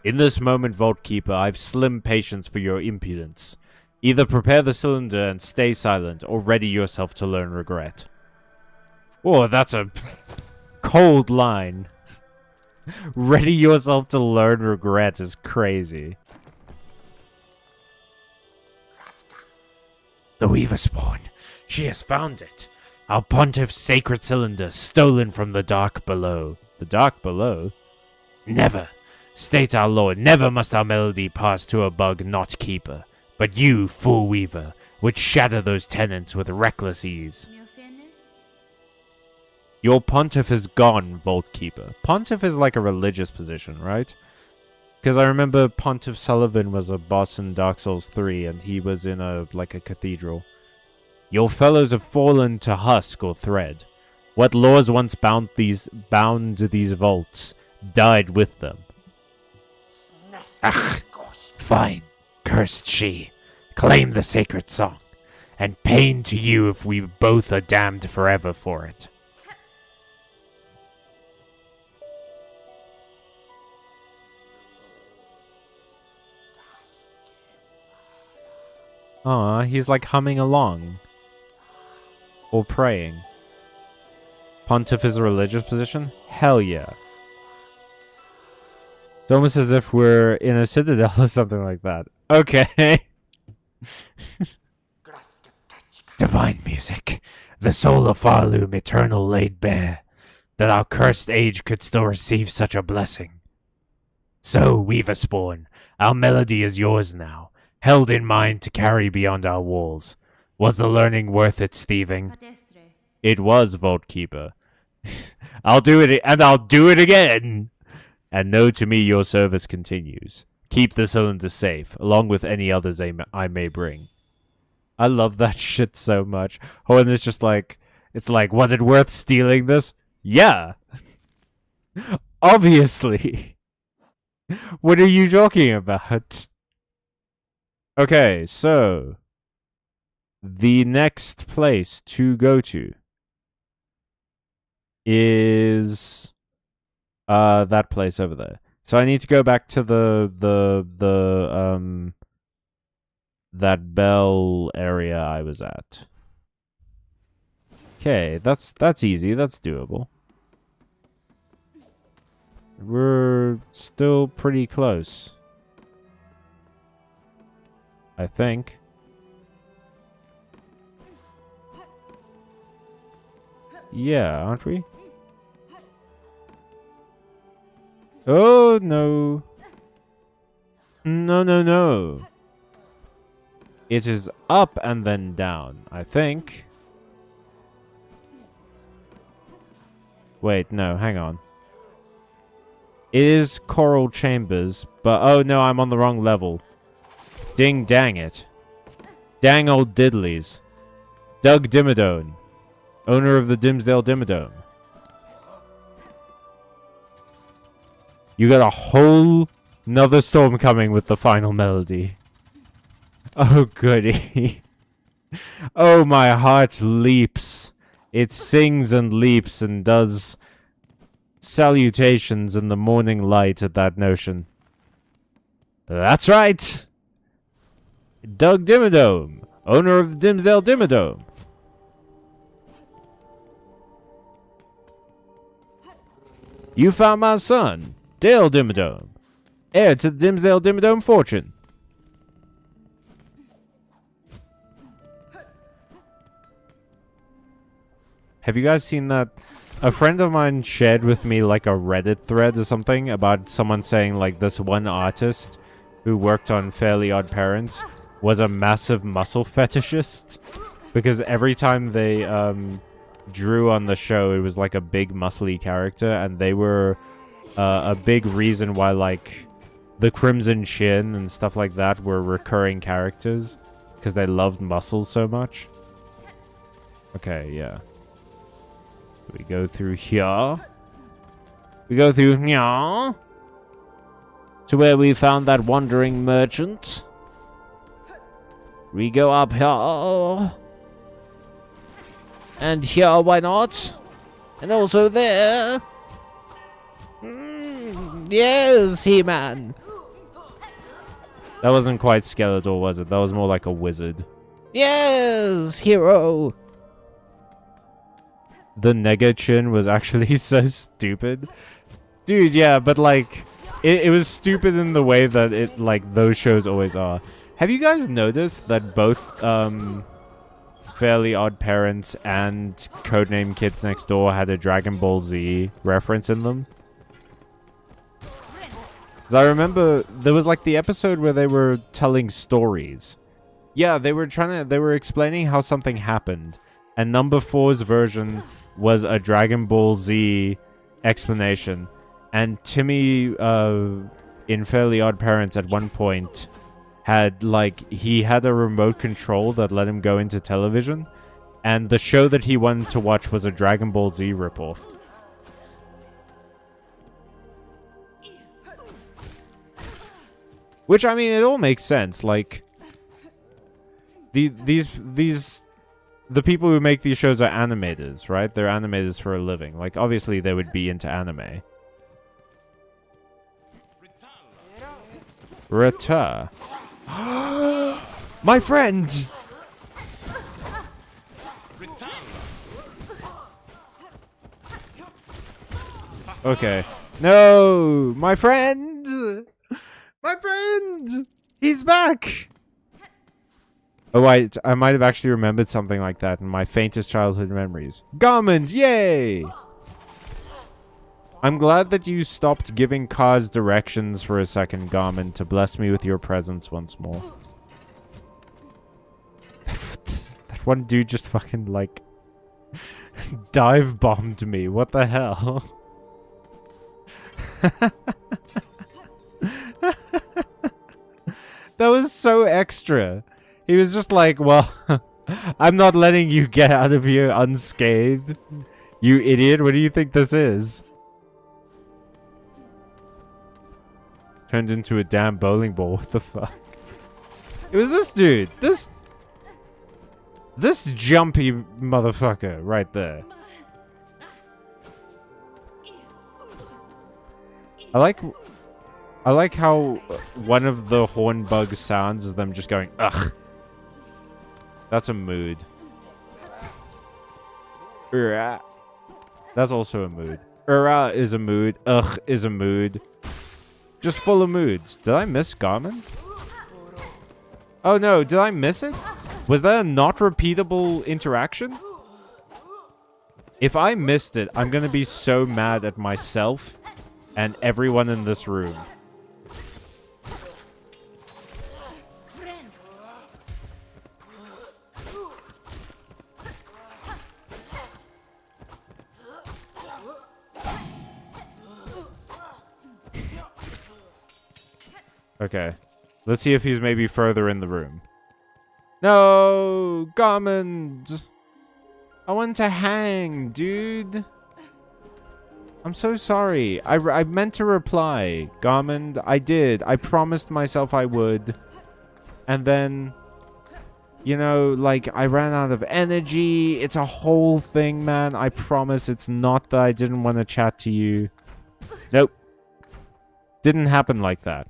In this moment, Vault Keeper, I've slim patience for your impudence. Either prepare the cylinder and stay silent, or ready yourself to learn regret. Oh, that's a cold line. Ready yourself to learn regret is crazy. The Weaver Spawn. She has found it. Our pontiff's sacred cylinder, stolen from the dark below. The dark below? Never. State our lord, never must our melody pass to a bug not keeper. But you, fool weaver, would shatter those tenants with reckless ease. Your pontiff is gone, Vault Keeper. Pontiff is like a religious position, right? Because I remember Pontiff Sullivan was a boss in Dark Souls 3, and he was in a cathedral. Your fellows have fallen to husk or thread. What laws once bound these vaults died with them. Ach, fine. Cursed she. Claim the sacred song, and pain to you if we both are damned forever for it. Aw, he's like humming along. Or praying. Pontiff is a religious position? Hell yeah. It's almost as if we're in a citadel or something like that. Okay. Divine music. The soul of Farloom eternal laid bare. That our cursed age could still receive such a blessing. So, Weaver Spawn, our melody is yours now. Held in mind to carry beyond our walls. Was the learning worth its thieving? It was, Vault Keeper. I'll do it, and I'll do it again! And know to me your service continues. Keep the cylinder safe, along with any others I may bring. I love that shit so much. Oh, and it's just like, was it worth stealing this? Yeah! Obviously! What are you talking about? Okay, so the next place to go to is that place over there. So I need to go back to the that bell area I was at. Okay, that's easy. That's doable. We're still pretty close. I think. Yeah, aren't we? Oh, no. No, no, no. It is up and then down, I think. Wait, no, hang on. It is Coral Chambers, but oh no, I'm on the wrong level. Ding dang it. Dang old diddlies. Doug Dimmadome, owner of the Dimsdale Dimmadome. You got a whole nother storm coming with the final melody. Oh goody. Oh, my heart leaps. It sings and leaps and does salutations in the morning light at that notion. That's right. Doug Dimmadome, owner of the Dimsdale Dimmadome. You found my son, Dale Dimmadome, heir to the Dimsdale Dimmadome fortune. Have you guys seen that? A friend of mine shared with me like a Reddit thread or something about someone saying like this one artist who worked on Fairly Odd Parents was a massive muscle fetishist because every time they drew on the show it was like a big muscly character, and they were a big reason why like the Crimson Chin and stuff like that were recurring characters because they loved muscles so much. Okay, yeah. We go through here. We go through here. To where we found that wandering merchant. We go up here. And here, why not? And also there. Yes, He-Man. That wasn't quite Skeletor, was it? That was more like a wizard. Yes, hero. The Nega Chin was actually so stupid. Dude, yeah, but like, it was stupid in the way that it, like, those shows always are. Have you guys noticed that both, Fairly Odd Parents and Codename Kids Next Door had a Dragon Ball Z reference in them? Because I remember there was like the episode where they were telling stories. Yeah, they were explaining how something happened. And number 4's version was a Dragon Ball Z explanation. And Timmy, in Fairly Odd Parents at one point, had, like, he had a remote control that let him go into television. And the show that he wanted to watch was a Dragon Ball Z ripoff. Which, I mean, it all makes sense. Like, the people who make these shows are animators, right? They're animators for a living. Like, obviously, they would be into anime. Reta. My friend! Okay. No! My friend! My friend! He's back! Oh, wait. I might have actually remembered something like that in my faintest childhood memories. Garment! Yay! I'm glad that you stopped giving cars directions for a second, Garmin, to bless me with your presence once more. That one dude just fucking, like, dive-bombed me. What the hell? That was so extra. He was just like, well, I'm not letting you get out of here unscathed. You idiot, what do you think this is? Turned into a damn bowling ball. What the fuck? It was this dude. This jumpy motherfucker right there. I like how one of the horn bug sounds is them just going, ugh. That's a mood. That's also a mood. Is a mood. Ugh is a mood. Just full of moods. Did I miss Garmin? Oh no, did I miss it? Was that a not repeatable interaction? If I missed it, I'm gonna be so mad at myself and everyone in this room. Okay. Let's see if he's maybe further in the room. No! Garmin! I want to hang, dude. I'm so sorry. I meant to reply. Garmin, I did. I promised myself I would. And then, you know, like, I ran out of energy. It's a whole thing, man. I promise it's not that I didn't want to chat to you. Nope. Didn't happen like that.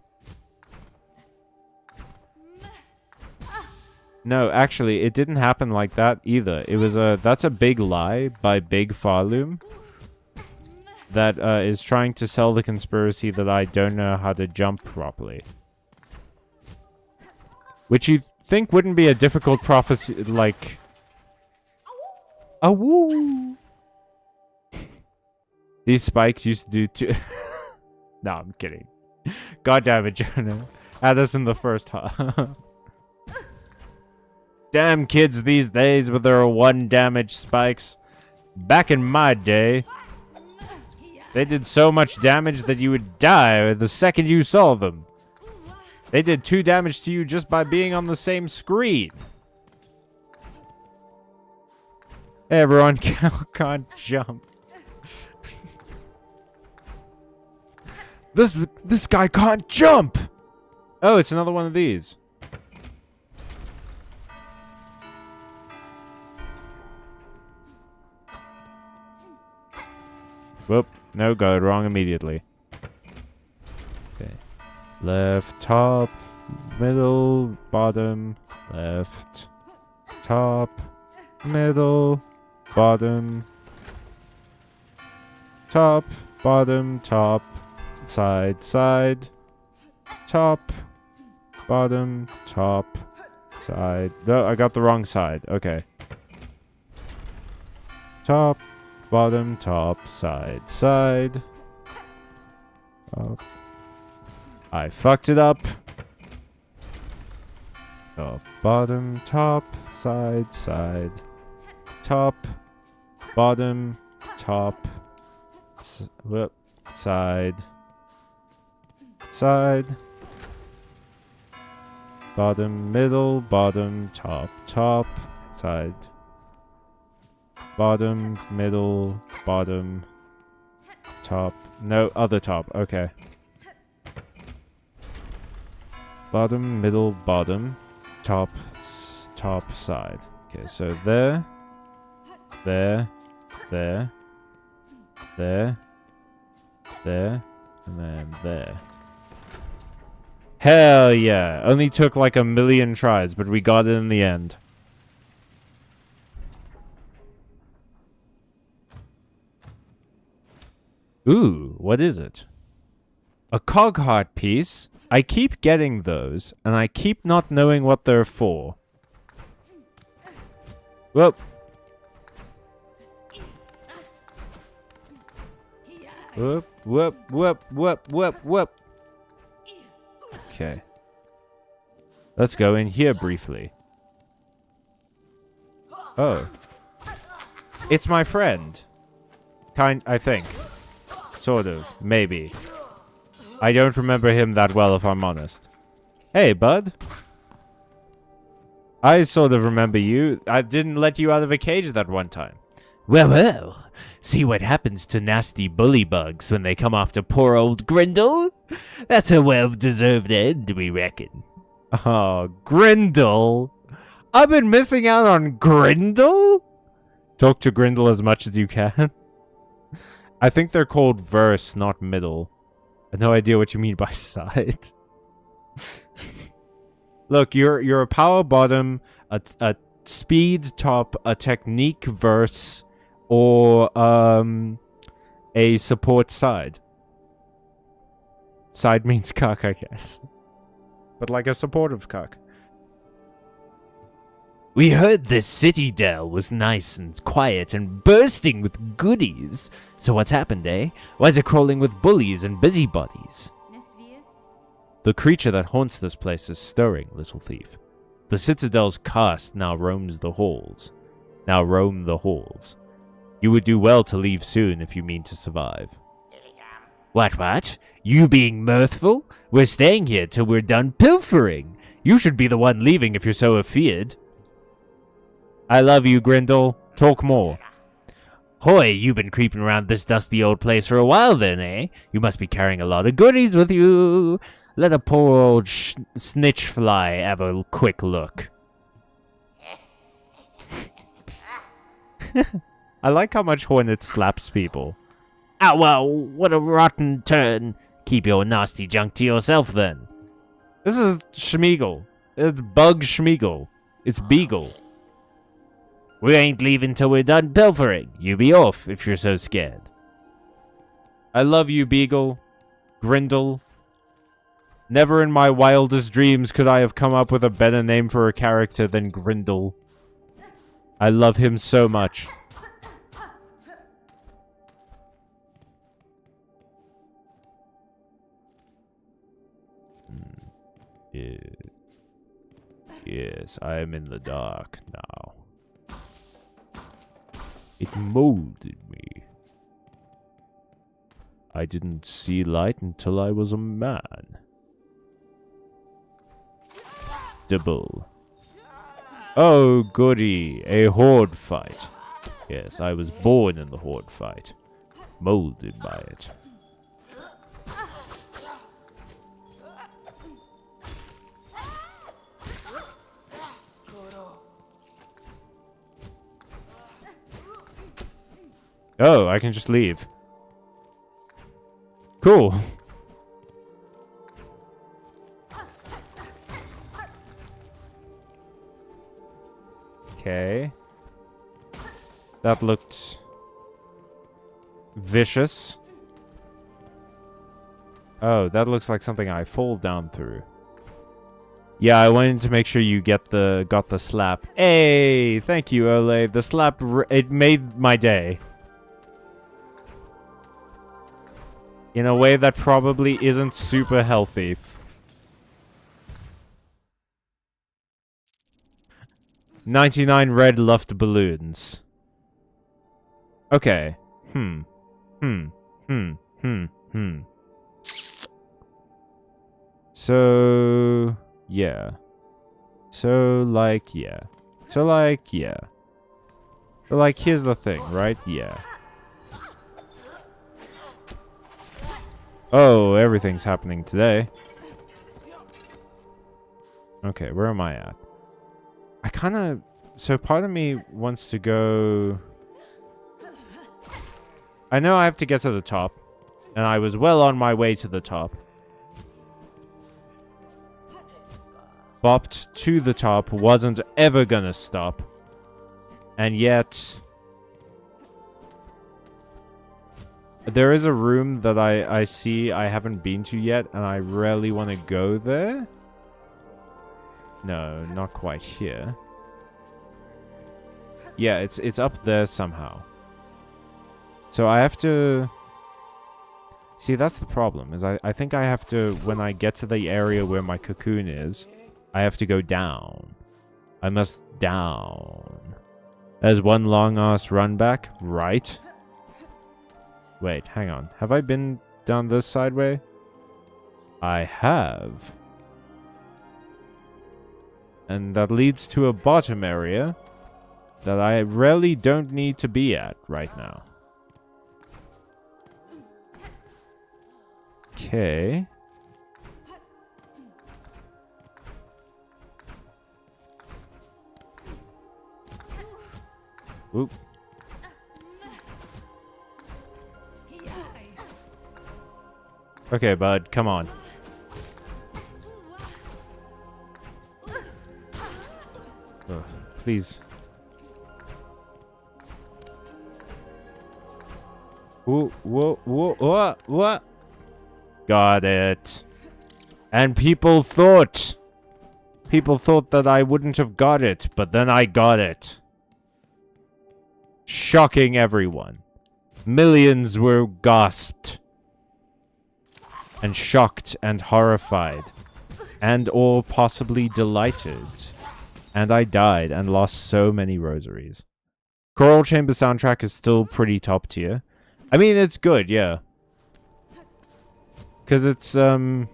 No, actually, it didn't happen like that either. It was that's a big lie by Big Farloom that is trying to sell the conspiracy that I don't know how to jump properly. Which you think wouldn't be a difficult prophecy, like... Awoo! These spikes used to do too... No, I'm kidding. God damn it, Jonah. Add us in the first half. Damn kids these days with their 1 damage spikes. Back in my day, they did so much damage that you would die the second you saw them. They did 2 damage to you just by being on the same screen. Hey everyone, can't jump. This guy can't jump! Oh, it's another one of these. Whoop. No, got it wrong immediately. Okay. Left, top, middle, bottom, left, top, middle, bottom, top, bottom, top, side, side, top, bottom, top, side. No, I got the wrong side. Okay. Top, bottom, top, side, side. Up. I fucked it up. Top, bottom, top, side, side. Top, bottom, top, whoop, side, side. Bottom, middle, bottom, top, top, side. Bottom, middle, bottom, top. No, other top. Okay. Bottom, middle, bottom, top, top, side. Okay, so there, there, there, there, there, and then there. Hell yeah. Only took like 1,000,000 tries, but we got it in the end. Ooh, what is it? A cog heart piece. I keep getting those, and I keep not knowing what they're for. Whoop. Whoop, whoop, whoop, whoop, whoop, whoop. Okay. Let's go in here briefly. Oh. It's my friend. I think. Sort of. Maybe. I don't remember him that well, if I'm honest. Hey, bud. I sort of remember you. I didn't let you out of a cage that one time. Well, well. See what happens to nasty bully bugs when they come after poor old Grindle? That's a well-deserved end, we reckon. Oh, Grindle. I've been missing out on Grindle? Talk to Grindle as much as you can. I think they're called verse, not middle. I have no idea what you mean by side. Look, you're a power bottom, a speed top, a technique verse, or a support side. Side means cuck, I guess. But like a supportive cuck. We heard this city dell was nice and quiet and bursting with goodies. So what's happened, eh? Why is it crawling with bullies and busybodies? The creature that haunts this place is stirring, little thief. The citadel's cast now roams the halls. Now roam the halls. You would do well to leave soon if you mean to survive. What? You being mirthful? We're staying here till we're done pilfering. You should be the one leaving if you're so afeared. I love you, Grindle. Talk more. Hoy, you've been creeping around this dusty old place for a while then, eh? You must be carrying a lot of goodies with you. Let a poor old snitch fly have a quick look. I like how much Hornet slaps people. Ah, well, what a rotten turn. Keep your nasty junk to yourself, then. This is Schmeagle. It's Bug Schmeagle. It's Beagle. We ain't leaving till we're done pilfering. You be off if you're so scared. I love you, Beagle. Grindle. Never in my wildest dreams could I have come up with a better name for a character than Grindle. I love him so much. Yes, I am in the dark now. It molded me. I didn't see light until I was a man. Double. Oh, goody. A horde fight. Yes, I was born in the horde fight. Molded by it. Oh, I can just leave. Cool. Okay. That looked vicious. Oh, that looks like something I fall down through. Yeah, I wanted to make sure you got the slap. Hey, thank you, Ole. The slap, it made my day. In a way that probably isn't super healthy. $99 red luft balloons. Okay. So, yeah. So, like, yeah. So, like, yeah. So, like, here's the thing, right? Yeah. Oh, everything's happening today. Okay, where am I at? I kind of... So part of me wants to go... I know I have to get to the top. And I was well on my way to the top. Bopped to the top. Wasn't ever gonna stop. And yet... There is a room that I see I haven't been to yet, and I really want to go there. No, not quite here. Yeah, it's up there somehow. So I have to... See, that's the problem, is I think I have to, when I get to the area where my cocoon is, I have to go down. I must down. There's one long-ass run back, right? Wait, hang on. Have I been down this sideway? I have. And that leads to a bottom area. that I really don't need to be at right now. Okay. Oop. Okay, bud, come on. Ugh, please. Whoa, whoa, whoa, what? Got it. And people thought that I wouldn't have got it, but then I got it. Shocking everyone. Millions were gasped. And shocked and horrified. And or possibly delighted. And I died and lost so many rosaries. Choral Chamber soundtrack is still pretty top tier. I mean, it's good, yeah. Because it's, I'm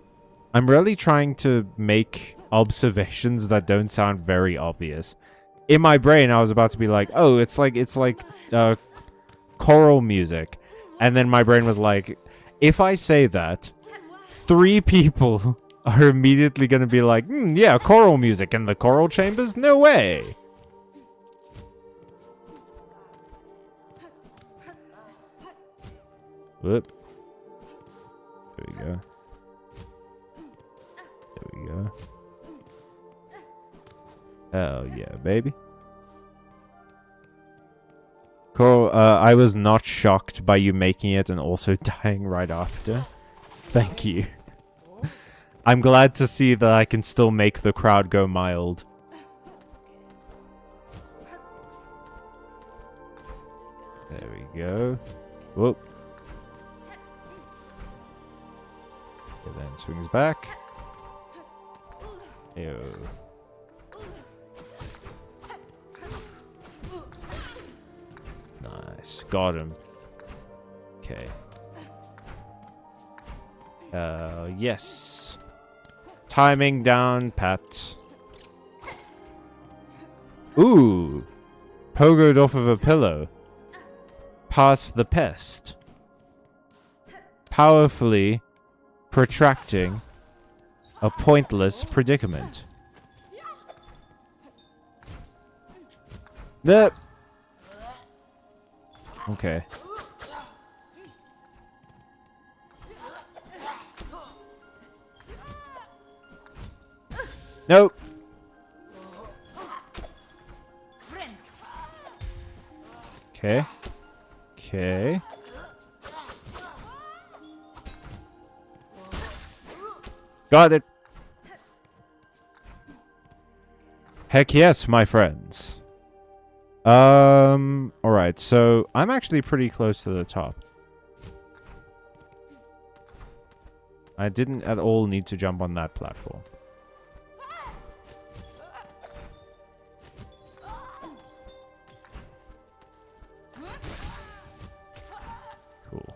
really trying to make observations that don't sound very obvious. In my brain, I was about to be like, oh, it's like choral music. And then my brain was like, if I say that, 3 people are immediately going to be like, yeah, choral music in the choral chambers? No way. Whoop. There we go. There we go. Hell yeah, baby. Cool. I was not shocked by you making it and also dying right after. Thank you. I'm glad to see that I can still make the crowd go mild. There we go. Whoop. Okay, then swings back. Ew. Nice. Got him. Okay. Yes. Timing down, Pat. Ooh. Pogoed off of a pillow. Past the pest. Powerfully protracting a pointless predicament. Nope. Okay. Nope. Okay. Okay. Got it. Heck yes, my friends. Alright, so I'm actually pretty close to the top. I didn't at all need to jump on that platform. Cool.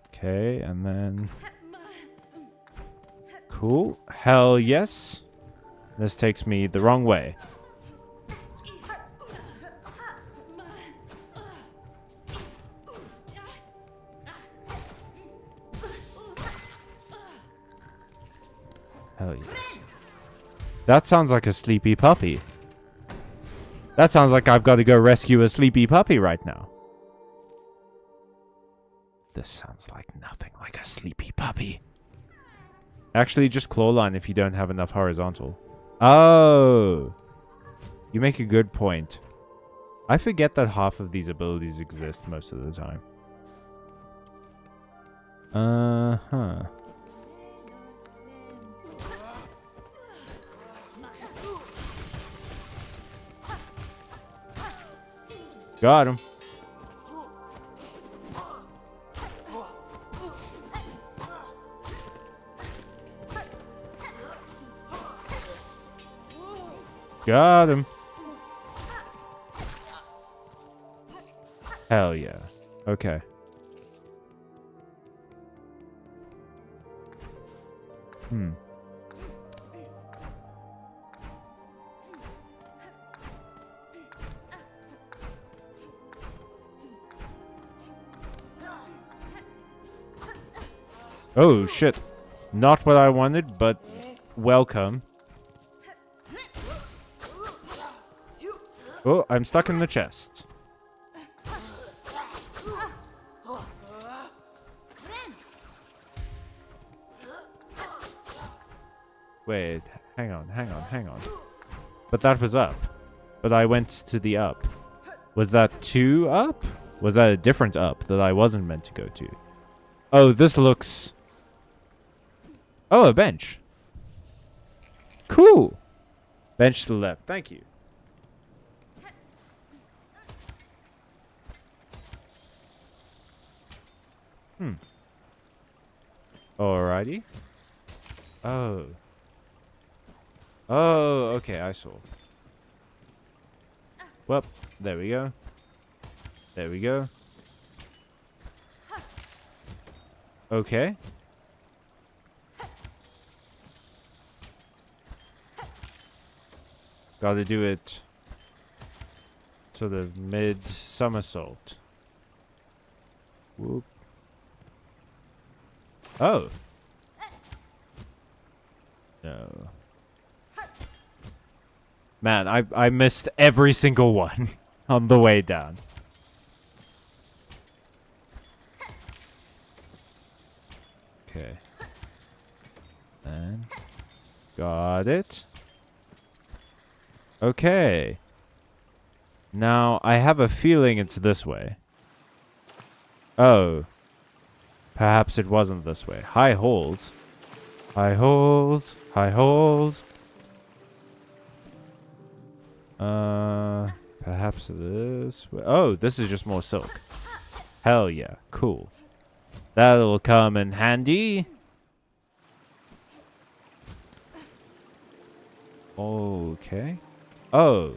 Okay, and then... Cool. Hell yes. This takes me the wrong way. Hell yes. That sounds like a sleepy puppy. That sounds like I've got to go rescue a sleepy puppy right now. This sounds like nothing like a sleepy puppy. Actually, just clawline if you don't have enough horizontal. Oh! You make a good point. I forget that half of these abilities exist most of the time. Uh-huh. Got him. Got him. Hell yeah. Okay. Oh, shit. Not what I wanted, but welcome. Oh, I'm stuck in the chest. Wait, hang on. But that was up. But I went to the up. Was that 2 up? Was that a different up that I wasn't meant to go to? Oh, this looks... Oh, a bench. Cool. Bench to the left. Thank you. Alrighty. Oh. Oh, okay, I saw. Well, there we go. There we go. Okay. Gotta do it sort of mid somersault. Whoop. Oh. No. Man, I missed every single one on the way down. Okay. And got it. Okay. Now, I have a feeling it's this way. Oh. Perhaps it wasn't this way. High holes. High holes. High holes. Perhaps it is. Oh, this is just more silk. Hell yeah. Cool. That'll come in handy. Okay. Oh.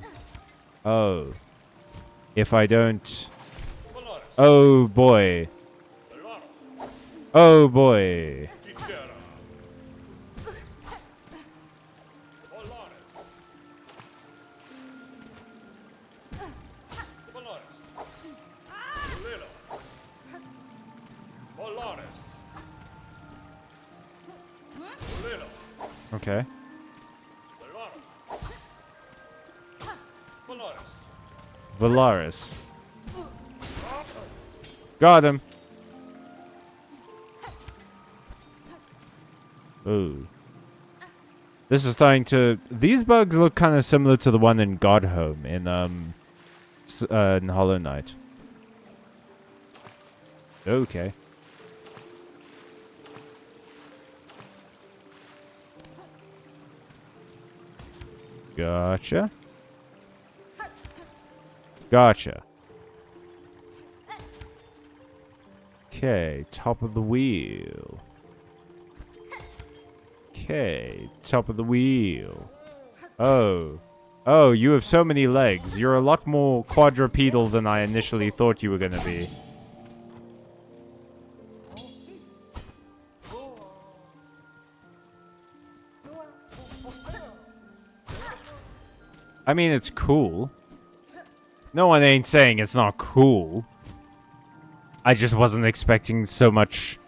Oh. If I don't... Oh boy. Oh boy. Okay. Valaris. Got him. Ooh. This is starting to... These bugs look kind of similar to the one in Godhome in Hollow Knight. Okay. Gotcha. Gotcha. Okay, top of the wheel. Okay, top of the wheel. Oh. Oh, you have so many legs. You're a lot more quadrupedal than I initially thought you were gonna be. I mean, it's cool. No one ain't saying it's not cool. I just wasn't expecting so much...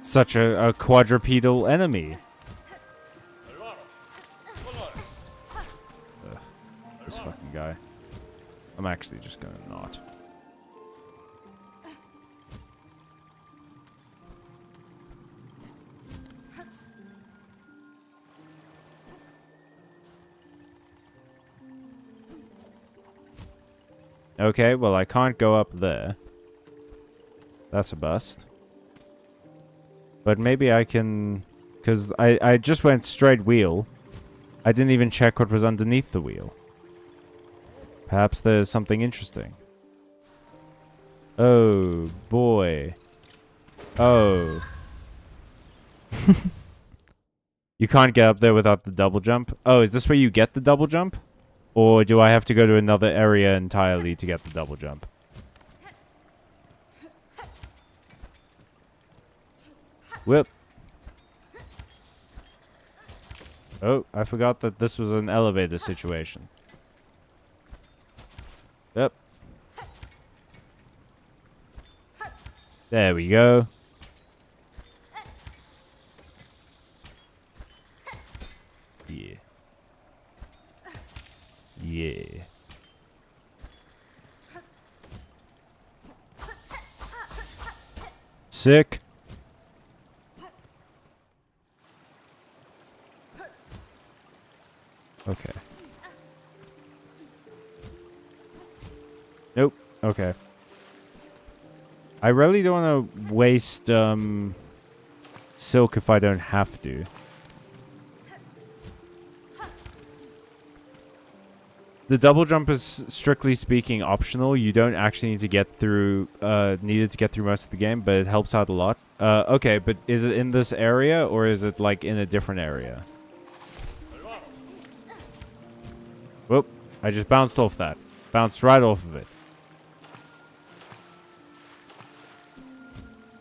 Such a quadrupedal enemy. Ugh, this fucking guy. I'm actually just gonna not. Okay, well I can't go up there. That's a bust. But maybe I can... Because I just went straight wheel. I didn't even check what was underneath the wheel. Perhaps there's something interesting. Oh, boy. Oh. You can't get up there without the double jump? Oh, is this where you get the double jump? Or do I have to go to another area entirely to get the double jump? Whip. Oh, I forgot that this was an elevator situation. Yep. There we go. Yeah. Sick. Okay. Nope. Okay. I really don't want to waste silk if I don't have to. The double jump is strictly speaking optional. You don't actually need to get through most of the game, but it helps out a lot. Okay, but is it in this area or is it like in a different area? Whoop, I just bounced off that. Bounced right off of it.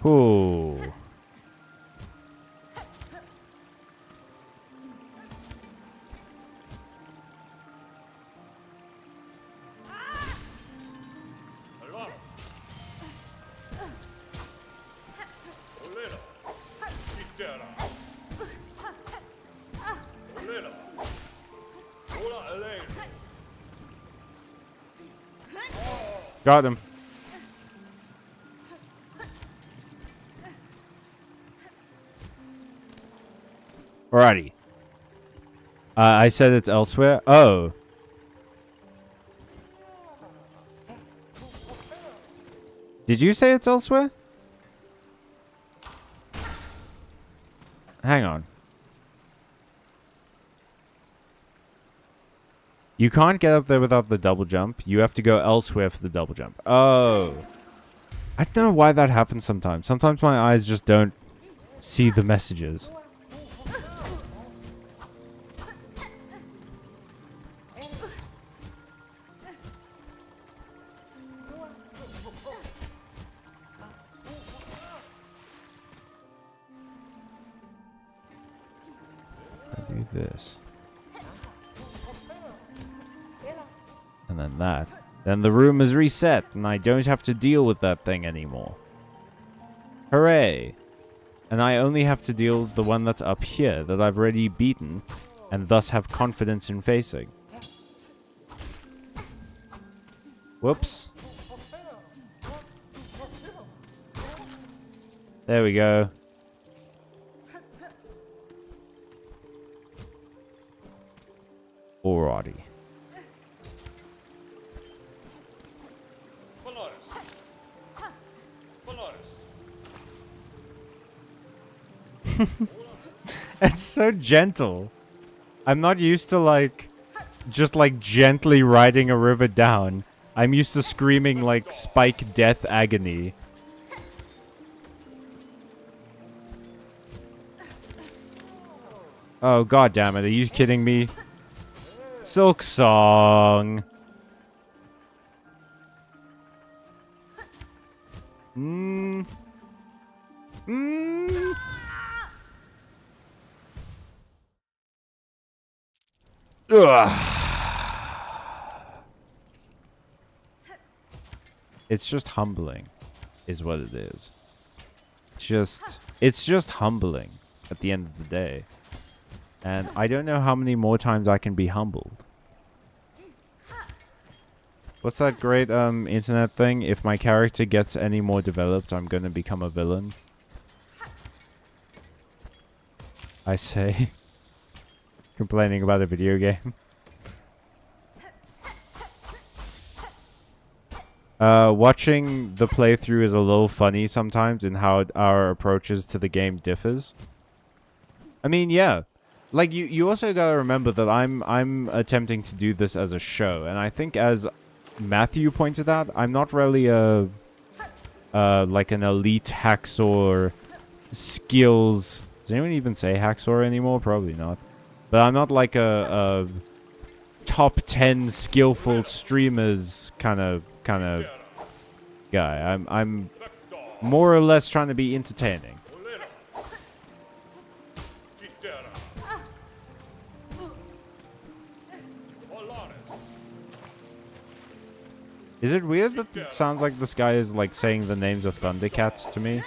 Ooh. Got him. Alrighty. I said it's elsewhere. Oh. Did you say it's elsewhere? Hang on. You can't get up there without the double jump. You have to go elsewhere for the double jump. Oh. I don't know why that happens sometimes. Sometimes my eyes just don't see the messages. I'll do this. And then that. Then the room is reset, and I don't have to deal with that thing anymore. Hooray! And I only have to deal with the one that's up here, that I've already beaten, and thus have confidence in facing. Whoops. There we go. Alrighty. It's so gentle. I'm not used to like just like gently riding a river down. I'm used to screaming like spike death agony. Oh god damn it, are you kidding me? Silksong. It's just humbling, is what it is. It's just humbling at the end of the day. And I don't know how many more times I can be humbled. What's that great internet thing? If my character gets any more developed, I'm gonna become a villain. I say. Complaining about a video game. Watching the playthrough is a little funny sometimes in how our approaches to the game differs. I mean, yeah. Like, you also gotta remember that I'm attempting to do this as a show. And I think as Matthew pointed out, I'm not really a... like an elite hacksaw skills... Does anyone even say hacksaw anymore? Probably not. But I'm not like a top 10 skillful streamers kind of guy. I'm more or less trying to be entertaining. Is it weird that it sounds like this guy is like saying the names of Thundercats to me?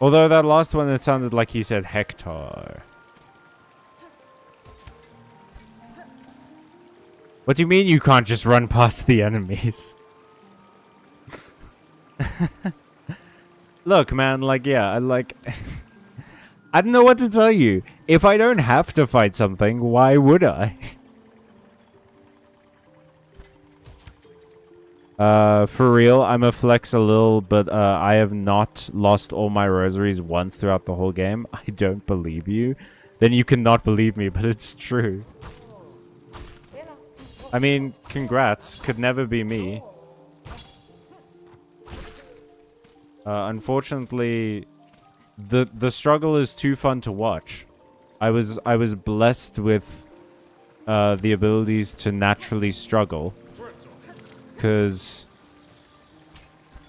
Although that last one, it sounded like he said hectare. What do you mean you can't just run past the enemies? Look, man, like, yeah, I like... I don't know what to tell you. If I don't have to fight something, why would I? For real, I'm a flex a little, but I have not lost all my rosaries once throughout the whole game. I don't believe you. Then you cannot believe me, but it's true. I mean, congrats. Could never be me. Unfortunately, the struggle is too fun to watch. I was blessed with the abilities to naturally struggle. Because,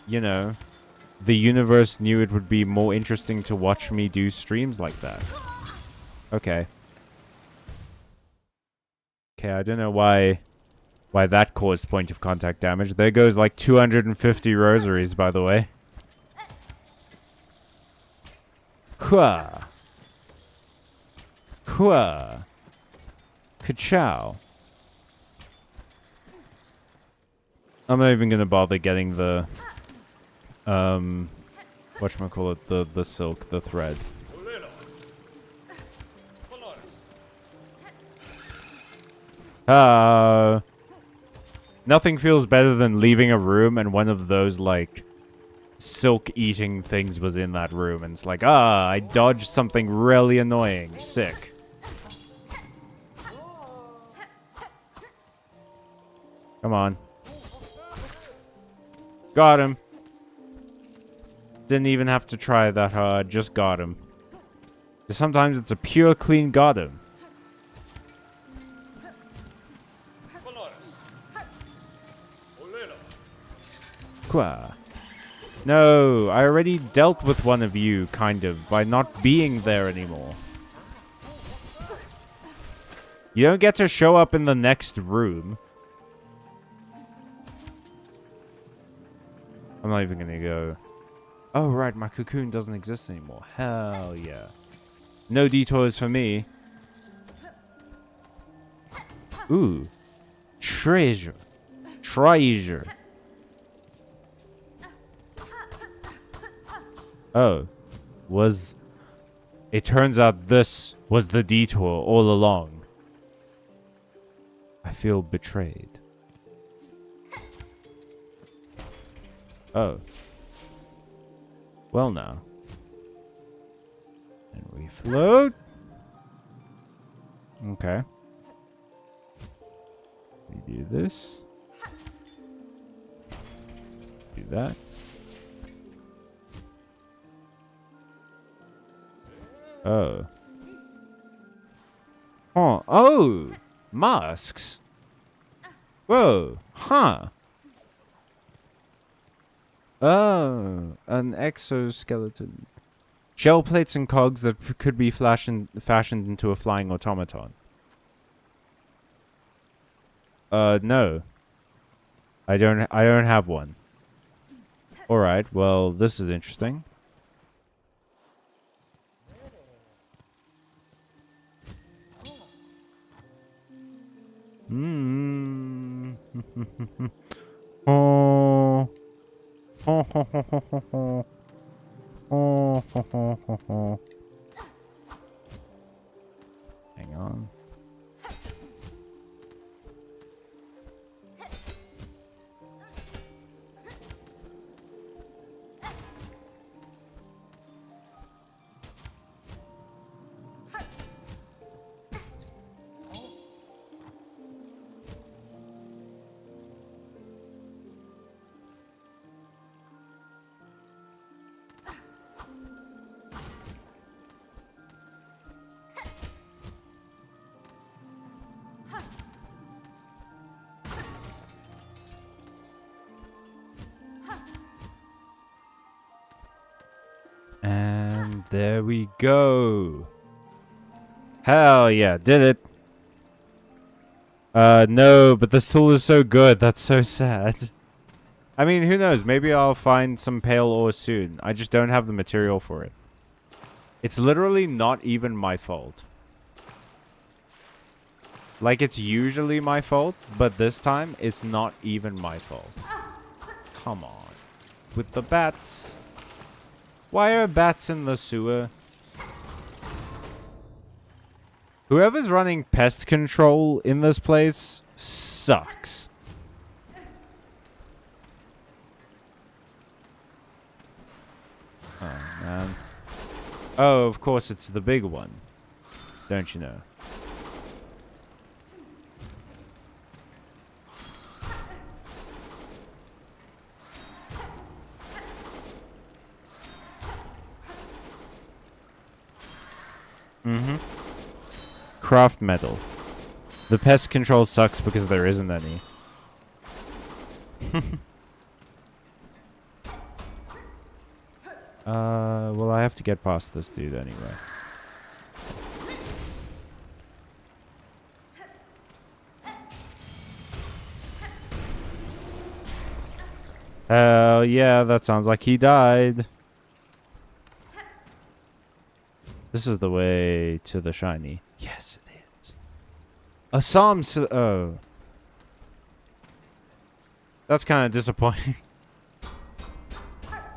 you know, the universe knew it would be more interesting to watch me do streams like that. Okay. Okay, I don't know why that caused point of contact damage. There goes like 250 rosaries, by the way. Kwa. Kwa. Ka-chow. I'm not even gonna bother getting the whatchamacallit, the silk, the thread. Nothing feels better than leaving a room and one of those like silk eating things was in that room and it's like, I dodged something really annoying. Sick. Come on. Got him. Didn't even have to try that hard. Just got him. Sometimes it's a pure clean got him. Qua. No, I already dealt with one of you, kind of, by not being there anymore. You don't get to show up in the next room. I'm not even gonna go. Oh, right, my cocoon doesn't exist anymore. Hell yeah. No detours for me. Ooh. Treasure. Treasure. Oh. It turns out this was the detour all along. I feel betrayed. Oh. Well now. And we float. Okay. We do this. Do that. Oh. Oh. Oh! Masks? Whoa. Huh. Oh, an exoskeleton. Shell plates and cogs that could be fashioned into a flying automaton. No. I don't have one. Alright, well, this is interesting. Hmm. Oh. Oh, ho, ho, ho, ho, ho. Oh, ho, ho, ho, ho. Hang on. And there we go. Hell yeah, did it. No, but this tool is so good. That's so sad. I mean, who knows? Maybe I'll find some pale ore soon. I just don't have the material for it. It's literally not even my fault. Like, it's usually my fault, but this time, it's not even my fault. Come on. With the bats. Why are bats in the sewer? Whoever's running pest control in this place sucks. Oh, man. Oh, of course, it's the big one. Don't you know? Craft metal. The pest control sucks because there isn't any. Well, I have to get past this dude anyway. Hell yeah, that sounds like he died. This is the way to the shiny. Yes, it is. A psalm. Oh. That's kind of disappointing.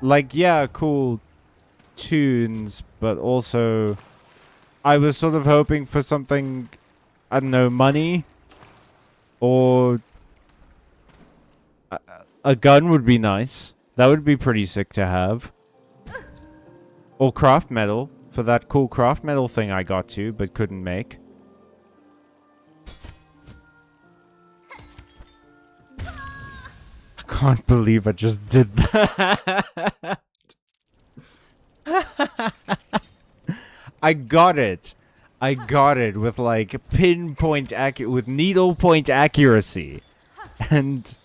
Like, yeah, cool tunes, but also I was sort of hoping for something, I don't know, money or a gun would be nice. That would be pretty sick to have. Or craft metal for that cool craft metal thing I got to but couldn't make. I can't believe I just did that. I got it. I got it with like pinpoint with needle point accuracy. And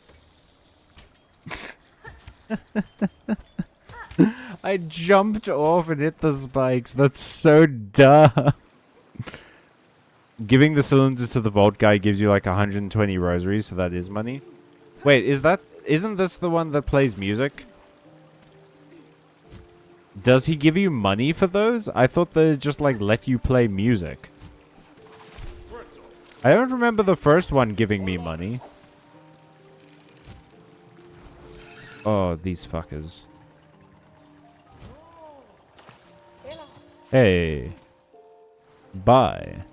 I jumped off and hit the spikes. That's so dumb. Giving the cylinders to the vault guy gives you like 120 rosaries, so that is money. Wait, isn't this the one that plays music? Does he give you money for those? I thought they just like let you play music. I don't remember the first one giving me money. Oh, these fuckers. Hey. Bye.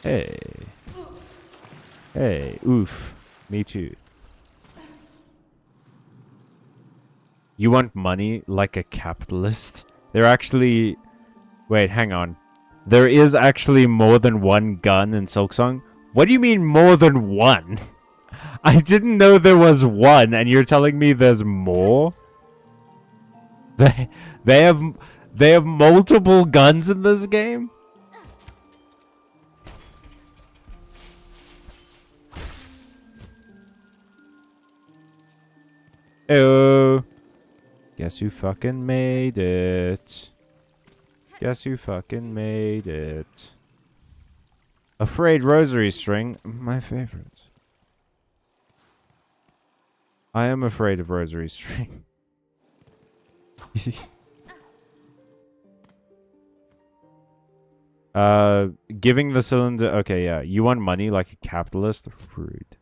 Hey. Hey. Oof. Me too. You want money like a capitalist? They're actually... Wait, hang on. There is actually more than one gun in Silksong? What do you mean more than one? I didn't know there was one, and you're telling me there's more? They have multiple guns in this game? Oh. Guess who fucking made it? Guess who fucking made it? Afraid rosary string, my favorite. I am afraid of rosary string. Giving the cylinder. Okay, yeah. You want money like a capitalist? Rude.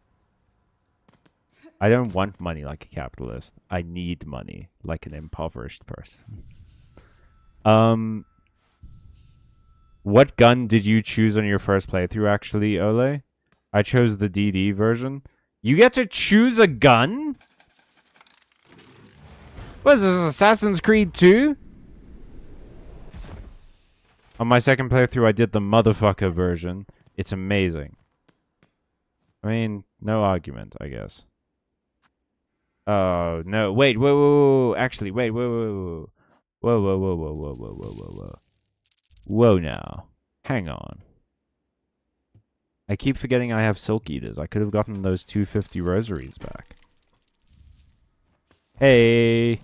I don't want money like a capitalist. I need money like an impoverished person. What gun did you choose on your first playthrough, actually, Ole? I chose the DD version. You get to choose a gun? What is this, Assassin's Creed 2? On my second playthrough, I did the motherfucker version. It's amazing. I mean, no argument, I guess. Oh, no. Wait, whoa, whoa, whoa. Actually, wait, whoa, whoa, whoa. Whoa, whoa, whoa, whoa, whoa, whoa, whoa, whoa, whoa. Whoa now. Hang on. I keep forgetting I have Silk Eaters. I could have gotten those 250 rosaries back. Hey.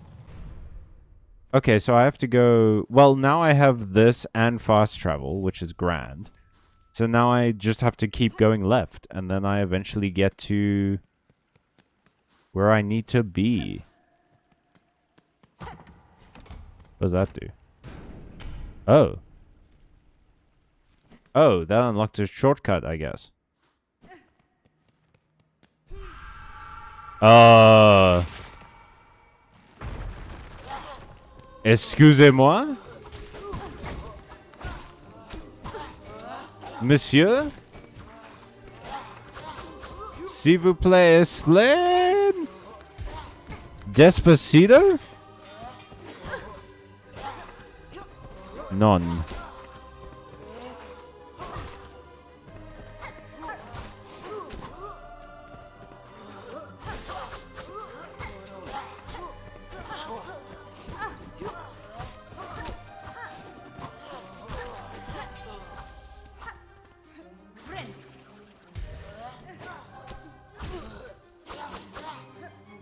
Okay, so I have to go... Well, now I have this and fast travel, which is grand. So now I just have to keep going left. And then I eventually get to... where I need to be. What does that do? Oh. Oh, that unlocked a shortcut, I guess. Excusez-moi? Monsieur? S'il vous plaît, explain? Despacito? None.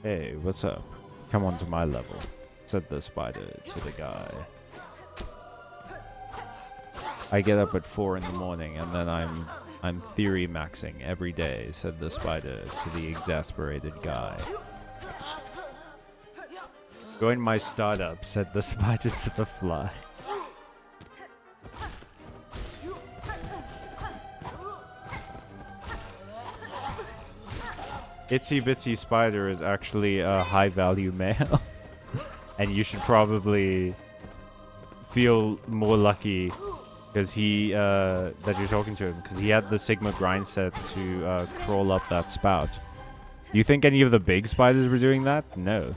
Hey, what's up? Come on to my level, said the spider to the guy. I get up at 4 in the morning and then I'm theory maxing every day, said the spider to the exasperated guy. Join my startup, said the spider to the fly. Itsy Bitsy Spider is actually a high value male. And you should probably feel more lucky because he, that you're talking to him, because he had the Sigma grind set to crawl up that spout. You think any of the big spiders were doing that? No.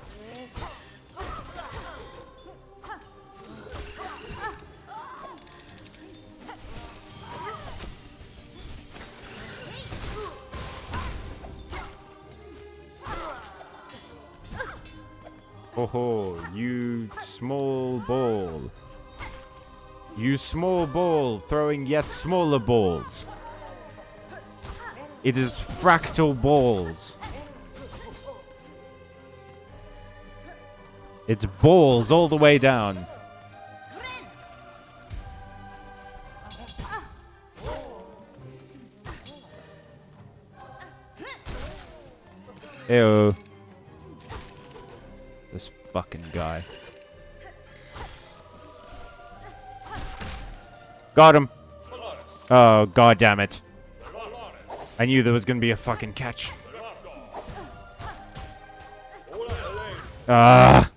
Oh, you small ball. You small ball throwing yet smaller balls. It is fractal balls. It's balls all the way down. Ew. This fucking guy. Got him. Oh, god damn it. I knew there was gonna be a fucking catch. Ah.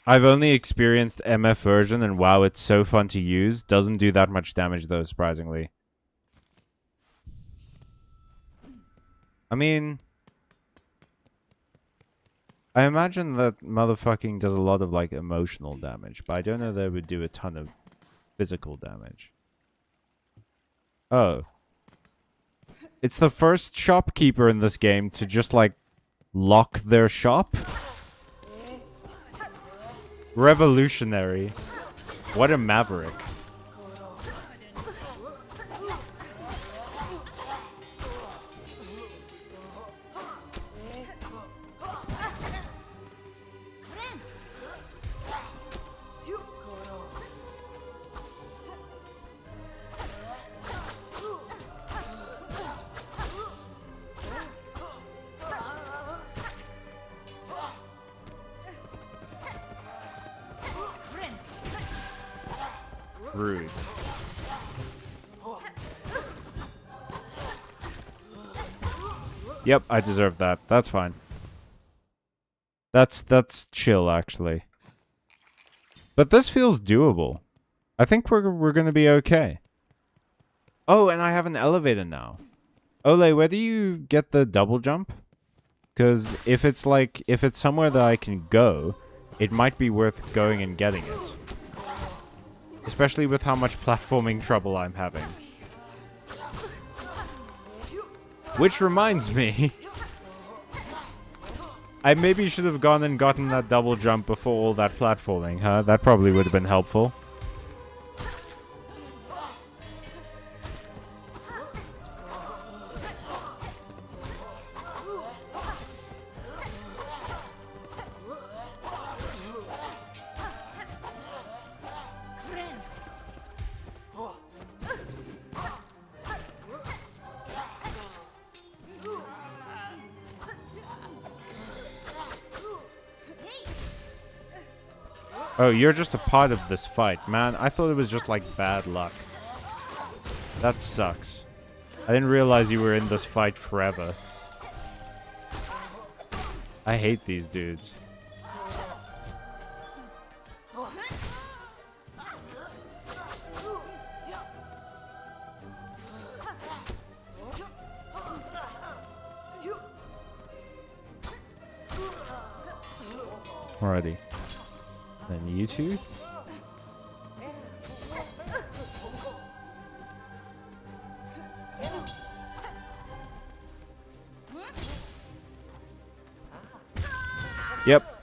I've only experienced MF version, and wow, it's so fun to use. Doesn't do that much damage though, surprisingly. I mean, I imagine that motherfucking does a lot of, like, emotional damage, but I don't know that it would do a ton of physical damage. Oh. It's the first shopkeeper in this game to just, like, lock their shop? Revolutionary. What a maverick. Rude. Yep, I deserve that. That's fine. That's chill, actually. But this feels doable. I think we're gonna be okay. Oh, and I have an elevator now. Ole, where do you get the double jump? Because if it's somewhere that I can go, it might be worth going and getting it. Especially with how much platforming trouble I'm having. Which reminds me, I maybe should have gone and gotten that double jump before all that platforming, huh? That probably would have been helpful. Oh, you're just a part of this fight. Man, I thought it was just like bad luck. That sucks. I didn't realize you were in this fight forever. I hate these dudes. Alrighty. Then you two. Yep.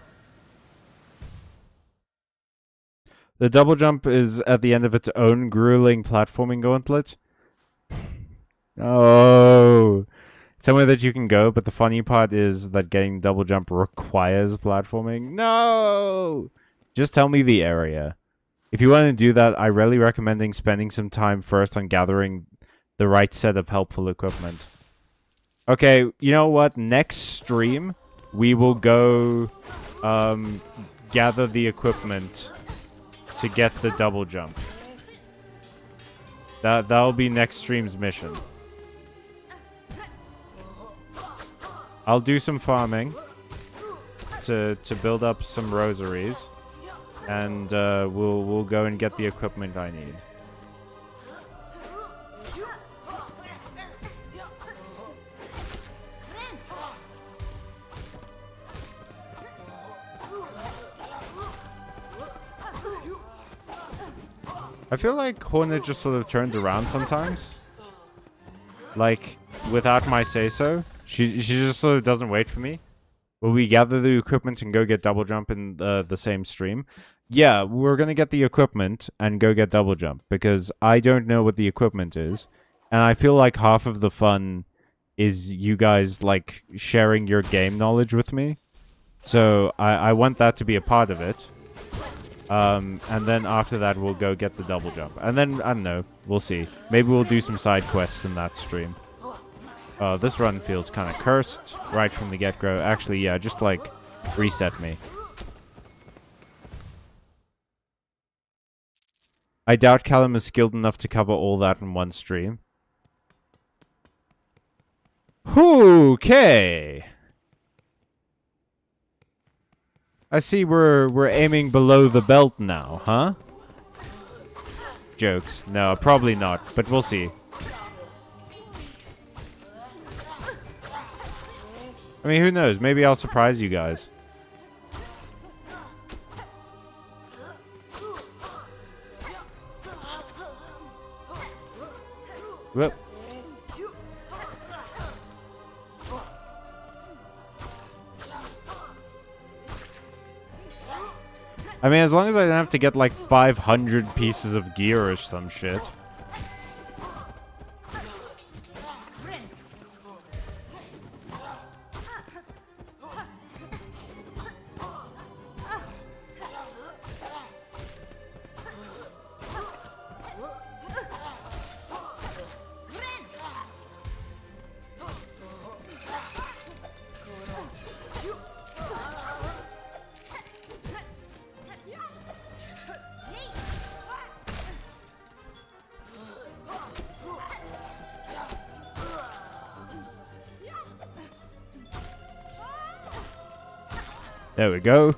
The double jump is at the end of its own grueling platforming gauntlet. Oh. Somewhere that you can go, but the funny part is that getting double jump requires platforming. No! Just tell me the area. If you want to do that, I really recommend spending some time first on gathering the right set of helpful equipment. Okay, you know what? Next stream, we will go gather the equipment to get the double jump. That'll be next stream's mission. I'll do some farming to build up some rosaries, and we'll go and get the equipment I need. I feel like Hornet just sort of turns around sometimes. Like, without my say-so. She just sort of doesn't wait for me. Will we gather the equipment and go get double jump in the same stream? Yeah, we're going to get the equipment and go get double jump. Because I don't know what the equipment is. And I feel like half of the fun is you guys, like, sharing your game knowledge with me. So I want that to be a part of it. And then after that, we'll go get the double jump. And then, I don't know, we'll see. Maybe we'll do some side quests in that stream. This run feels kind of cursed right from the get-go. Actually, yeah, just, like, reset me. I doubt Callum is skilled enough to cover all that in one stream. Okay. I see we're aiming below the belt now, huh? Jokes. No, probably not, but we'll see. I mean, who knows? Maybe I'll surprise you guys. Whoop. I mean, as long as I don't have to get like 500 pieces of gear or some shit. There we go.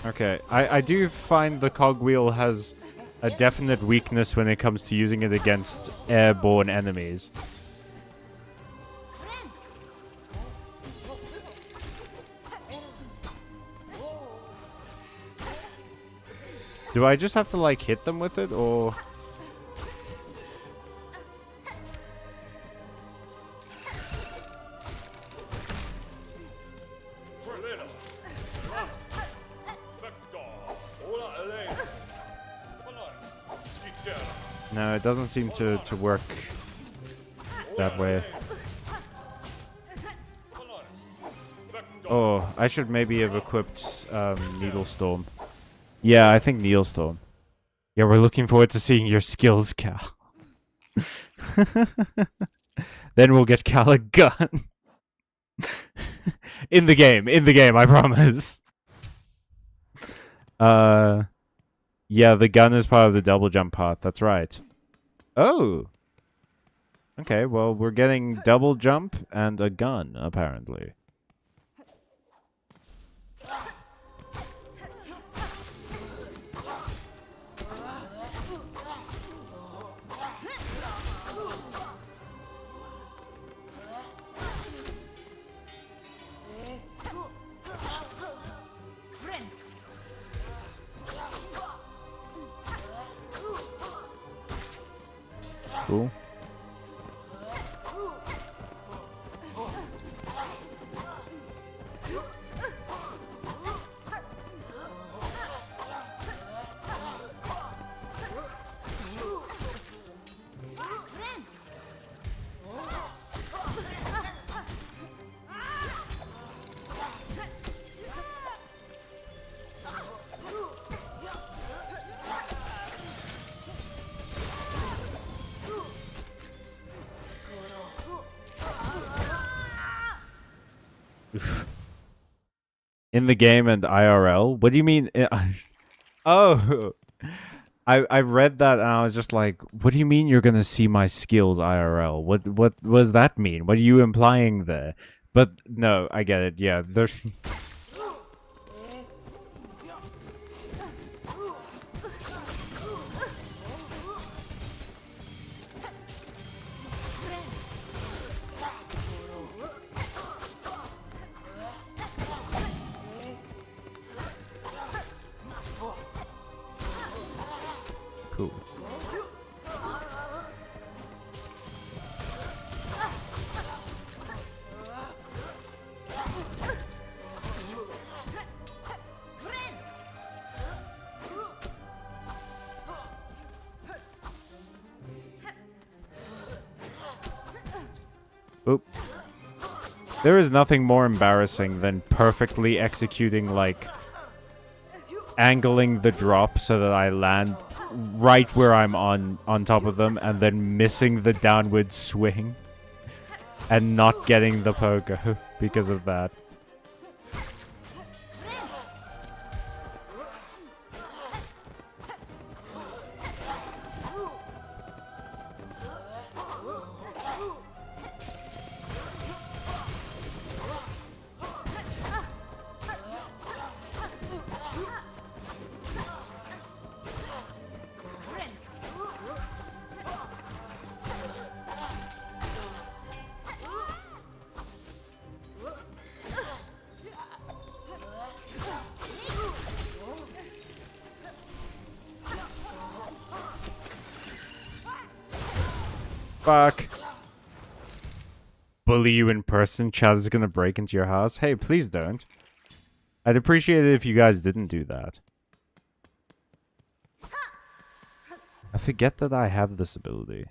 Okay, I do find the cogwheel has a definite weakness when it comes to using it against airborne enemies. Do I just have to, like, hit them with it, or...? No, it doesn't seem to work that way. Oh, I should maybe have equipped Needle Storm. Yeah, I think Neilstorm. Yeah, we're looking forward to seeing your skills, Cal. Then we'll get Cal a gun. In the game, I promise. Yeah, the gun is part of the double jump path, that's right. Oh! Okay, well, we're getting double jump and a gun, apparently. Cool. In the game and IRL? What do you mean? Oh, I read that and I was just like, what do you mean you're gonna see my skills IRL? What does that mean? What are you implying there? But no, I get it. Yeah, there's. Cool. Oop. There is nothing more embarrassing than perfectly executing, like, angling the drop so that I land right where I'm on top of them, and then missing the downward swing and not getting the pogo because of that. Fuck. Bully you in person? Chad is gonna break into your house? Hey, please don't. I'd appreciate it if you guys didn't do that. I forget that I have this ability.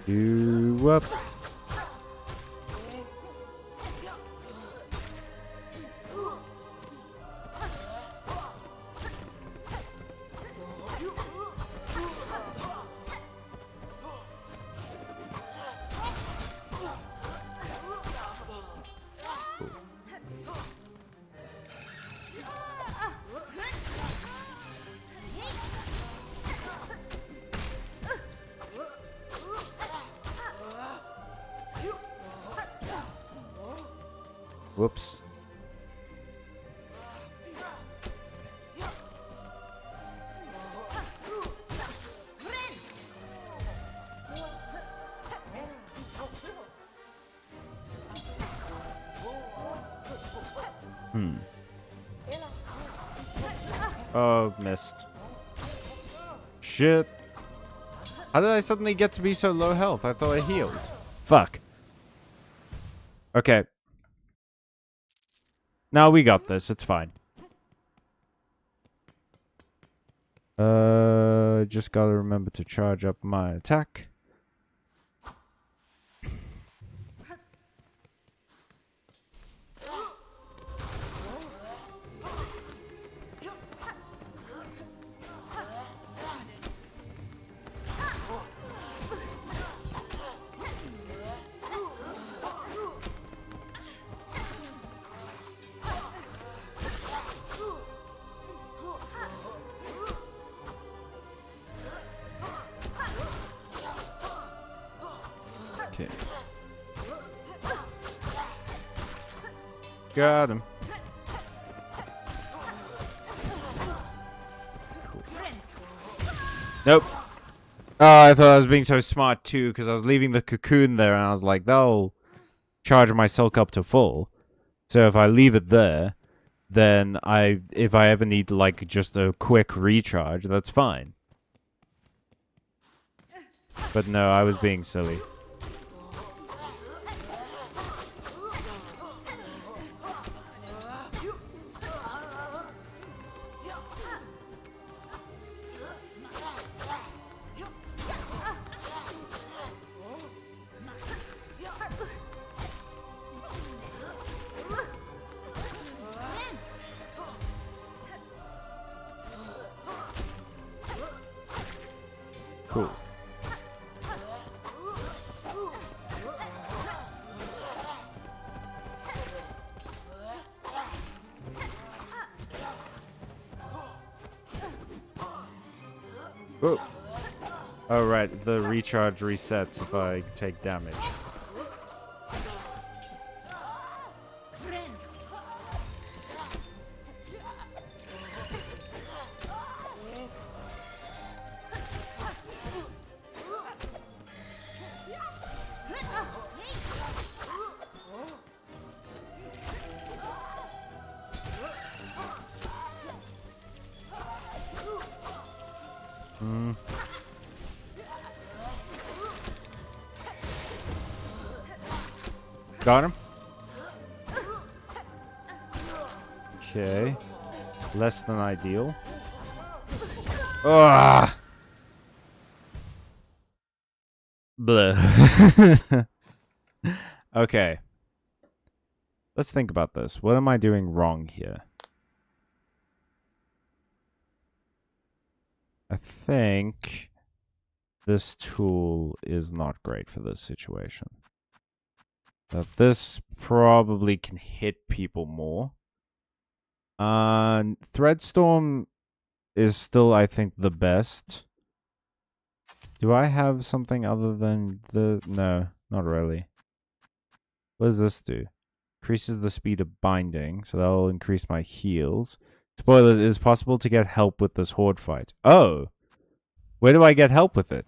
You up. Whoops. Oh, missed. Shit. How did I suddenly get to be so low health? I thought I healed. Fuck. Okay. No, we got this. It's fine. Just gotta remember to charge up my attack. Okay. Got him. Cool. Nope. Oh, I thought I was being so smart too, because I was leaving the cocoon there, and I was like, that'll charge my silk up to full. So if I leave it there, then if I ever need like just a quick recharge, that's fine. But no, I was being silly. Cool. Whoa. Oh, right. The recharge resets if I take damage. Got him. Okay. Less than ideal. Ah. Bleh. Okay. Let's think about this. What am I doing wrong here? I think this tool is not great for this situation. That this probably can hit people more. Threadstorm is still, I think, the best. Do I have something other than the... No, not really. What does this do? Increases the speed of binding, so that'll increase my heals. Spoilers, it is possible to get help with this horde fight. Oh! Where do I get help with it?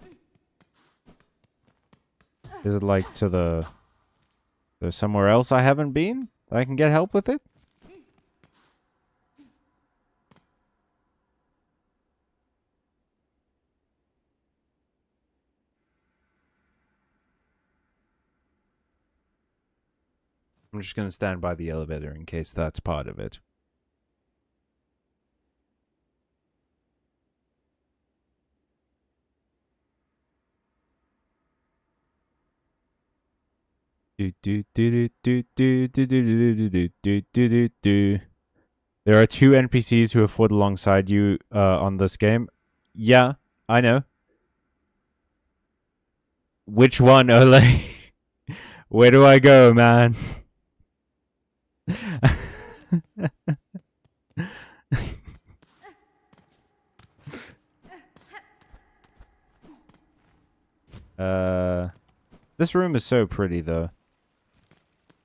Is it like to the... There's somewhere else I haven't been that I can get help with it? I'm just going to stand by the elevator in case that's part of it. There are two NPCs who have fought alongside you on this game. Yeah, I know. Which one, Ole? Where do I go, man? This room is so pretty, though.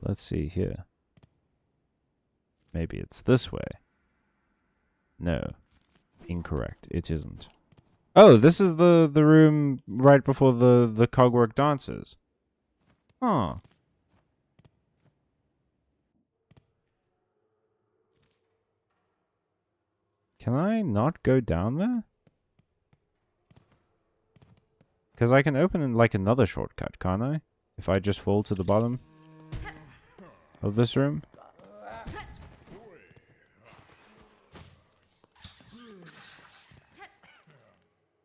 Let's see here. Maybe it's this way. No. Incorrect. It isn't. Oh, this is the room right before the cogwork dances. Huh. Can I not go down there? Because I can open in like another shortcut, can't I? If I just fall to the bottom of this room.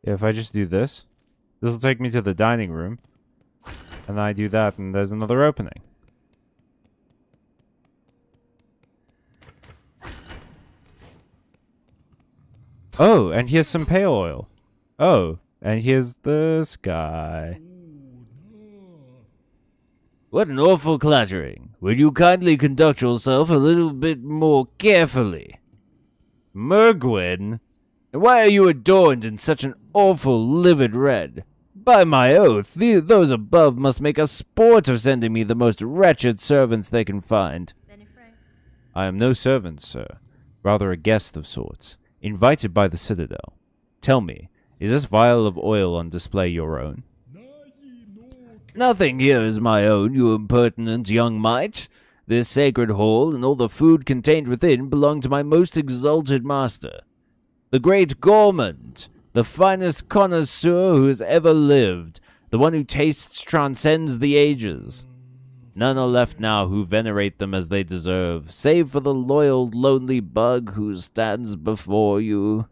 If I just do this, this will take me to the dining room. And I do that, and there's another opening. Oh, and here's some pale oil. Oh, and here's this guy. What an awful clattering. Would you kindly conduct yourself a little bit more carefully? Mergwin? Why are you adorned in such an awful livid red? By my oath, those above must make a sport of sending me the most wretched servants they can find. I am no servant, sir. Rather a guest of sorts, invited by the Citadel. Tell me, is this vial of oil on display your own? Nothing here is my own, you impertinent young mite. This sacred hall and all the food contained within belong to my most exalted master, the great gourmand, the finest connoisseur who has ever lived, the one who tastes transcends the ages. None are left now who venerate them as they deserve, save for the loyal, lonely bug who stands before you.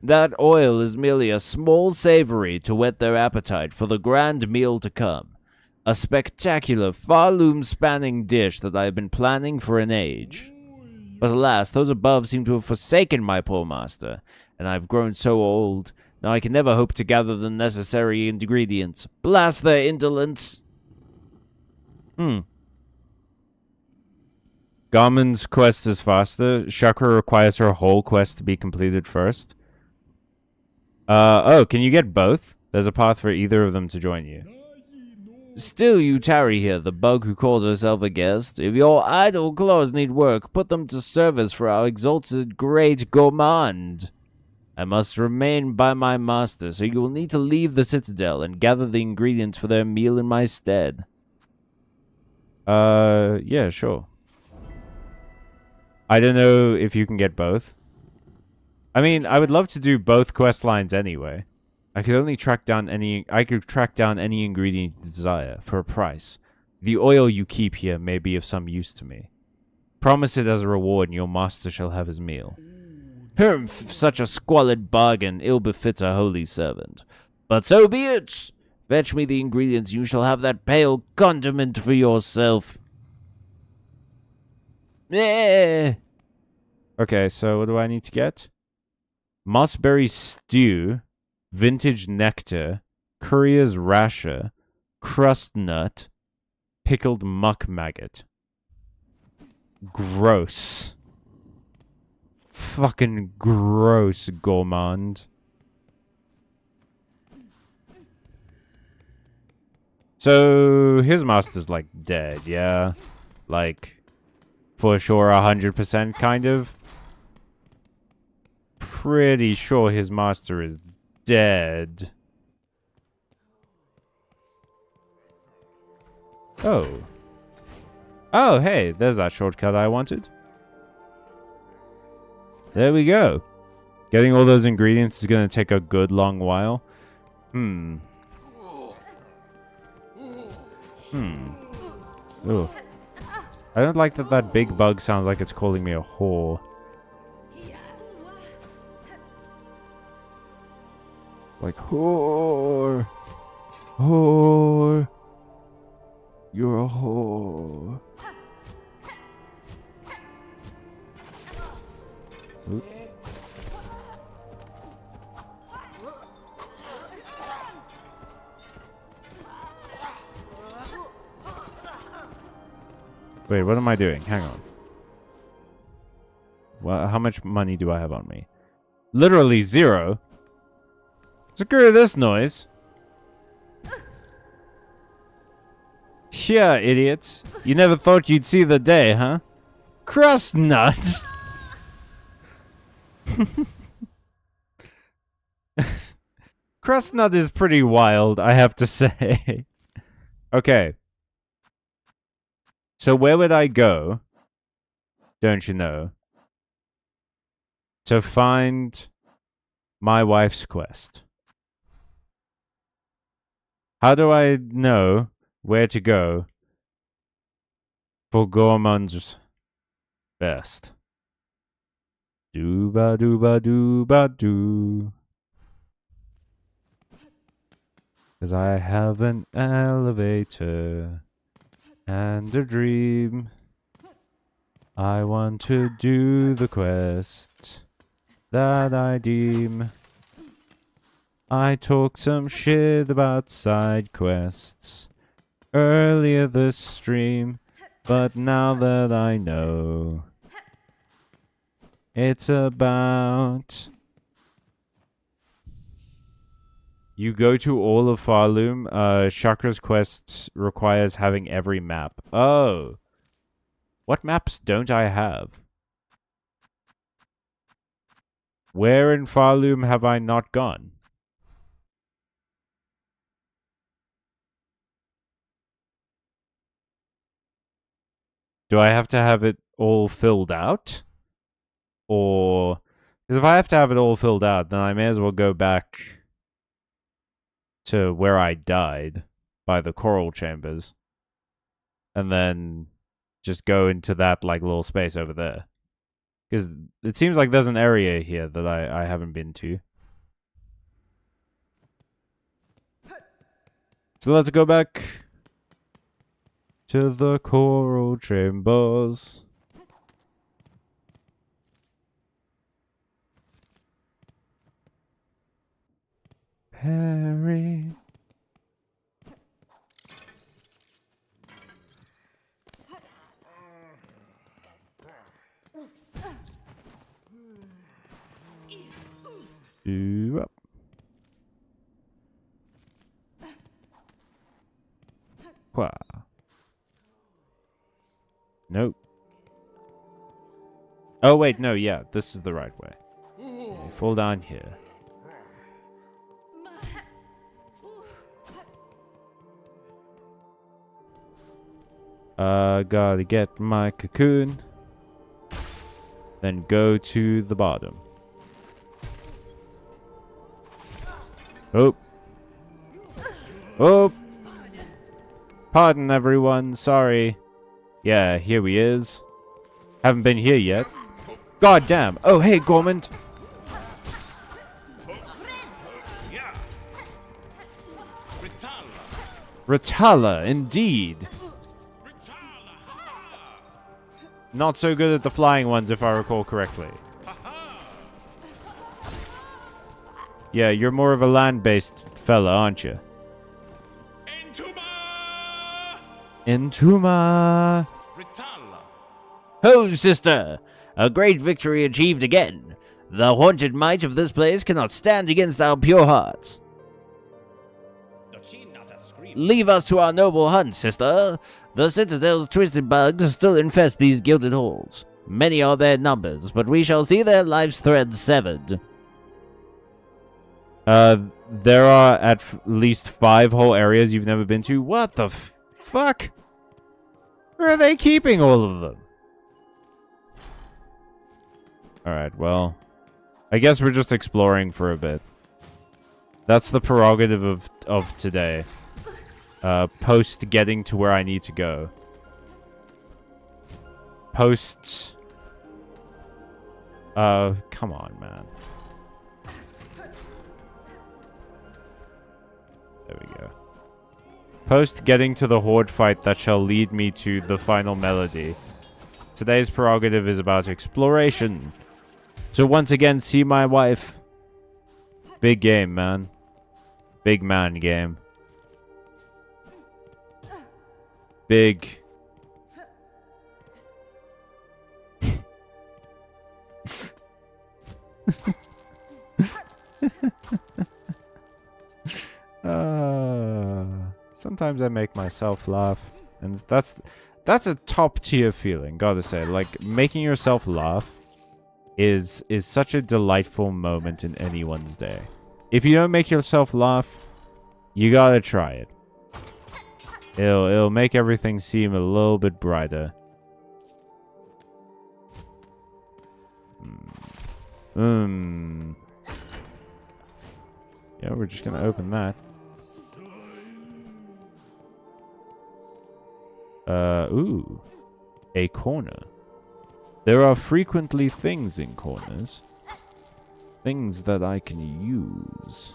That oil is merely a small savory to whet their appetite for the grand meal to come, a spectacular, far-loom-spanning dish that I have been planning for an age. But alas, those above seem to have forsaken my poor master, and I have grown so old, now I can never hope to gather the necessary ingredients. Blast their indolence! Garmin's quest is faster. Shakra requires her whole quest to be completed first. Oh, can you get both? There's a path for either of them to join you. Still you tarry here, the bug who calls herself a guest. If your idle claws need work, put them to service for our exalted great gourmand. I must remain by my master, so you will need to leave the citadel and gather the ingredients for their meal in my stead. Yeah, sure. I don't know if you can get both. I mean, I would love to do both quest lines anyway. I could track down any ingredient you desire for a price. The oil you keep here may be of some use to me. Promise it as a reward, and your master shall have his meal. Humph, such a squalid bargain ill befits a holy servant. But so be it! Fetch me the ingredients, you shall have that pale condiment for yourself. Eh. Okay, so what do I need to get? Mossberry stew, vintage nectar, courier's rasher, crust nut, pickled muck maggot. Gross. Fucking gross, gourmand. So, his master's, like, dead, yeah? Like, for sure, 100% kind of? Pretty sure his master is dead. Oh. Oh, hey, there's that shortcut I wanted. There we go. Getting all those ingredients is going to take a good long while. Ooh. I don't like that big bug sounds like it's calling me a whore. Like, whore. Whore. You're a whore. Oop. Wait, what am I doing? Hang on. Well, how much money do I have on me? Literally 0. Screw this noise. Yeah, idiots. You never thought you'd see the day, huh? Crust nut. Crust nut is pretty wild, I have to say. Okay. So where would I go, don't you know, to find my wife's quest? How do I know where to go for Gorman's best? Dooba dooba dooba doo. 'Cause I have an elevator and a dream. I want to do the quest that I deem. I talked some shit about side quests earlier this stream, but now that I know, it's about... You go to all of Farloom. Chakra's quest requires having every map. Oh. What maps don't I have? Where in Farloom have I not gone? Do I have to have it all filled out? Or... Because if I have to have it all filled out, then I may as well go back to where I died by the coral chambers. And then just go into that like little space over there. Because it seems like there's an area here that I haven't been to. So let's go back to the coral chambers. Harry. Up. Wow. Nope. Oh wait, no, yeah, this is the right way. Okay, fall down here. Gotta get my cocoon. Then go to the bottom. Oh. Oh. Pardon everyone, sorry. Yeah, here he is. Haven't been here yet. God damn. Oh, hey, Gormand. Ritala, indeed. Not so good at the flying ones, if I recall correctly. Yeah, you're more of a land-based fella, aren't you? Entuma! Ho, sister! A great victory achieved again. The haunted might of this place cannot stand against our pure hearts. Leave us to our noble hunt, sister. The Citadel's twisted bugs still infest these gilded halls. Many are their numbers, but we shall see their life's threads severed. There are at least 5 whole areas you've never been to. What the fuck? Where are they keeping all of them? Alright, well, I guess we're just exploring for a bit. That's the prerogative of today. Post getting to where I need to go. Post... come on, man. There we go. Post getting to the horde fight that shall lead me to the final melody. Today's prerogative is about exploration. To once again see my wife. Big game, man. Big man game. Big. Sometimes I make myself laugh, and that's a top tier feeling, gotta say. Like, making yourself laugh is such a delightful moment in anyone's day. If you don't make yourself laugh, you gotta try it. It'll make everything seem a little bit brighter. Yeah, we're just gonna open that. Ooh. A corner. There are frequently things in corners. Things that I can use.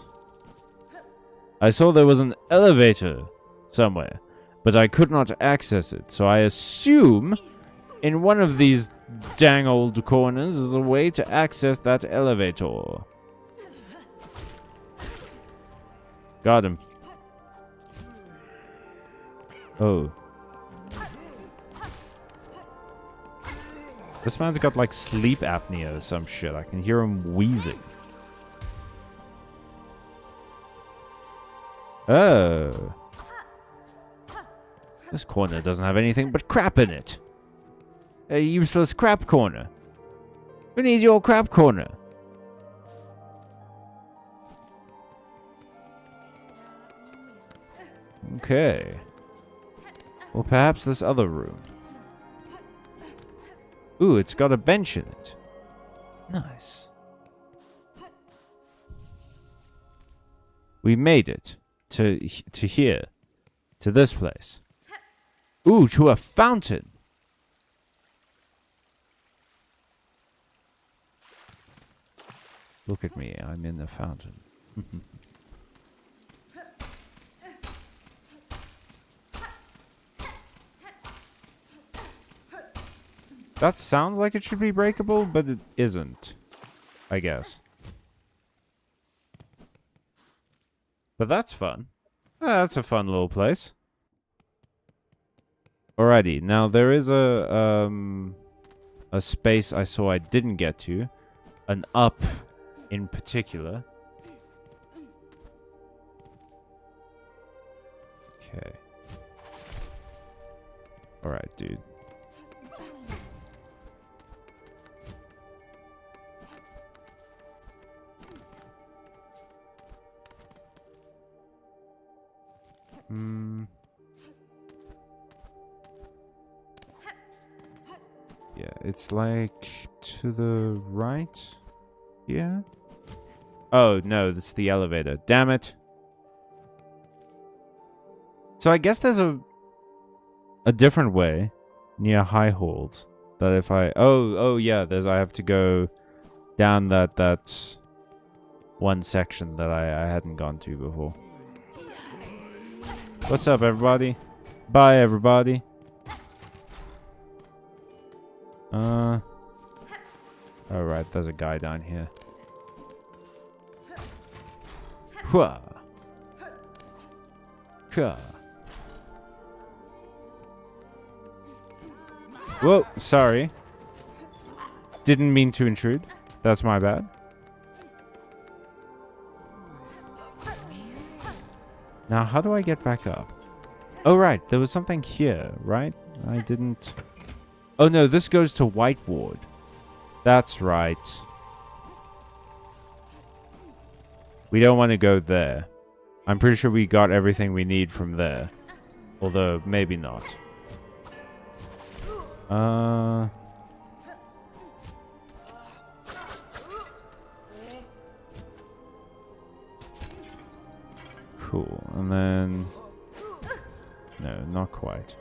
I saw there was an elevator somewhere, but I could not access it, so I assume in one of these dang old corners is a way to access that elevator. Got him. Oh. This man's got like sleep apnea or some shit. I can hear him wheezing. Oh. This corner doesn't have anything but crap in it. A useless crap corner. We need your crap corner. Okay. Well, perhaps this other room. Ooh, it's got a bench in it. Nice. We made it to here. To this place. Ooh, to a fountain. Look at me, I'm in the fountain. That sounds like it should be breakable, but it isn't, I guess. But that's fun. That's a fun little place. Alrighty, now there is a space I saw I didn't get to. An up in particular. Okay. Alright, dude. Yeah, it's like to the right here. Oh, no, that's the elevator. Damn it. So I guess there's a different way near high halls that if I oh yeah, I have to go down that one section that I hadn't gone to before. What's up, everybody? Bye, everybody. Alright, there's a guy down here. Hua. Hua. Whoa, sorry. Didn't mean to intrude. That's my bad. Now, how do I get back up? Oh, right. There was something here, right? I didn't... Oh, no. This goes to White Ward. That's right. We don't want to go there. I'm pretty sure we got everything we need from there. Although, maybe not. Cool. And then... No, not quite.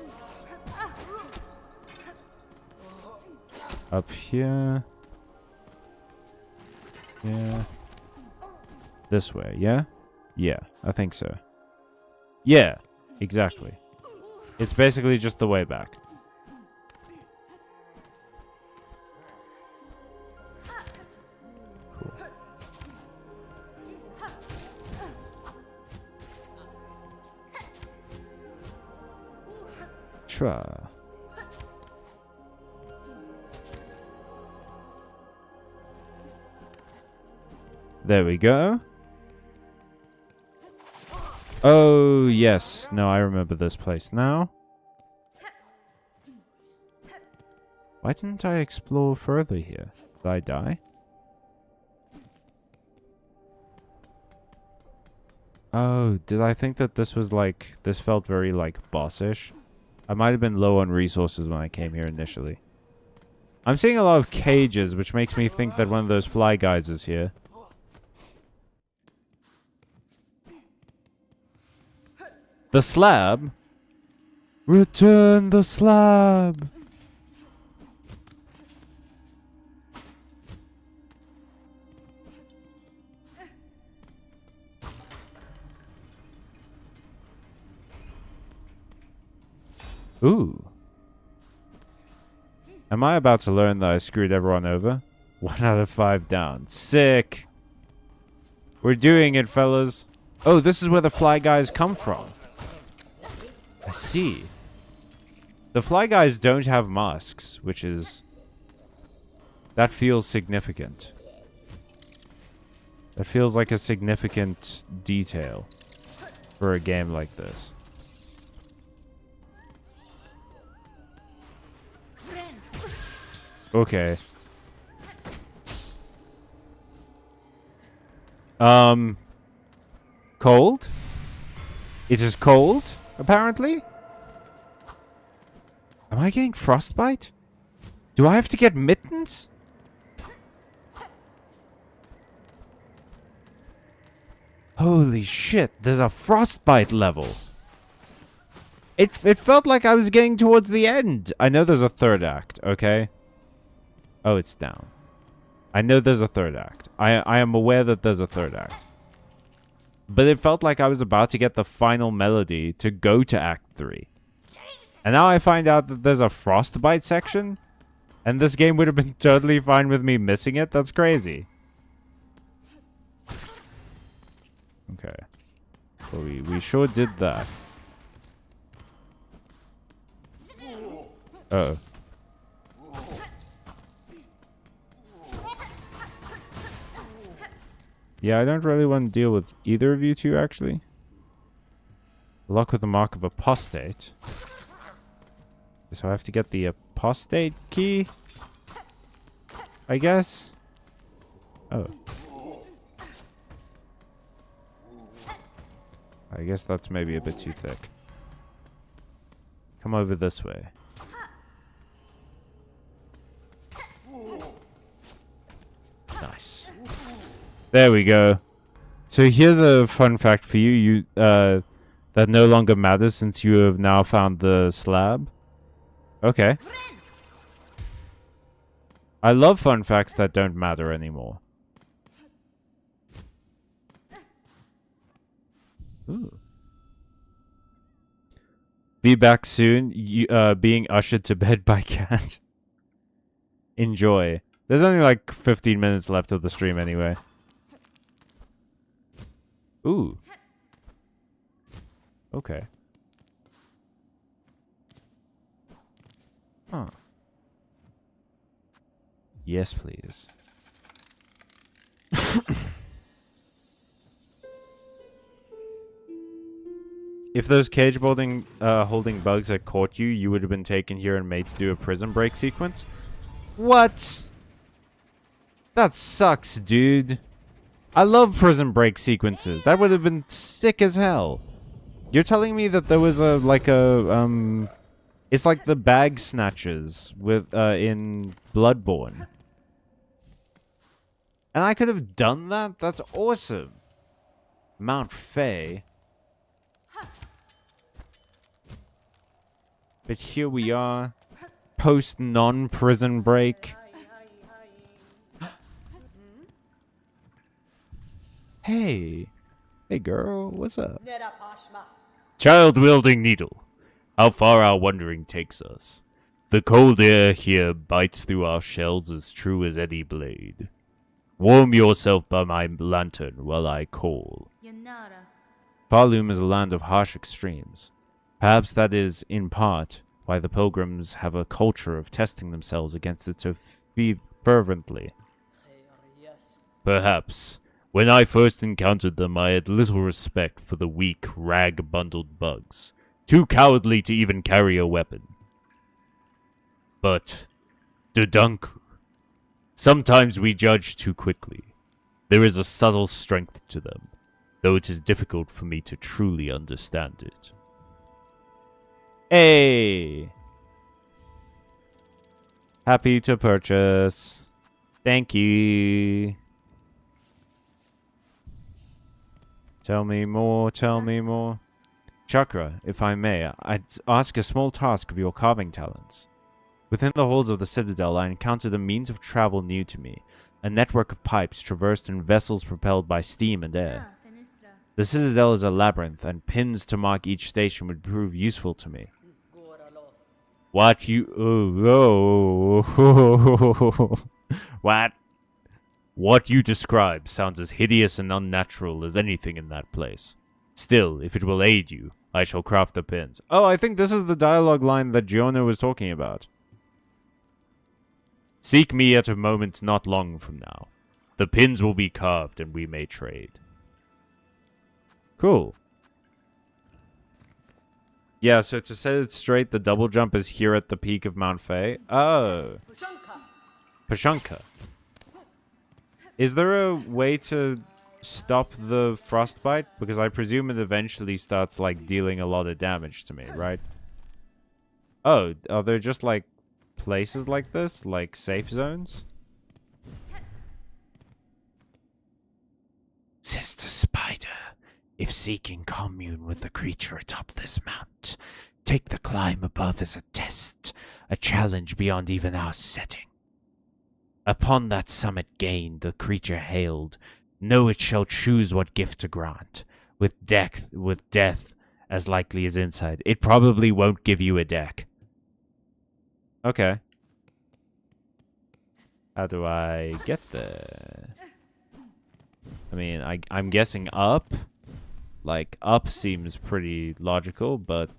Up here. Yeah. This way, yeah? Yeah, I think so. Yeah, exactly. It's basically just the way back. Cool. Try. There we go. Oh, yes. No, I remember this place now. Why didn't I explore further here? Did I die? Oh, did I think that this was like... This felt very, like, bossish? I might have been low on resources when I came here initially. I'm seeing a lot of cages, which makes me think that one of those fly guys is here. The slab? Return the slab! Ooh. Am I about to learn that I screwed everyone over? 1 out of 5 down. Sick. We're doing it, fellas. Oh, this is where the fly guys come from. I see. The fly guys don't have masks, which is... That feels significant. That feels like a significant detail for a game like this. Okay. Cold? It is cold, apparently? Am I getting frostbite? Do I have to get mittens? Holy shit, there's a frostbite level. It felt like I was getting towards the end. I know there's a third act, okay? Oh, it's down. I know there's a third act. I am aware that there's a third act. But it felt like I was about to get the final melody to go to Act 3. And now I find out that there's a frostbite section? And this game would have been totally fine with me missing it? That's crazy. Okay. Well, we sure did that. Uh-oh. Yeah, I don't really want to deal with either of you two, actually. Luck with the mark of apostate. So I have to get the apostate key? I guess? Oh. I guess that's maybe a bit too thick. Come over this way. Nice. There we go. So here's a fun fact for you. That no longer matters since you have now found the slab. Okay. I love fun facts that don't matter anymore. Ooh. Be back soon. Being ushered to bed by cat. Enjoy. There's only like 15 minutes left of the stream anyway. Ooh. Okay. Huh. Yes, please. If those cage holding bugs had caught you, you would have been taken here and made to do a prison break sequence? What? That sucks, dude. I love prison break sequences. That would have been sick as hell. You're telling me that there was it's like the bag snatchers with in Bloodborne. And I could have done that? That's awesome. Mount Faye. But here we are. Post non-prison break. Hey. Hey girl, what's up? Child-wielding needle. How far our wandering takes us. The cold air here bites through our shells as true as any blade. Warm yourself by my lantern while I call. Falum is a land of harsh extremes. Perhaps that is, in part, why the pilgrims have a culture of testing themselves against it so fervently. Perhaps. When I first encountered them, I had little respect for the weak, rag-bundled bugs, too cowardly to even carry a weapon. But, Dodunku. Sometimes we judge too quickly. There is a subtle strength to them, though it is difficult for me to truly understand it. Hey! Happy to purchase. Thank you. Tell me more, tell me more. Chakra, if I may, I'd ask a small task of your carving talents. Within the halls of the Citadel, I encountered a means of travel new to me, a network of pipes traversed in vessels propelled by steam and air. The Citadel is a labyrinth, and pins to mark each station would prove useful to me. What you... Oh. What? What you describe sounds as hideous and unnatural as anything in that place. Still, if it will aid you, I shall craft the pins. Oh, I think this is the dialogue line that Giorno was talking about. Seek me at a moment not long from now. The pins will be carved and we may trade. Cool. Yeah, so to set it straight, the double jump is here at the peak of Mount Fei. Oh. Pashunka. Is there a way to stop the frostbite? Because I presume it eventually starts, like, dealing a lot of damage to me, right? Oh, are there just, like, places like this? Like, safe zones? Sister Spider, if seeking commune with the creature atop this mount, take the climb above as a test, a challenge beyond even our setting. Upon that summit gained, the creature hailed, know it shall choose what gift to grant, with death as likely as inside. It probably won't give you a deck. Okay. How do I get there? I mean, I'm guessing up. Like, up seems pretty logical, but...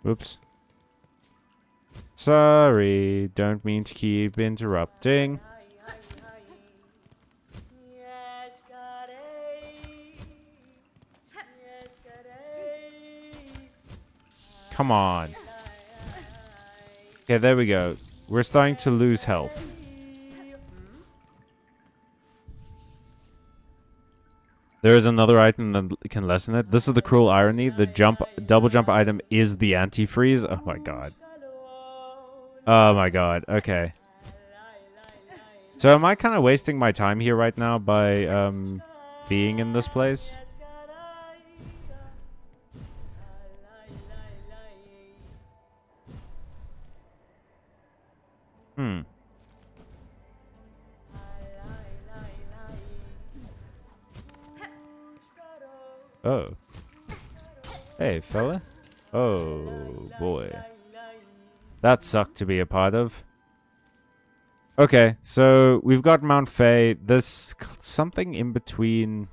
Oops. Sorry, don't mean to keep interrupting. Come on. Okay, there we go. We're starting to lose health. There is another item that can lessen it. This is the cruel irony. The double jump item is the antifreeze. Oh my god. Oh my god. Okay. So am I kind of wasting my time here right now by being in this place? Oh. Hey, fella. Oh, boy. That sucked to be a part of. Okay, so we've got Mount Fei. There's something in between.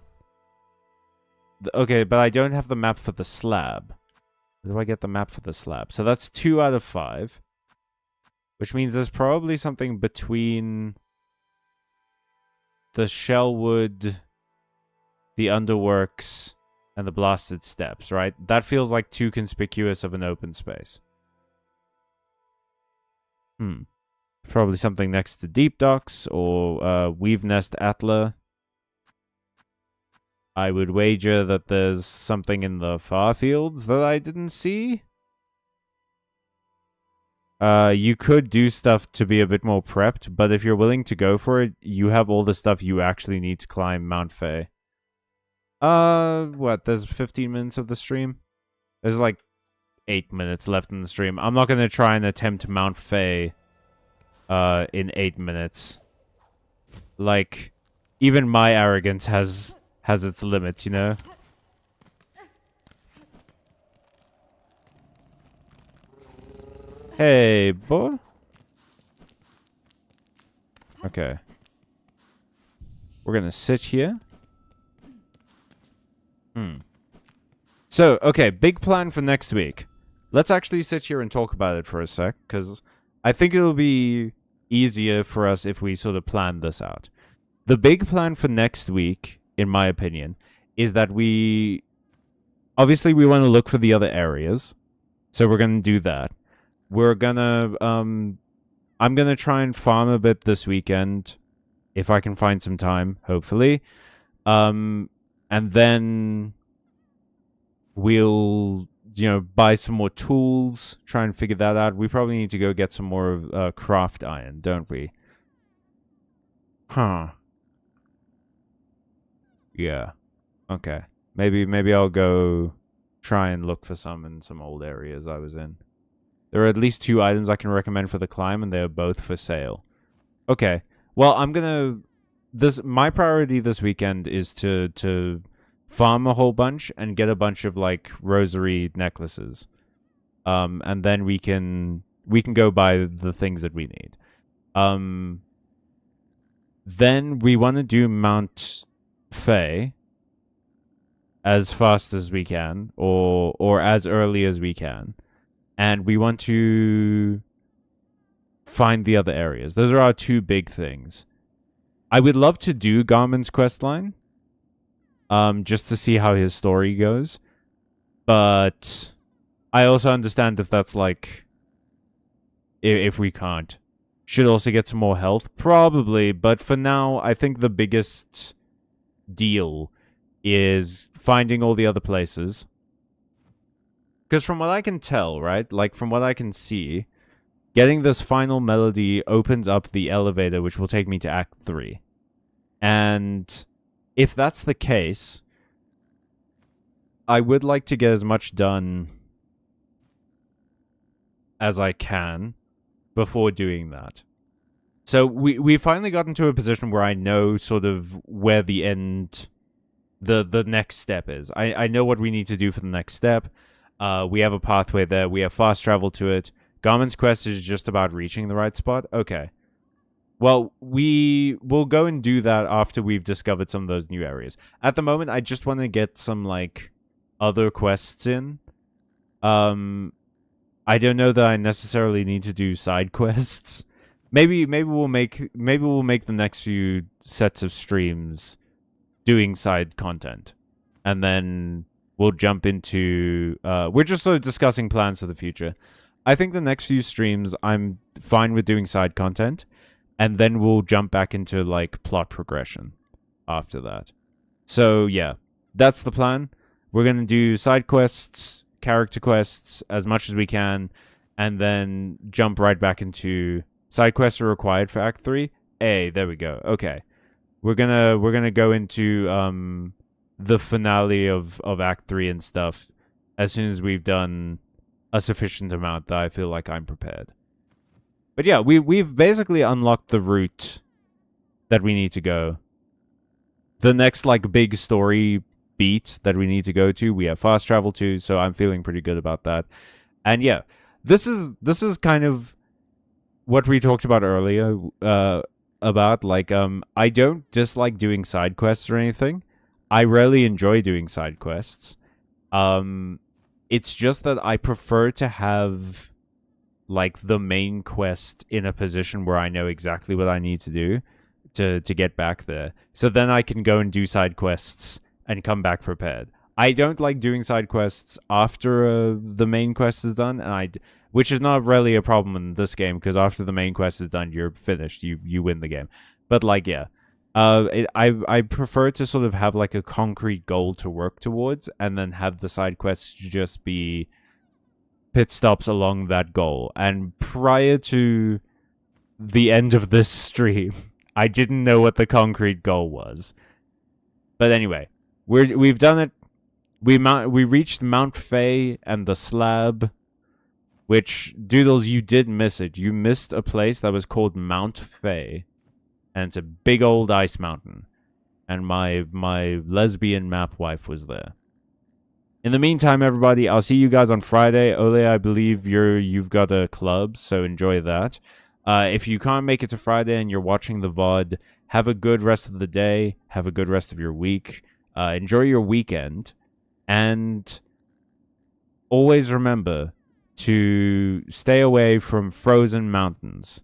Okay, but I don't have the map for the slab. Where do I get the map for the slab? So that's 2 out of 5. Which means there's probably something between the Shellwood, the Underworks, and the Blasted Steps, right? That feels like too conspicuous of an open space. Probably something next to Deep Docks or Weave Nest Atla. I would wager that there's something in the far fields that I didn't see. You could do stuff to be a bit more prepped, but if you're willing to go for it, you have all the stuff you actually need to climb Mount Fei. What? There's 15 minutes of the stream? There's like 8 minutes left in the stream. I'm not going to try and attempt Mount Fei in 8 minutes. Like, even my arrogance has its limits, you know? Hey, boy. Okay. We're gonna sit here. So, okay, big plan for next week. Let's actually sit here and talk about it for a sec, because I think it'll be easier for us if we sort of plan this out. The big plan for next week, in my opinion, is that we... Obviously, we want to look for the other areas, so we're going to do that. We're gonna... I'm gonna try and farm a bit this weekend, if I can find some time, hopefully. And then we'll, you know, buy some more tools, try and figure that out. We probably need to go get some more craft iron, don't we? Huh. Yeah. Okay. Maybe I'll go try and look for some in some old areas I was in. There are at least 2 items I can recommend for the climb, and they are both for sale. Okay. Well, my priority this weekend is to farm a whole bunch and get a bunch of like rosary necklaces. And then we can go buy the things that we need. Then we want to do Mount Fay as fast as we can, or as early as we can, and we want to find the other areas. Those are our 2 big things. I would love to do Garmin's questline, just to see how his story goes, but I also understand if that's like, if we can't. Should also get some more health, probably, but for now, I think the biggest deal is finding all the other places. Because from what I can tell, right, like from what I can see, getting this final melody opens up the elevator, which will take me to Act 3. And if that's the case, I would like to get as much done as I can before doing that. So we finally got into a position where I know sort of where the end, the next step is. I know what we need to do for the next step. We have a pathway there. We have fast travel to it. Garmin's quest is just about reaching the right spot. Okay. Well, we will go and do that after we've discovered some of those new areas. At the moment, I just want to get some like other quests in. I don't know that I necessarily need to do side quests. Maybe we'll make the next few sets of streams doing side content, and then we'll jump into. We're just sort of discussing plans for the future. I think the next few streams I'm fine with doing side content, and then we'll jump back into like plot progression after that. So yeah, that's the plan. We're gonna do side quests, character quests as much as we can, and then jump right back into side quests are required for Act 3. There we go. Okay. We're gonna go into the finale of Act 3 and stuff as soon as we've done a sufficient amount that I feel like I'm prepared. But yeah, we've basically unlocked the route that we need to go. The next like big story beat that we need to go to, we have fast travel to, so I'm feeling pretty good about that. And yeah, this is kind of what we talked about earlier, about like I don't dislike doing side quests or anything. I rarely enjoy doing side quests. It's just that I prefer to have like the main quest in a position where I know exactly what I need to do to get back there. So then I can go and do side quests and come back prepared. I don't like doing side quests after the main quest is done, and which is not really a problem in this game, because after the main quest is done, you're finished. You win the game. But like, yeah, I prefer to sort of have like a concrete goal to work towards, and then have the side quests just be pit stops along that goal. And prior to the end of this stream, I didn't know what the concrete goal was. But anyway, we've done it. We reached Mount Fay and the slab, which, Doodles, you did miss it. You missed a place that was called Mount Fay, and it's a big old ice mountain. And my lesbian map wife was there. In the meantime, everybody, I'll see you guys on Friday. Ole, I believe you've got a club, so enjoy that. If you can't make it to Friday and you're watching the VOD, have a good rest of the day. Have a good rest of your week. Enjoy your weekend. And always remember to stay away from frozen mountains.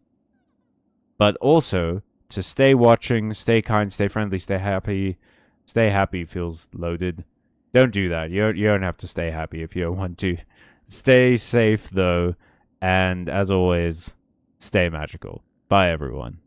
But also to stay watching, stay kind, stay friendly, stay happy. Stay happy feels loaded. Don't do that. You don't have to stay happy if you don't want to. Stay safe, though. And as always, stay magical. Bye, everyone.